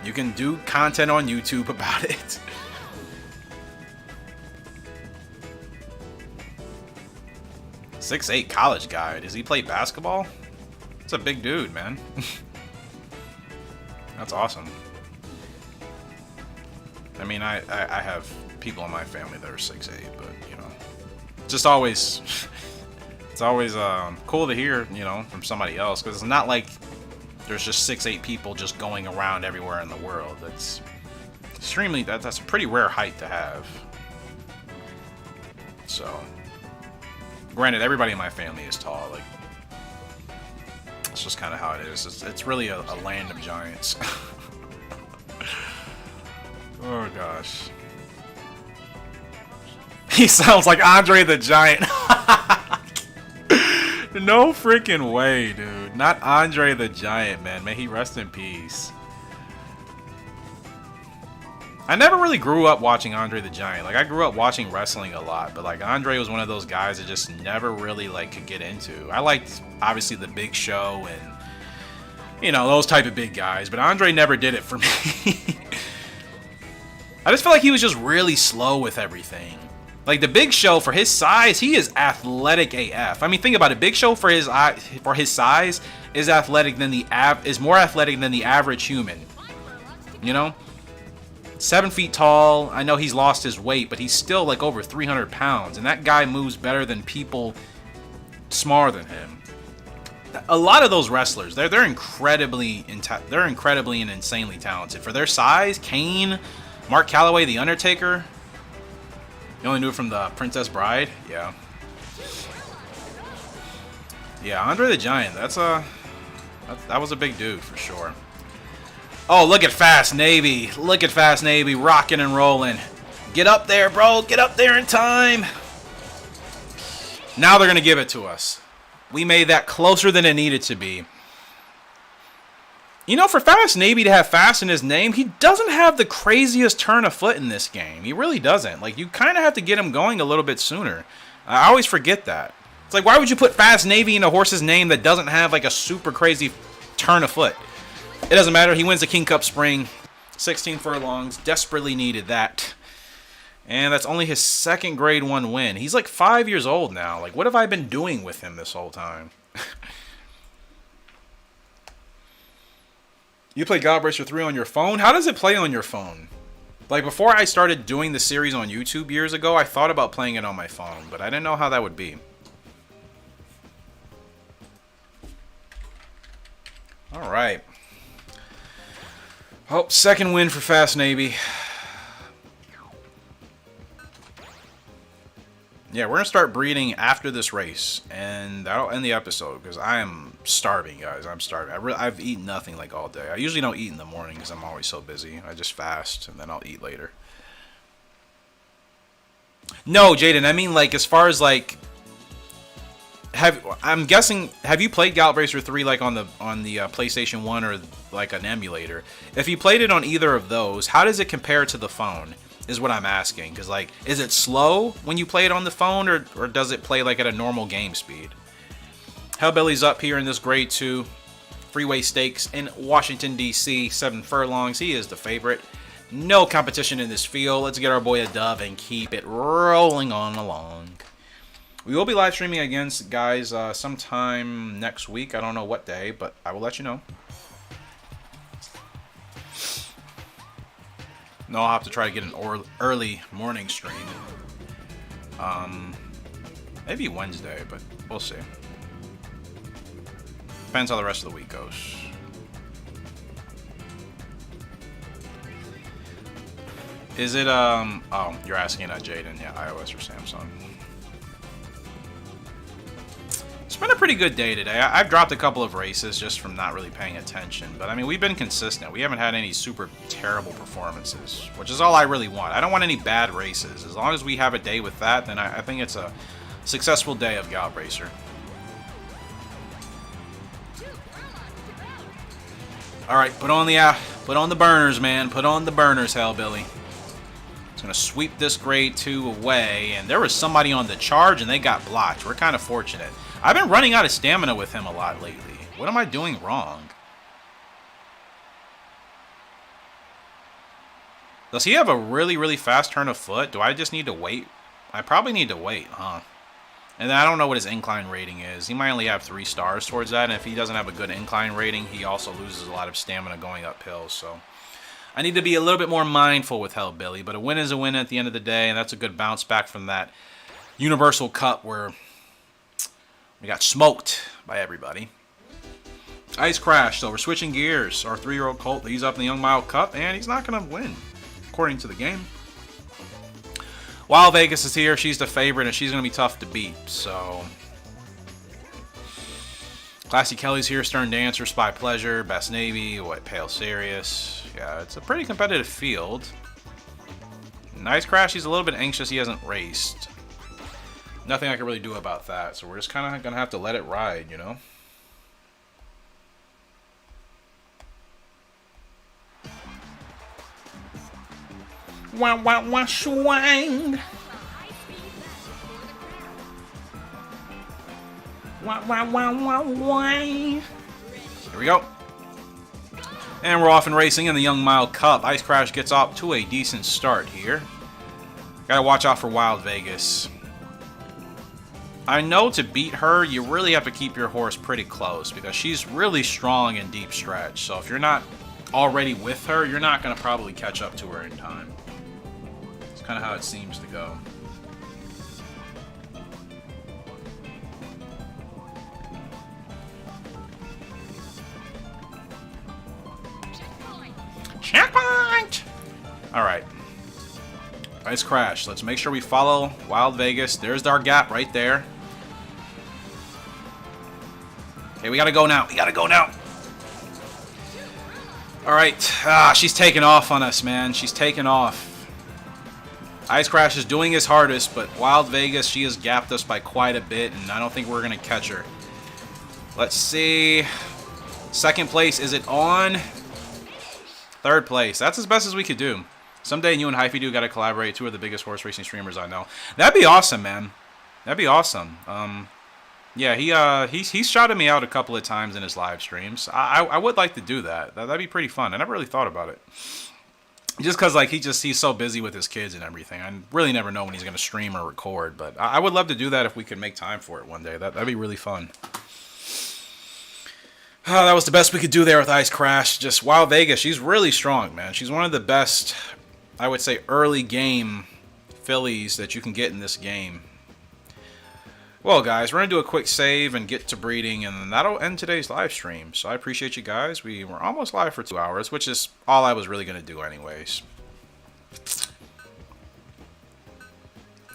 [SPEAKER 1] You can do content on YouTube about it. 6'8" college guy. Does he play basketball? That's a big dude, man. That's awesome. I mean, I have people in my family that are 6'8", but, you know, just always, it's always cool to hear, you know, from somebody else, because it's not like there's just 6'8" people just going around everywhere in the world. That's extremely, that's a pretty rare height to have. So, granted, everybody in my family is tall. Like, it's just kind of how it is. It's really a land of giants. Oh gosh. He sounds like Andre the Giant. No freaking way, dude. Not Andre the Giant, man. May he rest in peace. I never really grew up watching Andre the Giant. Like, I grew up watching wrestling a lot, but like Andre was one of those guys that just never really like could get into. I liked obviously the Big Show and, you know, those type of big guys, but Andre never did it for me. I just feel like he was just really slow with everything. Like the Big Show, for his size, he is athletic AF. I mean, think about it. Big Show for his size is more athletic than the average human. You know, 7 feet tall. I know he's lost his weight, but he's still like over 300 pounds, and that guy moves better than people smaller than him. A lot of those wrestlers, they're incredibly and insanely talented for their size. Kane, Mark Calloway, The Undertaker. You only knew it from the Princess Bride? Yeah. Yeah, Andre the Giant, that was a big dude for sure. Oh, look at Fast Navy. Look at Fast Navy rocking and rolling. Get up there, bro. Get up there in time. Now they're going to give it to us. We made that closer than it needed to be. You know, for Fast Navy to have fast in his name, he doesn't have the craziest turn of foot in this game. He really doesn't. Like, you kind of have to get him going a little bit sooner. I always forget that. It's like, why would you put Fast Navy in a horse's name that doesn't have, like, a super crazy turn of foot? It doesn't matter. He wins the King Cup Spring. 16 furlongs. Desperately needed that. And that's only his second Grade 1 win. He's like 5 years old now. Like, what have I been doing with him this whole time? You play Gallop Racer 3 on your phone? How does it play on your phone? Like, before I started doing the series on YouTube years ago, I thought about playing it on my phone, but I didn't know how that would be. Alright. Oh, second win for Fast Navy. Yeah, we're gonna start breeding after this race, and that'll end the episode because I am starving, guys. I'm starving. I've eaten nothing like all day. I usually don't eat in the morning because I'm always so busy. I just fast and then I'll eat later. No, Jaden. I mean, like, as far as like, I'm guessing, have you played Gallop Racer 3 like on the PlayStation 1 or like an emulator? If you played it on either of those, how does it compare to the phone? Is what I'm asking. Because, like, is it slow when you play it on the phone, or does it play like at a normal game speed? Hellbilly's up here in this grade 2 freeway stakes in Washington, D.C. 7 furlongs. He is the favorite. No competition in this field. Let's get our boy a dove and keep it rolling on along. We will be live streaming again, guys, sometime next week. I don't know what day, but I will let you know. No, I'll have to try to get an early morning stream. Maybe Wednesday, but we'll see. Depends how the rest of the week goes. Is it, oh, you're asking that, Jaden. Yeah, iOS or Samsung. It's been a pretty good day today. I've dropped a couple of races just from not really paying attention. But, I mean, we've been consistent. We haven't had any super terrible performances, which is all I really want. I don't want any bad races. As long as we have a day with that, then I think it's a successful day of Gallop Racer. All right, put on the burners, man. Put on the burners, Hellbilly. It's going to sweep this grade 2 away. And there was somebody on the charge, and they got blocked. We're kind of fortunate. I've been running out of stamina with him a lot lately. What am I doing wrong? Does he have a really, really fast turn of foot? Do I just need to wait? I probably need to wait, huh? And I don't know what his incline rating is. He might only have 3 stars towards that. And if he doesn't have a good incline rating, he also loses a lot of stamina going uphill. So I need to be a little bit more mindful with Hellbilly. But a win is a win at the end of the day. And that's a good bounce back from that Universal Cup where we got smoked by everybody. Ice Crash, so we're switching gears. Our 3-year-old colt, he's up in the Young Mile Cup, and he's not going to win, according to the game. Wild Vegas is here. She's the favorite, and she's going to be tough to beat. So, Classy Kelly's here. Stern Dancer, Spy Pleasure, Best Navy, White Pale Serious. Yeah, it's a pretty competitive field. Ice Crash, he's a little bit anxious. He hasn't raced. Nothing I can really do about that, so we're just kind of going to have to let it ride, you know? Wah, wah, wah, swang! Wah, wah, wah, wah, wah! Here we go. And we're off and racing in the Young Mile Cup. Ice Crash gets off to a decent start here. Gotta watch out for Wild Vegas. I know to beat her, you really have to keep your horse pretty close because she's really strong in deep stretch. So if you're not already with her, you're not going to probably catch up to her in time. It's kind of how it seems to go. Checkpoint! Alright. Ice Crash. Let's make sure we follow Wild Vegas. There's our gap right there. Okay, we gotta go now. We gotta go now. Alright. She's taking off on us, man. She's taking off. Ice Crash is doing his hardest, but Wild Vegas, she has gapped us by quite a bit, and I don't think we're gonna catch her. Let's see. Second place, is it on? Third place. That's as best as we could do. Someday you and Hyphy do gotta collaborate. 2 of the biggest horse racing streamers I know. That'd be awesome, man. That'd be awesome. Yeah, he's shouted me out a couple of times in his live streams. I would like to do that. That'd be pretty fun. I never really thought about it. Just because like he's so busy with his kids and everything. I really never know when he's gonna stream or record. But I would love to do that if we could make time for it one day. That'd be really fun. Oh, that was the best we could do there with Ice Crash. Just Wild Vegas, she's really strong, man. She's one of the best, I would say, early game fillies that you can get in this game. Well, guys, we're going to do a quick save and get to breeding, and that'll end today's live stream. So I appreciate you guys. We were almost live for 2 hours, which is all I was really going to do anyways.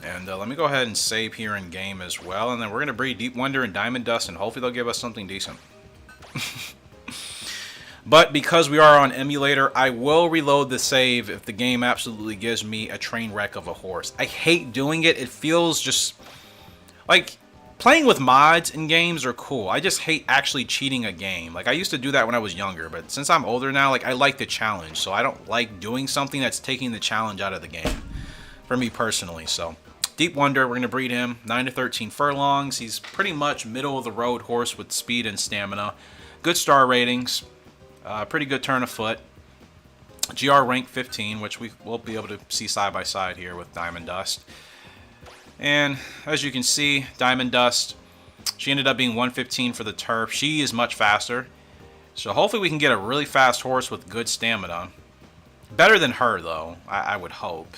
[SPEAKER 1] And let me go ahead and save here in game as well. And then we're going to breed Deep Wonder and Diamond Dust, and hopefully they'll give us something decent. But because we are on emulator, I will reload the save if the game absolutely gives me a train wreck of a horse. I hate doing it. It feels just like playing with mods in games are cool. I just hate actually cheating a game. Like I used to do that when I was younger, but since I'm older now, like I like the challenge. So I don't like doing something that's taking the challenge out of the game for me personally. So Deep Wonder, we're going to breed him 9 to 13 furlongs. He's pretty much middle of the road horse with speed and stamina. Good star ratings. Pretty good turn of foot. GR rank 15, which we will be able to see side by side here with Diamond Dust. And as you can see, Diamond Dust, she ended up being 115 for the turf. She is much faster. So hopefully we can get a really fast horse with good stamina. Better than her, though, I would hope.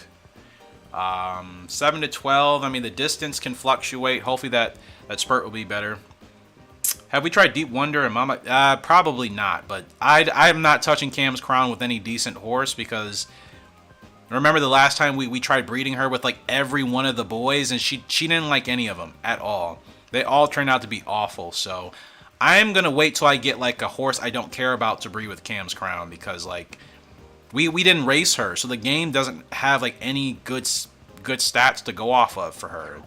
[SPEAKER 1] 7 to 12, I mean, the distance can fluctuate. Hopefully that spurt will be better. Have we tried Deep Wonder and Mama? Probably not, but I'm not touching Cam's Crown with any decent horse because remember the last time we tried breeding her with like every one of the boys and she didn't like any of them at all. They all turned out to be awful, so I'm going to wait till I get like a horse I don't care about to breed with Cam's Crown because like we didn't race her, so the game doesn't have like any good stats to go off of for her.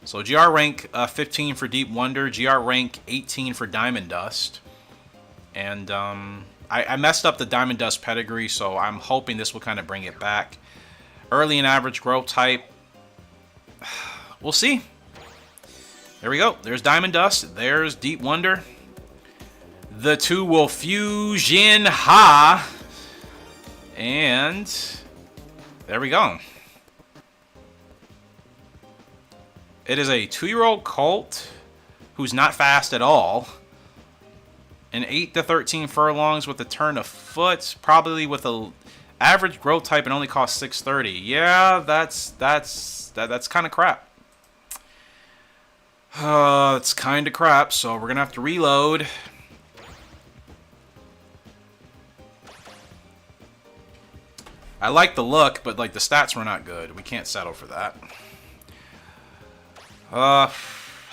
[SPEAKER 1] So GR rank 15 for Deep Wonder, GR rank 18 for Diamond Dust. And I messed up the Diamond Dust pedigree, so I'm hoping this will kind of bring it back. Early and average growth type. We'll see. There we go. There's Diamond Dust. There's Deep Wonder. The two will fusion ha. And there we go. It is a 2-year-old colt who's not fast at all. An 8 to 13 furlongs with a turn of foot, probably with a average growth type and only costs 630. Yeah, that's kind of crap. It's kind of crap, so we're gonna have to reload. I like the look, but like the stats were not good. We can't settle for that. How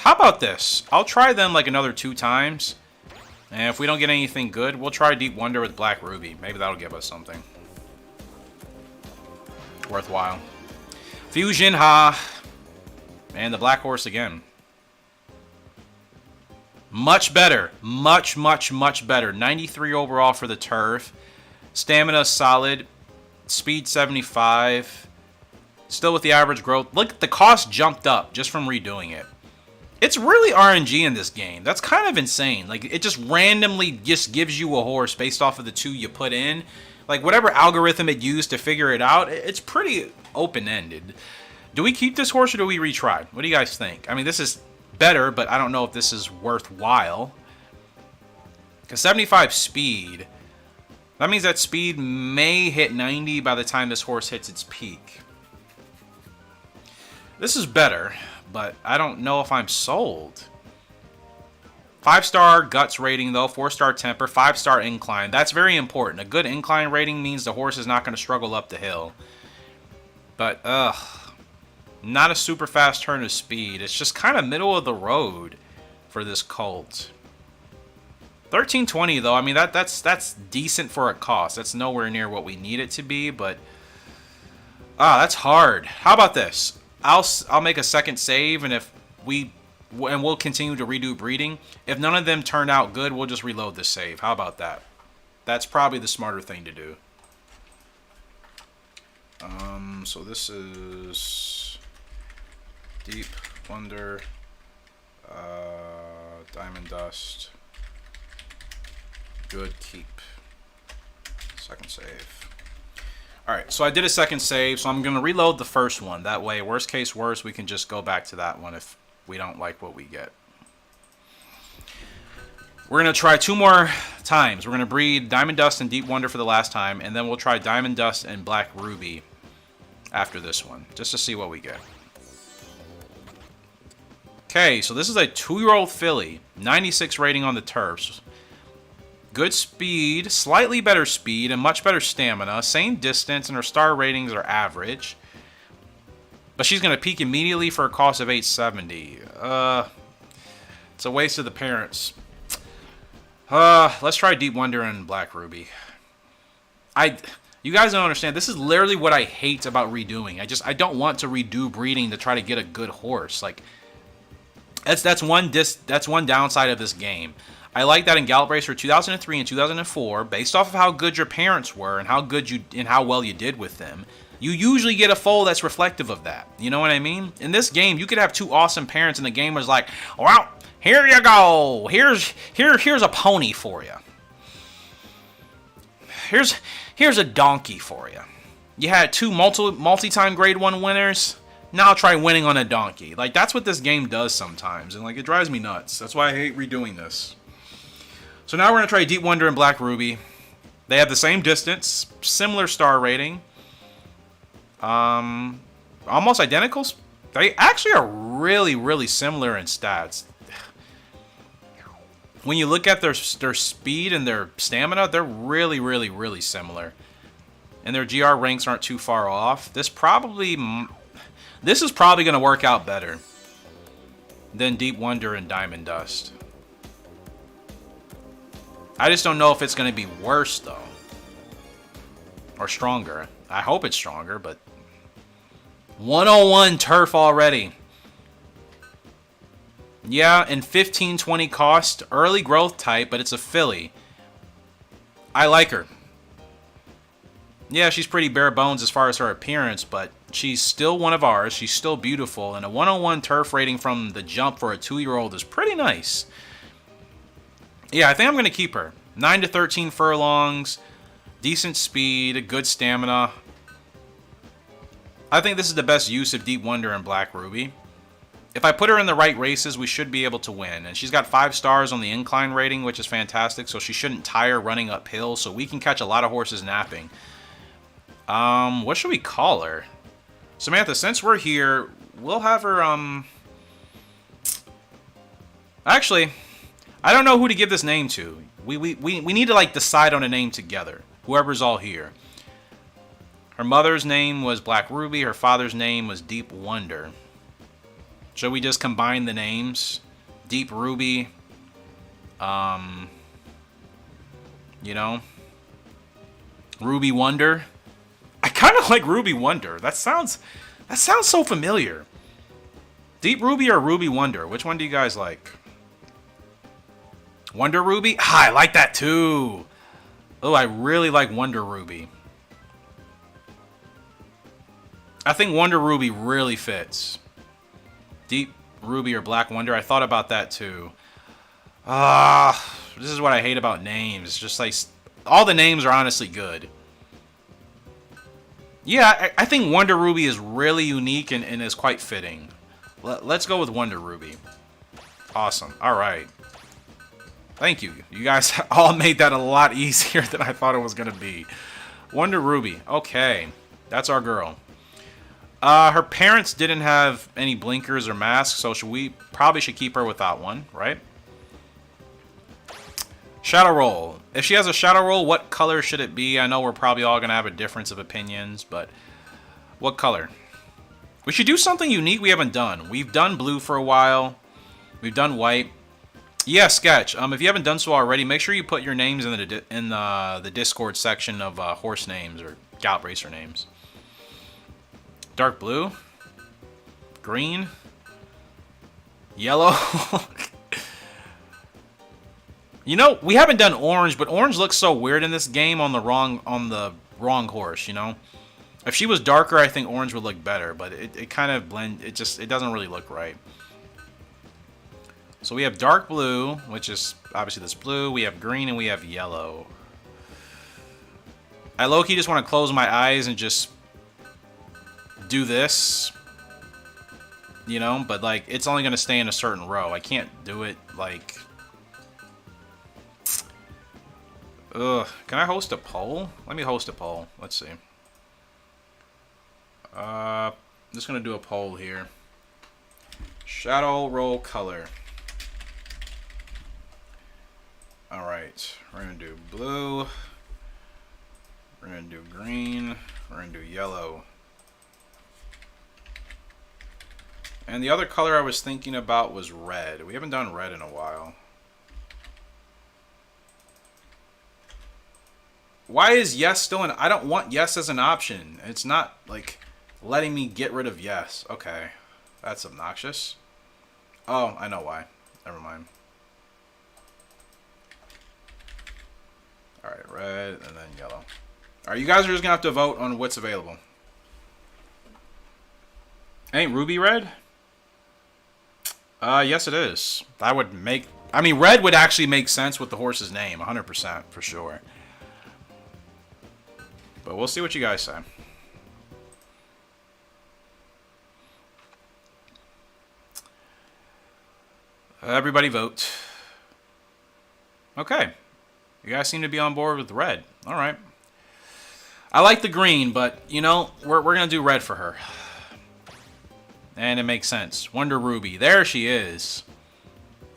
[SPEAKER 1] about this? I'll try them like another 2 times. And if we don't get anything good, we'll try Deep Wonder with Black Ruby. Maybe that'll give us something worthwhile. Fusion ha. And the black horse again. Much better. Much better. 93 overall for the turf. Stamina solid. Speed 75. Still with the average growth. Look, the cost jumped up just from redoing it. It's really RNG in this game. That's kind of insane. Like, it just randomly just gives you a horse based off of the 2 you put in. Like, whatever algorithm it used to figure it out, it's pretty open-ended. Do we keep this horse or do we retry? What do you guys think? I mean, this is better, but I don't know if this is worthwhile. Because 75 speed, that means that speed may hit 90 by the time this horse hits its peak. This is better, but I don't know if I'm sold. 5-star guts rating, though. 4-star temper. 5-star incline. That's very important. A good incline rating means the horse is not going to struggle up the hill. But, not a super fast turn of speed. It's just kind of middle of the road for this colt. 1320, though. I mean, that's decent for a cost. That's nowhere near what we need it to be, but that's hard. How about this? I'll make a second save, and we'll continue to redo breeding. If none of them turn out good, we'll just reload the save. How about that? That's probably the smarter thing to do. So this is Deep Wonder, Diamond Dust, good keep. Second save. Alright, so I did a second save, so I'm going to reload the first one. That way, worst case worst, we can just go back to that one if we don't like what we get. We're going to try 2 more times. We're going to breed Diamond Dust and Deep Wonder for the last time, and then we'll try Diamond Dust and Black Ruby after this one, just to see what we get. Okay, so this is a 2-year-old filly, 96 rating on the turfs. Good speed, slightly better speed, and much better stamina. Same distance, and her star ratings are average. But she's going to peak immediately for a cost of 870. It's a waste of the parents. Let's try Deep Wonder and Black Ruby. You guys don't understand. This is literally what I hate about redoing. I don't want to redo breeding to try to get a good horse. Like, that's one downside of this game. I like that in Gallop Racer 2003 and 2004, based off of how good your parents were and how well you did with them, you usually get a foal that's reflective of that. You know what I mean? In this game, you could have two awesome parents, and the game was like, well, here you go. Here's a pony for you. Here's a donkey for you. You had two multi-time grade 1 winners. Now try winning on a donkey. Like, that's what this game does sometimes, and like, it drives me nuts. That's why I hate redoing this. So now we're gonna try Deep Wonder and Black Ruby. They have the same distance, similar star rating, almost identical. They actually are really, really similar in stats. When you look at their speed and their stamina, they're really, really, really similar. And their GR ranks aren't too far off. This is probably going to work out better than Deep Wonder and Diamond Dust. I just don't know if it's going to be worse, though. Or stronger. I hope it's stronger, but 101 turf already. Yeah, and 1520 cost, early growth type, but it's a filly. I like her. Yeah, she's pretty bare bones as far as her appearance, but she's still one of ours. She's still beautiful, and a 101 turf rating from the jump for a 2-year-old is pretty nice. Yeah, I think I'm going to keep her. 9 to 13 furlongs, decent speed, good stamina. I think this is the best use of Deep Wonder and Black Ruby. If I put her in the right races, we should be able to win. And she's got 5 stars on the incline rating, which is fantastic. So she shouldn't tire running uphill. So we can catch a lot of horses napping. What should we call her? Samantha, since we're here, we'll have her, Actually, I don't know who to give this name to. We need to, like, decide on a name together. Whoever's all here. Her mother's name was Black Ruby. Her father's name was Deep Wonder. Should we just combine the names? Deep Ruby. You know? Ruby Wonder. I kind of like Ruby Wonder. That sounds so familiar. Deep Ruby or Ruby Wonder? Which one do you guys like? Wonder Ruby? Ah, I like that too. Oh, I really like Wonder Ruby. I think Wonder Ruby really fits. Deep Ruby or Black Wonder. I thought about that too. This is what I hate about names. Just like, all the names are honestly good. Yeah, I think Wonder Ruby is really unique and is quite fitting. Let's go with Wonder Ruby. Awesome. All right. Thank you. You guys all made that a lot easier than I thought it was going to be. Wonder Ruby. Okay. That's our girl. Her parents didn't have any blinkers or masks, so we probably should keep her without one, right? Shadow Roll. If she has a Shadow Roll, what color should it be? I know we're probably all going to have a difference of opinions, but what color? We should do something unique we haven't done. We've done blue for a while. We've done white. Yeah, Sketch. If you haven't done so already, make sure you put your names in the Discord section of horse names or Gallop Racer names. Dark blue, green, yellow. You know, we haven't done orange, but orange looks so weird in this game on the wrong horse, you know? If she was darker, I think orange would look better, but it kind of it doesn't really look right. So we have dark blue, which is obviously this blue. We have green and we have yellow. I low-key just want to close my eyes and just do this, you know, but like it's only going to stay in a certain row. I can't do it like, ugh. Can I host a poll? Let me host a poll. Let's see. I'm just going to do a poll here. Shadow roll color. All right, we're going to do blue. We're going to do green. We're going to do yellow. And the other color I was thinking about was red. We haven't done red in a while. Why is yes still in? I don't want yes as an option. It's not like letting me get rid of yes. Okay. That's obnoxious. Oh, I know why. Never mind. Alright, red and then yellow. Alright, you guys are just gonna have to vote on what's available. Ain't ruby red? Yes it is. That would make... I mean, red would actually make sense with the horse's name. 100% for sure. But we'll see what you guys say. Everybody vote. Okay. You guys seem to be on board with red. All right. I like the green, but, you know, we're going to do red for her. And it makes sense. Wonder Ruby. There she is.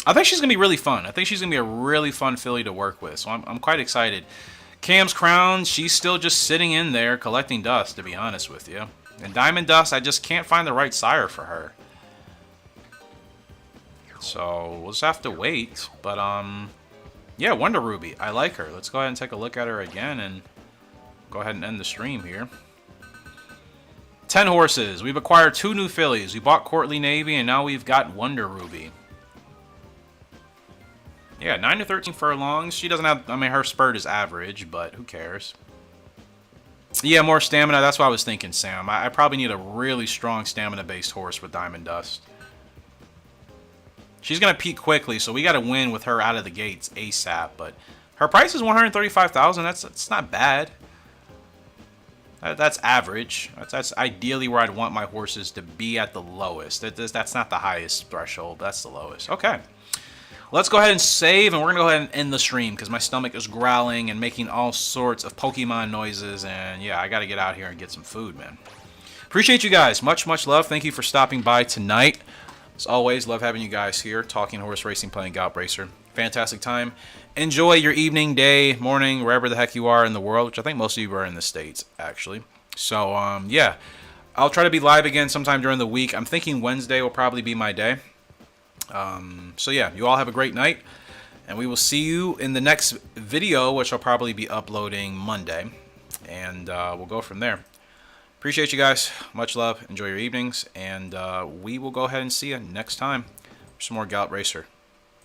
[SPEAKER 1] I think she's going to be really fun. I think she's going to be a really fun filly to work with. So I'm quite excited. Cam's Crown, she's still just sitting in there collecting dust, to be honest with you. And Diamond Dust, I just can't find the right sire for her. So we'll just have to wait. But, yeah, Wonder Ruby. I like her. Let's go ahead and take a look at her again and go ahead and end the stream here. 10 horses. We've acquired 2 new fillies. We bought Courtly Navy, and now we've got Wonder Ruby. Yeah, 9 to 13 furlongs. She doesn't have... I mean, her spurt is average, but who cares? Yeah, more stamina. That's what I was thinking, Sam. I probably need a really strong stamina-based horse with Diamond Dust. She's going to peak quickly, so we got to win with her out of the gates ASAP. But her price is $135,000. That's not bad. That's average. That's ideally where I'd want my horses to be at the lowest. That's not the highest threshold. That's the lowest. Okay. Let's go ahead and save, and we're going to go ahead and end the stream because my stomach is growling and making all sorts of Pokemon noises. And, yeah, I got to get out here and get some food, man. Appreciate you guys. Much, much love. Thank you for stopping by tonight. As always, love having you guys here, talking horse racing, playing Gallop Racer. Fantastic time. Enjoy your evening, day, morning, wherever the heck you are in the world, which I think most of you are in the States, actually. So, yeah, I'll try to be live again sometime during the week. I'm thinking Wednesday will probably be my day. So, yeah, you all have a great night, and we will see you in the next video, which I'll probably be uploading Monday, and we'll go from there. Appreciate you guys. Much love. Enjoy your evenings, and we will go ahead and see you next time for some more Gallop Racer.